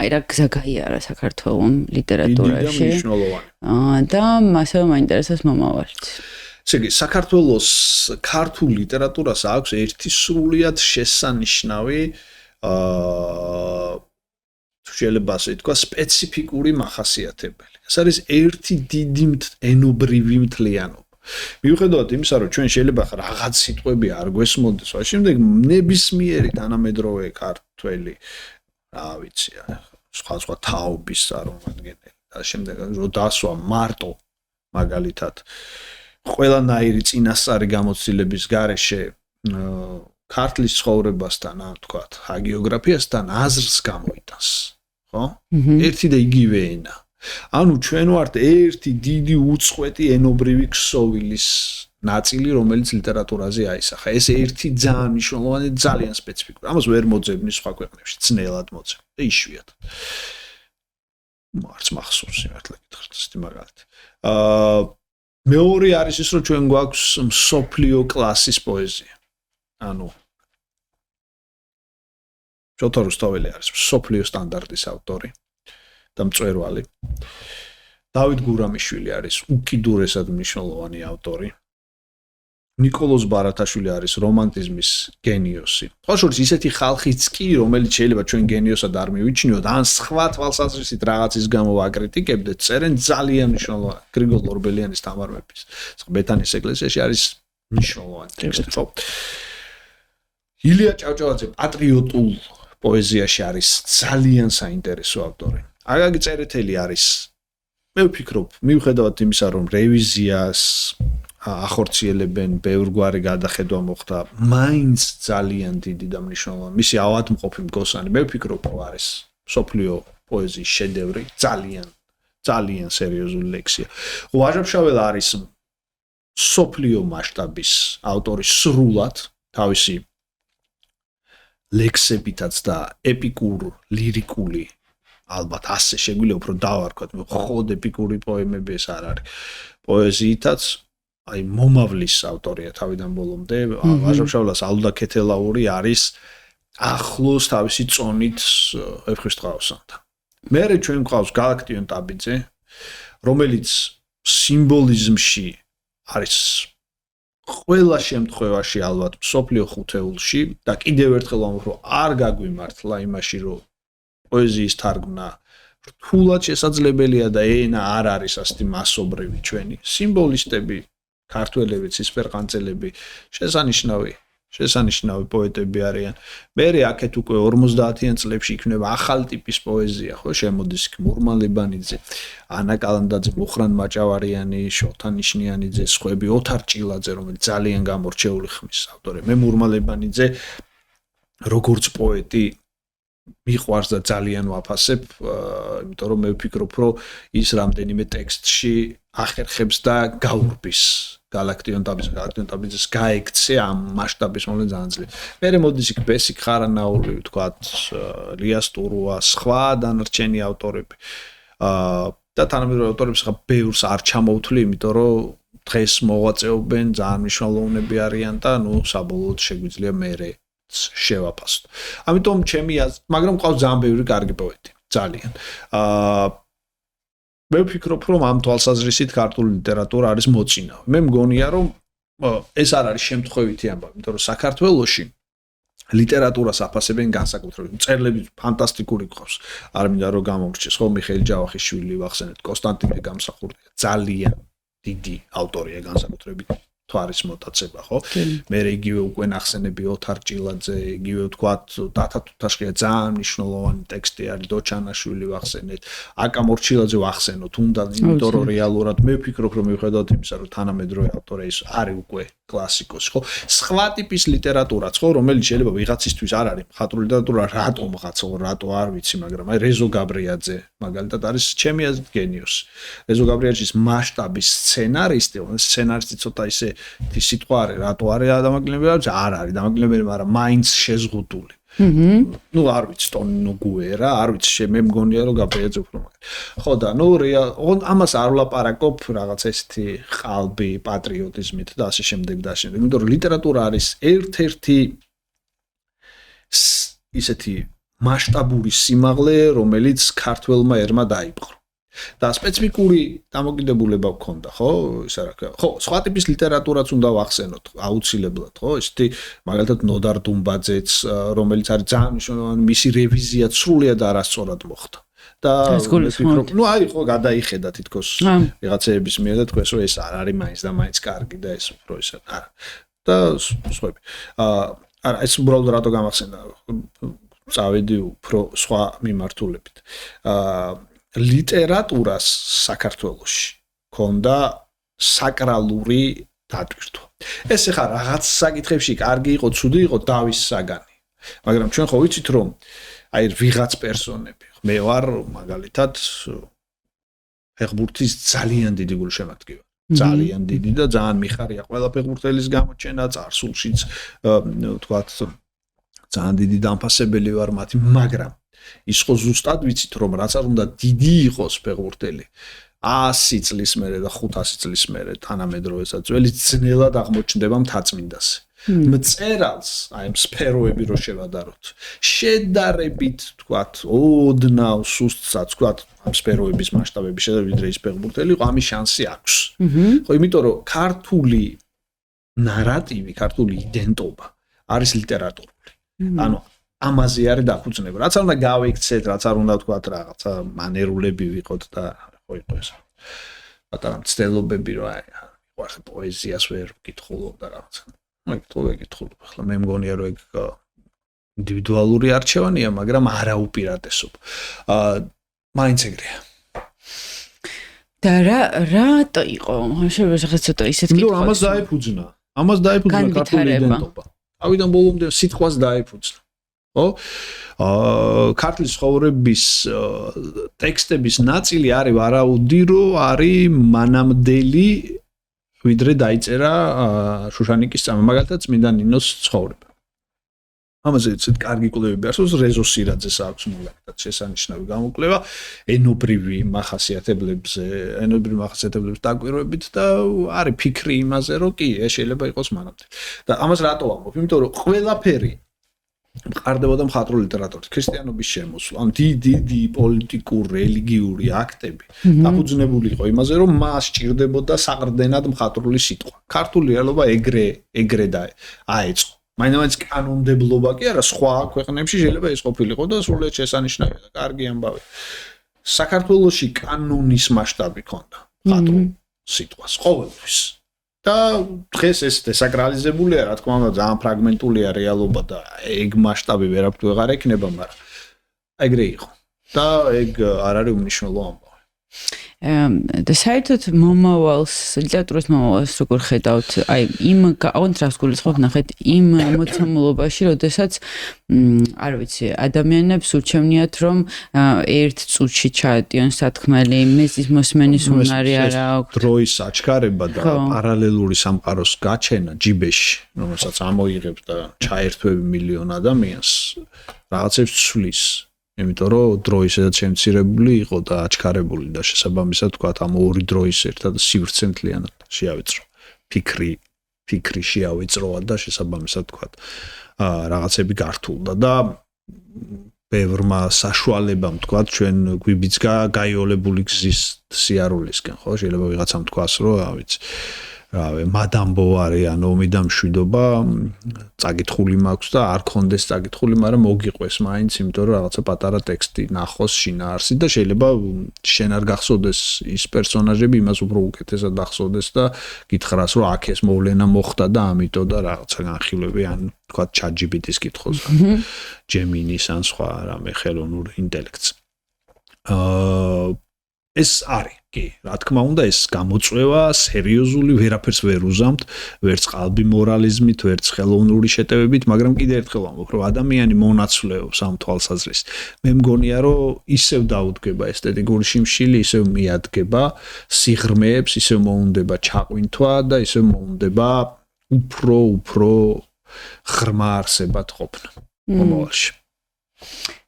აი რა გზა გაიარა საქართველოს ლიტერატურაში და ასევე მაინტერესებს მომავალიც. ესე იგი, საქართველოს ქართულ ლიტერატურას აქვს ერთი სრულიად შესანიშნავი შეიძლება ასე თქვა, სპეციფიკური მახასიათებელი. ეს არის ერთი დიდი ენობრივი მთლიანობა. მიუხედავად იმისა, რომ ჩვენ შეიძლება რაღაც სიტყვები არ გვესმოდეს, და შემდეგ ნებისმიერი თანამედროვე ქართველი, რა ვიცი, სხვა თაობის წარმომადგენელი და შემდეგ რომ დასვა მარტო მაგალითად ყველანაირი წინასწარი გამოცდილების გარეშე ქართლის ცხოვრებასთან, ამ თქვათ, ჰაგიოგრაფიასთან აზრს გამოიტანს, ხო? ერთი და იგივე ენა. ანუ ჩვენ ვართ ერთი დიდი უწყვეტი ენობრივი ქსოვილის ნაწილი, რომელიც ლიტერატურაზე აისახა. ეს ერთი ძალიან მნიშვნელოვანი, ძალიან სპეციფიკური. ამას ვერ მოძებნი სხვა ქვეყნებში, ძნელად მოძებნი და იშვიათად. მარც მახსოვს იმართლა გითხრათ ისეთი მაგალითი. მეორე არის ის, რომ ჩვენ გვაქვს მსოფლიო კლასის პოეზია. ანუ პიოტრ რუსტოველი არის მსოფლიო სტანდარტის ავტორი და მწვერვალი. დავით გურამიშვილი არის უკიდურესად მნიშვნელოვანი ავტორი. ნიკოლოზ ბარათაშვილი არის რომანტიზმის გენიოსი. სხვა შორის ისეთი ხალხიც კი, რომელიც შეიძლება ჩვენ გენიოსად არ მივიჩნიოთ, ან სხვა თვალსაზრისით რაღაცის გამო ვაკრიტიკებდეთ, წერენ ძალიან მნიშვნელოვანი. გრიგოლ ორბელიანის თამარ მეფის ბეთანის ეკლესიაში არის მნიშვნელოვანი ტექსტი, ხო? ილია ჭავჭავაძე პატრიოტულ პოეზიაში არის ძალიან საინტერესო ავტორი. აგაგი წერეთელი არის, მე ვფიქრობ, მიუხედავად იმისა, რომ რევიზიას ახორციელებენ, ბევრგვარი გადახედვა მოხდა, მაინც ძალიან დიდი და მნიშვნელოვანი. მისი ავადმყოფი მგოსანი, მე ვფიქრობ, რომ არის მსოფლიო პოეზიის შედევრი, ძალიან სერიოზული ლექსია. ვაჟა-ფშაველა არის მსოფლიო მასშტაბის ავტორი სრულად, თავისი ლექსებითაც და ეპიკურ ლირიკული ალბათ ასე შეგვიძლია უფრო დავარქვათ, ხოდ ეპიკური პოემები ეს არ არის. პოეზიითაც აი მომავლის ავტორია თავიდან ბოლომდე. ვაჟა-ფშაველას ალუდა ქეთელაური არის ახლოს თავისი წონით ვეფხისტყაოსანთან. მერე ჩვენ გვყავს გალაქტიონ ტაბიძე, რომელიც სიმბოლიზმში არის ყველა შემთხვევაში ალბათ მსოფლიო ხუთეულში და კიდევ ერთხელ ვამბობ, რომ არ გაგვიმართლა იმაში, რომ პოეზიის თარგმნა რთულად შესაძლებელია და ენა არ არის ასეთი მასობრივი ჩვენი. სიმბოლისტები, ქართველები, ცისფერყანწელები შესანიშნავი პოეტები არიან. მერე აქეთ უკვე 50-იან წლებში იქნება ახალი ტიპის პოეზია, ხო, შემოდის მურმალებანიძე, ანა კალანდაძე, მუხრან მაჭავარიანი, შოთა ნიშნიანიძე, სხვები, ოთარ ჭილაძე, რომელიც ძალიან გამორჩეული ხმის ავტორია. მე მურმალებანიძე როგორც პოეტი მიყვარს და ძალიან ვაფასებ, იმიტომ რომ მე ვფიქრობ, რომ ის რამდენიმე ტექსტში ახერხებს და გაურბის გალაქტიონ ტაბიძეს გაექცე ამ მასშტაბის მომენტ ძალიან ძლიერად. მერე მოდის იქ ბესიკ ხარანაული, თქვათ, ლიას ტურუა, სხვა დანარჩენი ავტორები. და თანამედროვე ავტორებს ხა ბევრს არ ჩამოვთვლი, იმიტომ რომ დღეს მოღვაწეობენ, ძალიან მნიშვნელოვნები არიან და ნუ საბოლოოდ შეგვიძლია მერე შევაფასოთ. ამიტომ ჩემი მაგრამ ყავს ძალიან ბევრი კარგი პოეტი, ძალიან. მე ვფიქრობ, რომ ამ თვალსაზრისით ქართული ლიტერატურა არის მოწინავე. მე მგონია, რომ ეს არ არის შემთხვევითი ამბავი, იმიტომ რომ საქართველოში ლიტერატურას აფასებენ განსაკუთრებით. მწერლები ფანტასტიკური გვყავს. არ მინდა რომ გამომრჩეს, ხო, მიხეილ ჯავახიშვილი ვახსენეთ, კონსტანტინე გამსახურდია, ძალიან დიდი ავტორია განსაკუთრებით თვარის მოტაცება, ხო? მერე იგივე უკვე ნახსენები ოთარ ჭილაძე, იგივე ვთქვათ, დათა თუთაშხია ძალიან მნიშვნელოვანი ტექსტი არის, დოჩანაშვილი ვახსენეთ, აკა მორჩილაძე ვახსენოთ, უნდა, იმიტომ რომ რეალურად მე ვფიქრობ, რომ მიუხედავად იმისა, რომ თანამედროვე ავტორი ის არის უკვე კლასიკოსი, ხო? სხვა ტიპის ლიტერატურაც, ხო, რომელიც შეიძლება ვიღაცისთვის არ არის მხატვრული ლიტერატურა, რატო არ ვიცი, მაგრამ აი რეზო გაბრიაძე მაგალითად არის ჩემი აზრით გენიოსი. რეზო გაბრიაძის მასშტაბის სცენარისტი ცოტა ისე სიტყვა არის, რატო არის დამაკლებებელი, არ არის დამაკლებებელი, მაგრამ მაინც შეზღუდული. ნუ არ ვიცი, ტონინო გუერა, არ ვიცი, მე მგონია რომ გაბრიაძე უფრო მაგარი. ხო და ნუ ამას არ ვლაპარაკობ რაღაც ესეთი ყალბი, პატრიოტიზმით და ასე შემდეგ და ასე შემდეგ. იმიტომ რომ ლიტერატურა არის ერთ-ერთი ისეთი მასშტაბური სიმაღლე, რომელიც ქართველმა ერმა დაიპყრო. და სპეციფიკური დამოკიდებულება გქონდა, ხო? ის არა, ხო, სხვა ტიპის ლიტერატურაც უნდა ვახსენოთ, აუცილებლად, ხო? ესეთი მაგალითად ნოდარ დუმბაძეც, რომელიც არის ძალიან მნიშვნელოვანი, მისი რევიზია სრულიად არასწორად მოხდა. და ვფიქრობ, აი ხო გადაიხედა თითქოს ვიღაცების მიერ და თქვენს რომ ეს არ არის მაინც და მაინც კარგი და ეს უფრო ისე არა. და სხვები. არა, ეს უბრალოდ რატო გამახსენდა? წავედი უფრო სხვა მიმართულებით. ლიტერატურას საქართველოში ქონდა საკრალური დატვირთვა. ეს ახლა რაღაც საკითხებში კარგი იყო, ცუდი იყო დავის საგანი. მაგრამ ჩვენ ხო ვიცით რომ აი ვიღაც პერსონები მე ვარ მაგალითად ფეხბურთის ძალიან დიდი გულშემატკივარი. ძალიან დიდი და ძალიან მიხარია ყველა ფეხბურთელის გამოჩენა წარსულშიც ვთქვათ ძალიან დიდი დამფასებელი ვარ მათი, მაგრამ ის ხო ზუსტად ვიცით რომ რაც არ უნდა დიდი იყოს ფეხბურთელი 100 წლის მერე და 500 წლის მერე თანამედროვესაც ძველის ძნელად აღმოჩნდება მთაწმინდაზე. მწერალს აი ამ სფეროები რო შევადაროთ შედარებით ვთქვათ ოდნავ სუსტსაც ვთქვათ ამ სფეროების მასშტაბების შედარებით ვიდრე ის ფეხბურთელი იყო ამის შანსი აქვს. ხო იმიტომ რომ ქართული ნარატივი, ქართული იდენტობა არის ლიტერატურული. ანუ ამაზე არის დაფუძნება. რაც არ უნდა გავიქცეთ, რაც არ უნდა ვთქვათ რაღაცა მანერულები ვიყოთ და ხო იყო ეს. პატარა მცდელობები რა ვარ პოეზიას ვერ ვკითხულობ და რაღაცა. მეკითხულობ ახლა მე მგონია რომ ეგ ინდივიდუალური არჩევანია, მაგრამ არა უპირატესობ. მაინც ეგრეა. და რატო იყო? შეიძლება ცოტა ისეთ კითხვა. ამას დაიფუძნა. ამას დაიფუძნა ქართული იდენტობა. ავიდან ბოლომდე სიტყვას დაიფუძნა. ხო? ქართლის ცხოვრების ტექსტების ნაწილი არის ვარაუდი, რომ არის მანამდელი ვიდრე დაიწერა შუშანიკის წამი, მაგალითად წმინდა ნინოს ცხოვრება. ამაზე ცოტა კარგი კვლევები არსებობს, რეზო სირაძეს აქვს მაგალითად შესანიშნავი გამოკვლევა ენობრივი მახასიათებლებს დაკვირვებით და არის ფიქრი იმაზე, რომ კი, ეს შეიძლება იყოს მანამდე. და ამას რატო ვამბობ? იმიტომ რომ ყველაფერი მყარდებოდა მხატვრული ლიტერატურით, ქრისტიანობის შემოსვლა, ან დიდი პოლიტიკური, რელიგიური აქტები დაფუძნებული იყო იმაზე, რომ მას სჭირდებოდა საყრდენად მხატვრული სიტყვა. ქართული რეალობა ეგრე აეწყო. მაინც კანონმდებლობა კი არა, სხვა ქვეყნებში შეიძლება ეს ყოფილიყო და სრულიად შესანიშნავია და კარგი ამბავი. საქართველოში კანონის მასშტაბი ქონდა მხატვრულ სიტყვას ყოველთვის. და დღეს ეს დესაკრალიზებულია, რა თქმა უნდა, ძალიან ფრაგმენტულია რეალობა და ეგ მასშტაბი ვერაფრ ვეღარ ექნება, მაგრამ ეგრე იყო. და ეგ არ არის უმნიშვნელო ამბავი. და საერთოდ მომავალს, ლიტერატურის მომავალს როგორ ხედავთ? აი იმ აუნთ რას გულისხმობ ნახეთ იმ მოცემულობაში, როდესაც არ ვიცი, ადამიანებს ურჩევნიათ რომ ერთ წუთში ჩაეტიონ სათქმელი, მეზის მოსმენის უნარი არ აქვს. დროის აჩქარება და პარალელური სამყაროს გაჩენა ჯიბეში, რომელსაც ამოიღებს და ჩაერთვები მილიონ ადამიანს, რაღაცებს ცვლის. იმიტომ რომ დროისედაც შემცირებული იყო და აჩქარებული და შესაბამისად თქვათ ამ ორი დროის ერთად სივრცემთლიანად შეავიწრო. ფიქრი შეავიწროა და შესაბამისად თქვათ რაღაცები გართულდა და ბევრმა საშუალებამ თქვათ ჩვენ გვიბიც გაიოლებული გზის სიარულისკენ, ხო? შეიძლება ვიღაცამ თქვას რომ, რა ვიცი, მადამ ბოვარი ან ომი და მშვიდობა წაკითხული მაქვს და არ კონდეს წაკითხული, მაგრამ მოგიყვეს მაინც, იმიტომ რომ რაღაცა პატარა ტექსტი ნახოს შინაარსი და შეიძლება შენ არ გახსოვდეს ის პერსონაჟები, იმას უფრო უკეთესად ახსოვდეს და გითხრას რომ აქ ეს მოვლენა მოხდა და ამიტომ და რაღაცა განხილვები ან თქვა ChatGPT-ს კითხოს Gemini-ს ან სხვა რამე ხელოვნურ ინტელექტს. ეს არის კი, რა თქმა უნდა, ეს გამოწვევა სერიოზული, ვერაფერს ვერ უზამთ, ვერც ყალბი მორალიზმით, ვერც ხელოვნური შეტევებით, მაგრამ კიდევ ერთხელ ვამბობ, რომ ადამიანი მონაცვლეობს ამ თვალსაზრისით. მე მგონია, რომ ისევ დაუდგება ესთეტიკური შიმშილი, ისევ მიადგება სიღრმეებს, ისევ მოუნდება ჩაყვინთვა და ისევ მოუნდება უფრო ღრმა არსებად ყოფნა მომავალში.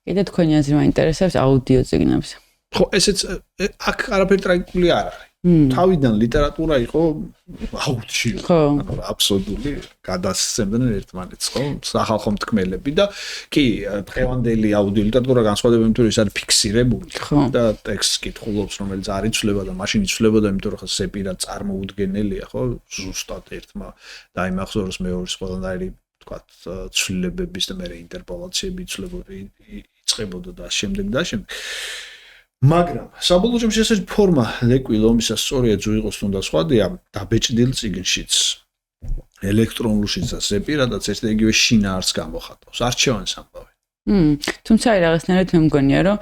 კიდე თქვენი აზრი მაინტერესებს აუდიო წიგნებზე. ხო, ესეც აქ არაფერი ტრაგიკული არ არის. თავიდან ლიტერატურა იყო აუჩი. ხო. ანუ აბსოლუტური გადასცემდნენ ერთმანეთს, ხო? სახალხო მთქმელები და კი, დღევანდელი აუდიო ლიტერატურა განსხვავდება იმიტომ, რომ ის არის ფიქსირებული და ტექსტს კითხულობს, რომელიც არ იცვლება და მაშინ იცვლებოდა, იმიტომ რომ სეპირად წარმოუდგენელია, ხო? ზუსტად ერთმა დაიმახსოვროს მეორის ყველანაირი თქვათ ცვლილებების და მე ინტერპოლაციები იწყებოდა და შემდეგ და შემდეგ. მაგრამ საბოლოო ჯამში ეს ფორმა ლეკვი ლომისა სწორია თუ იყოს თუნდაც სხვადია დაბეჭდილ წიგნშიც ელექტრონულშიც და სეპირადაც ერთ და იგივე შინაარსს გამოხატავს არჩევანის ამბავი. თუმცა აი რაღაცნაირად მე მგონია რომ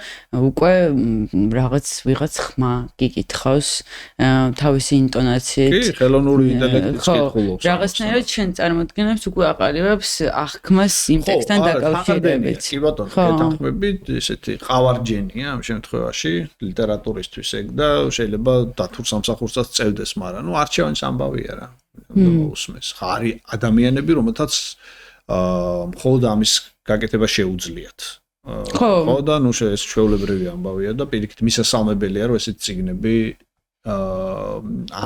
უკვე რაღაც ვიღაც ხმა გიკითხავს თავისი ინტონაციით. კი, ხელოვნური ინტელექტიც კითხულობს. რაღაცნაირად შენ წარმოადგენს უკვე აყალიბებს აღქმას იმ ტექსტთან დაკავშირებით. კი ბატონო, ეთანხმებით ესეთი ყავარჯენია ამ შემთხვევაში ლიტერატურისთვის ეგ და შეიძლება დათურ სამსახურსაც წევდეს, მაგრამ ნუ არჩევანის ამბავია რა. უსმეს. არის ადამიანები, რომელთაც მხოლოდ ამის გაკეთება შეუძლიათ. ხო და ნუ ეს ჩვეულებრივი ამბავია და პირიქით მისასალმებელია რომ ესეთი წიგნები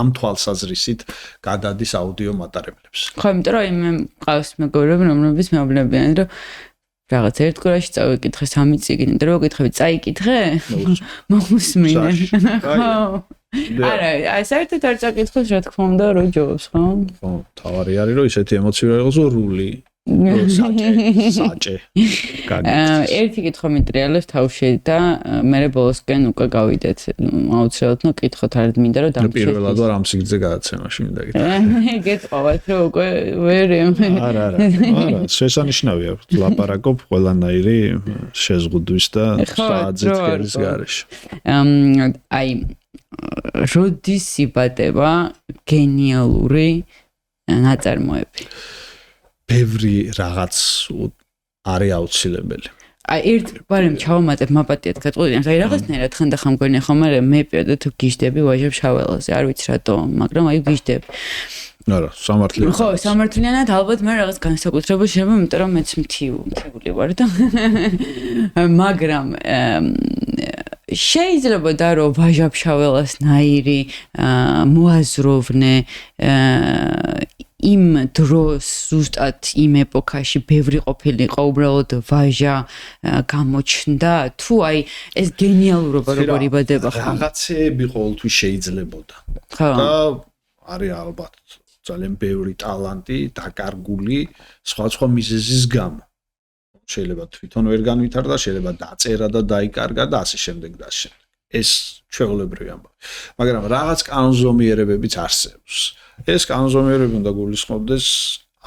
ამ თვალსაზრისით გადადის აუდიო მატარებლებს. ხო, იმიტომ რომ მე მყავს მეგობრები, რომლებიც მეუბნებიან რომ რაღაც ერთ კვირაში წავიკითხე 3 წიგნი და რო გითხები წაიკითხე? მოусმინე. ხო. არა, საერთოდ არ წაკითხოს რა თქმა უნდა რო ჯობს, ხო? ხო, თავარი არის რომ ისეთი ემოციური იყოს რომ რული საჭე. ერთი კითხვა მიტრიალებს თავში და მე ბოლოსკენ უკვე გავიდეთ. აუცილებლად ნუ კითხოთ არ მინდა რომ დამშვიდე. პირველად ვარ ამ სიგრძე გადაცემაში მინდა გითხრა. გეტყავათ რომ უკვე ვერ არა, შესანიშნავია ლაპარაკობ ყველანაირი შეზღუდვის და საძეთქერის გარეშე. აი როდის იბადება გენიალური ნაწარმოები? ბევრი რაღაც არის აუცილებელი. აი ერთ ბარემ ჩავამატებ მაპატიად გაწყვეტინებს. აი რაღაცნაირად ხანდახან მგონია ხომ არა მე პირადად თუ გიждები ვაჟებ შაველაზე. არ ვიცი რატო, მაგრამ აი გიждები. არა, სამართლიანად. ხო, სამართლიანად ალბათ მე რაღაც განსაკუთრებულ შეიძლება, იმიტომ რომ მეც მთიული ვარ და მაგრამ შეიძლება და რომ ვაჟებ შაველას ნაირი მოაზროვნე იმ დროს ზუსტად იმ ეპოქაში ბევრი ყოფილიყო უბრალოდ ვაჟა გამოჩნდა თუ აი ეს გენიალურობა როგორ იბადება ხომ რაღაცეები ყოველთვის შეიძლებოდა და არის ალბათ ძალიან ბევრი ტალანტი დაკარგული სხვა მიზეზის გამო შეიძლება თვითონ ვერ განვითარდა შეიძლება დაწერა და დაიკარგა და ასე შემდეგ და ასე შემდეგ ეს ჩვეულებრივი ამბავი მაგრამ რაღაც კანონზომიერებებიც არსებობს ეს კანონზომიერები უნდა გულისხმობდეს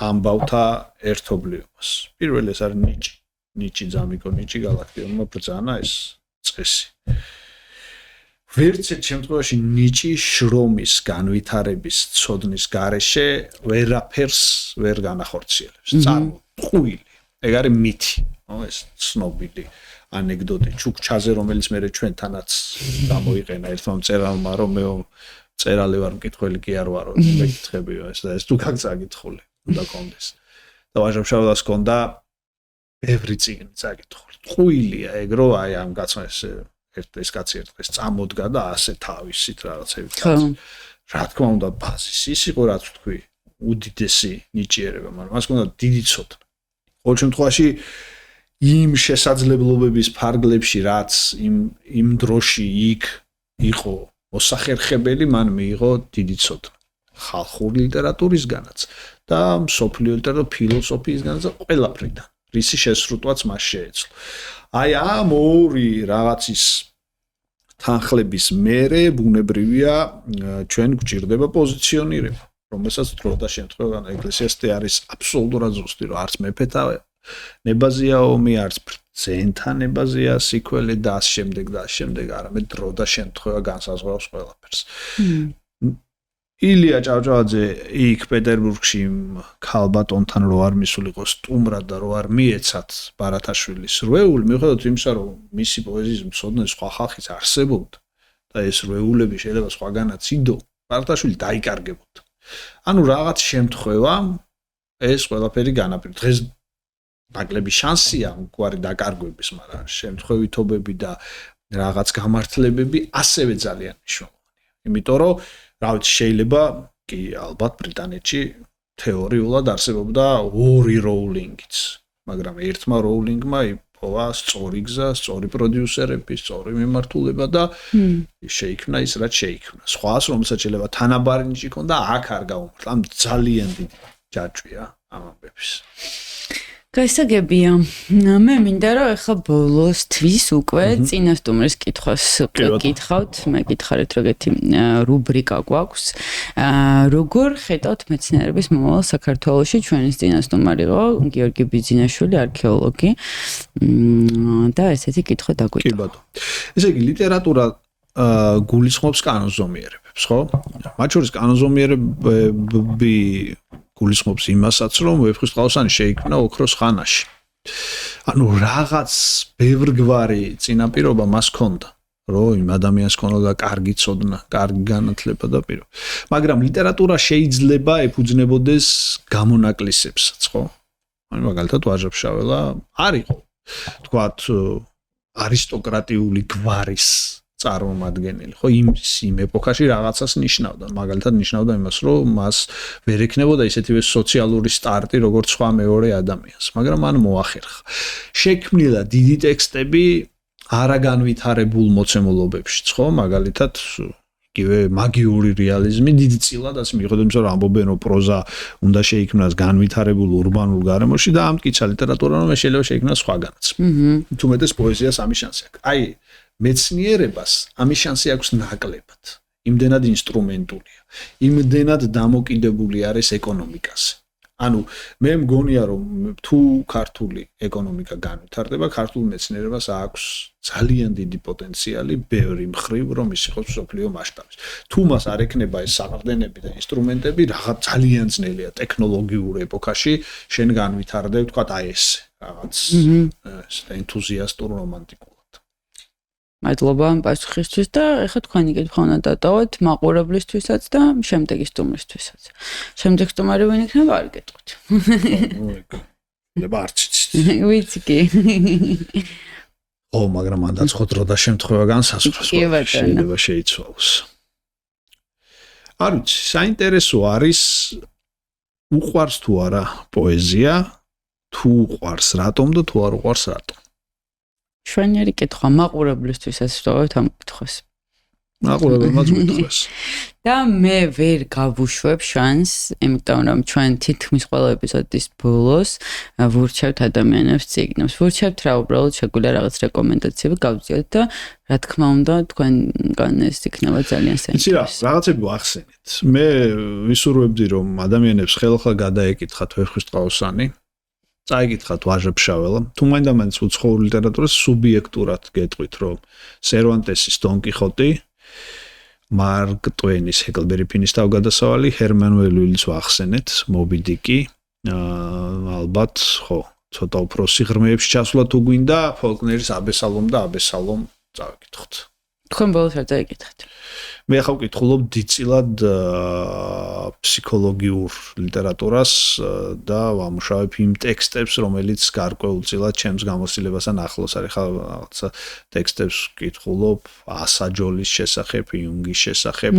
ამბავთა ერთობლიობას. პირველი ეს არის ნიჭი ძამიკო ნიჭი galaktionმა ბრძანა ეს წესი. ვერც ერთ შემთხვევაში ნიჭი შრომის განვითარების ცოდნის გარეშე ვერაფერს ვერ განახორციელებს. წარმოუყვილი. ეგ არის მითი, ეს ცნობილი ანეკდოტი ჩუქჩაზე რომელიც მე ჩვენთანაც გამოიყენა ერთმა მწერალმა რომ მე წერალი ვარ მკითხველი კი არ ვარო მეკითხებიო ეს თუ გაგწაკითხული უნდა კონდეს და ვაჟამშავლას კონდა ბევრი წიგნი წაკითხული ყუილია ეგ რო აი ამ კაცმა ეს კაცი ერთ დღეს წამოდგა და ასე თავისით რაღაცები რა თქმა უნდა ბაზისი ის იყო რაც ვთქვი უდიდესი ნიჭიერება მაგრამ მას კონდა დიდი ცოდნა ყოველ შემთხვევაში იმ შესაძლებლობების ფარგლებში რაც იმ დროში იქ იყო მოსახერხებელი მან მიიღო დიდი ცოდნა ხალხური ლიტერატურისგანაც და მსოფლიო ლიტერატურის ფილოსოფიისგანაც და ყველაფრიდან რისი შესრულვაც მას შეეძლო. აი ამ ორი რაღაცის თანხლების მერე ბუნებრივია ჩვენ გვჭირდება პოზიციონირება, რომელსაც დრო და შემთხვევაში ეკლესიასთან არის აბსოლუტურად ზუსტი, რომ არც მეფეთა ნებაზია ომი, არც ბრძენთა ნებაზია სიკველი და ამ შემდეგ არამედ დრო და შემთხვევა განსაზღვრავს ყველაფერს. ილია ჭავჭავაძე იქ პეტერბურგში ქალბატონთან რო არ მისულიყო სტუმრად და რო არ მიეცათ ბარათაშვილის რვეული, მიუხედავად იმისა, რომ მისი პოეზიის მცოდნე სხვა ხალხიც არსებობდა და ეს რვეულები შეიძლება სხვაგანაც იდო, ბარათაშვილი დაიკარგებოდა. ანუ რაღაც შემთხვევა ეს ყველაფერი განაპირობა. დღეს ნაკლები შანსია მგვარი დაკარგვების, მაგრამ შემთხვევითობები და რაღაც გამართლებები ასევე ძალიან მნიშვნელოვანია. იმიტომ რომ რა ვიცი შეიძლება კი ალბათ ბრიტანეთში თეორიულად არსებობდა ორი როულინგიც, მაგრამ ერთმა როულინგმა იპოვა სწორი გზა, სწორი პროდიუსერები, სწორი მიმართულება და შეიქმნა ის რაც შეიქმნა. სხვას რომელსაც შეიძლება თანაბარი ნიჭი ჰქონდა, აქ არ გაუმართლა. ამ ძალიან დიდი ჯაჭვია ამ ამბების. გასაგებია. მე მინდა რომ ახლა ბოლოს თვის უკვე წინა სტუმრის კითხვას გკითხავთ. მე გითხარით როგორი რუბრიკა გვაქვს. როგორ ხედავთ მეცნიერების მომავალ საქართველოში? ჩვენი წინა სტუმარი იყო გიორგი ბიძინაშვილი, არქეოლოგი. და ესეთი კითხვა დაგვიტყვა. კი ბატონო. ესე იგი ლიტერატურა გულისხმობს კანონზომიერებებს, ხო? მათ შორის კანონზომიერებები გულისხმობს იმასაც, რომ ვეფხისტყაოსანი შეიქმნა ოქროს ხანაში. ანუ რაღაც ბევრგვარი წინაპირობა მას ჰქონდა, რომ იმ ადამიანს ჰქონდა კარგი ცოდნა, კარგი განათლება და პირობა. მაგრამ ლიტერატურა შეიძლება ეფუძნებოდეს გამონაკლისებსაც, ხო? ანუ მაგალითად ვაჟა-ფშაველა არ იყო, თქვათ, არისტოკრატიული გვარის წარმომადგენელი, ხო, იმ ეპოქაში რაღაცას ნიშნავდა. მაგალითად ნიშნავდა იმას, რომ მას ვერ ექნებოდა ისეთივე სოციალური სტარტი, როგორც სხვა მეორე ადამიანს, მაგრამ მან მოახერხა. შექმნილა დიდი ტექსტები არაგანვითარებულ მოცემულობებში, ხო, მაგალითად იგივე მაგიური რეალიზმი დიდი წილად ასე მიიღო, იმიტომ რომ ამბობენ, რომ პროზა უნდა შეიქმნას განვითარებულ ურბანულ გარემოში და ამტკიცა ლიტერატურა, რომ შეიძლება შეიქმნას სხვაგანაც. თუმეტეს პოეზიას ამის შანსი აქვს. აი მეცნიერებას ამის შანსი აქვს ნაკლებად. იმდენად ინსტრუმენტულია. იმდენად დამოკიდებული არის ეკონომიკაზე. ანუ მე მგონია რომ თუ ქართული ეკონომიკა განვითარდება, ქართულ მეცნიერებას აქვს ძალიან დიდი პოტენციალი ბევრი მხრივ, რომ ის იყოს მსოფლიო მასშტაბის. თუ მას არ ექნება ეს საყრდენები და ინსტრუმენტები, რაღაც ძალიან ძნელია ტექნოლოგიურ ეპოქაში შენ განვითარდებ, თქვა აი ეს რაღაც ენთუზიასტურ რომანტიკულ. მადლობა ამ პასუხისთვის და ეხლა თქვენი კითხვა უნდა დატოვოთ მაყურებლისთვისაც და შემდეგი სტუმრისთვისაც. შემდეგ სტუმარი ვინ იქნება არ გეტყვით. ნება არც იცით. ვიცი კი. მაგრამ მანდ აწყო და შემთხვევა განსაზღვროს. შეიძლება შეიცვალოს. არ ვიცი, საინტერესო არის უყვარს თუ არა პოეზია, თუ უყვარს რატომ და თუ არ უყვარს რატომ. შვენიერი კითხვა მაყურებლისთვისაც ვტოვებთ ამ კითხვას. მაყურებელმაც გითხრას. და მე ვერ გავუშვებ შანს, იმიტომ რომ ჩვენ თითქმის ყველა ეპიზოდის ბოლოს ვურჩევთ ადამიანებს წიგნებს. ვურჩევთ რა უბრალოდ შეგვიძლია რაღაც რეკომენდაციები გავწიოთ და რა თქმა უნდა თქვენგან ეს იქნება ძალიან საინტერესო. რაღაცები ვახსენეთ. მე ვისურვებდი რომ ადამიანებს ხელხლა გადაეკითხათ ვეფხისტყაოსანი. წაიკითხათ ვაჟა-ფშაველა. თუ მაინდა-მაინც უცხოურ ლიტერატურას სუბიექტურად გეტყვით, რომ სერვანტესის დონ კიხოტი, მარკ ტვეინის ჰეკლბერი ფინის თავგადასავალი, ჰერმან ველვილის ვახსენეთ, მობი დიკი, ალბათ, ხო, ცოტა უფრო სიღრმეებში ჩასვლა თუ გვინდა, ფოლკნერის აბესალომ და აბესალომ წავიკითხოთ. თქვენ ბოლოს არ წაიკითხეთ. მე ახლა ვკითხულობ დიდწილად ფსიქოლოგიურ ლიტერატურას და ვამუშავებ იმ ტექსტებს, რომელიც გარკვეულწილად ჩემს გამოცდილებასთან ახლოს არის. ხა რაღაცა ტექსტებს ვკითხულობ ასაჯოლის შესახებ, იუნგის შესახებ,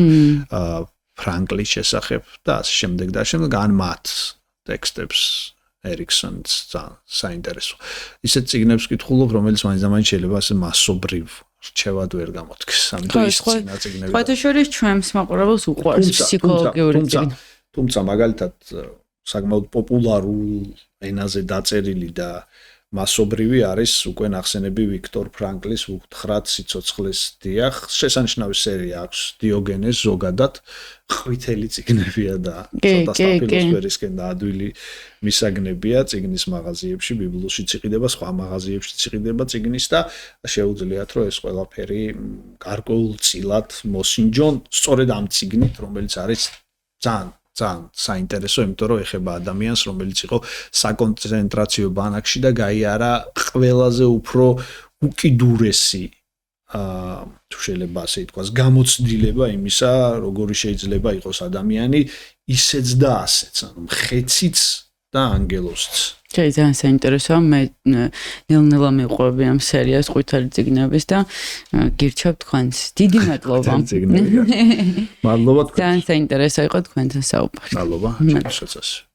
ფრანკლის შესახებ და ასე შემდეგ და შემდეგ ან მათ ტექსტებს ერიქსონს საინტერესო. ისეთ წიგნებს ვკითხულობ, რომელიც მაინც შეიძლება ასე მასობრივ რჩევად ვერ გამოდგეს. ამიტომ ის წიგნები. სხვათა შორის ჩვენს მაყურებელს უყვარს ფსიქოლოგიური წიგნი. თუმცა მაგალითად საკმაოდ პოპულარულ ენაზე დაწერილი და მასობრივი არის უკვე ნახსენები ვიქტორ ფრანკლის უთხრათ სიცოცხლეს დიახ. შესანიშნავი სერია აქვს დიოგენეს ზოგადად, ყვითელი წიგნებია და ცოტა სტაფილოსფერისკენ დაადვილი მისაგნებია წიგნის მაღაზიებში, ბიბლიოთეკაში იყიდება, სხვა მაღაზიებში იყიდება წიგნის და შეუძლიათ რომ ეს ყველაფერი გარკვეულწილად მოსინჯონ სწორედ ამ წიგნით, რომელიც არის ძალიან საინტერესო, იმიტომ რომ ეხება ადამიანს, რომელიც იყო საკონცენტრაციო ბანაკში და გაიარა ყველაზე უფრო უკიდურესი თუ შეიძლება ასე ითქვას, გამოცდილება იმისა, როგორი შეიძლება იყოს ადამიანი ისეც და ასეც. ანუ მხეციც და ანგელოსც. ძალიან საინტერესოა, მე ნელ-ნელა მივყვები ამ სერიას ყვითელი წიგნების და გირჩევ თქვენს. დიდი მადლობა. მადლობა თქვენ. ძალიან საინტერესო იყო თქვენთან საუბარი. მადლობა, ჩემთვისაც.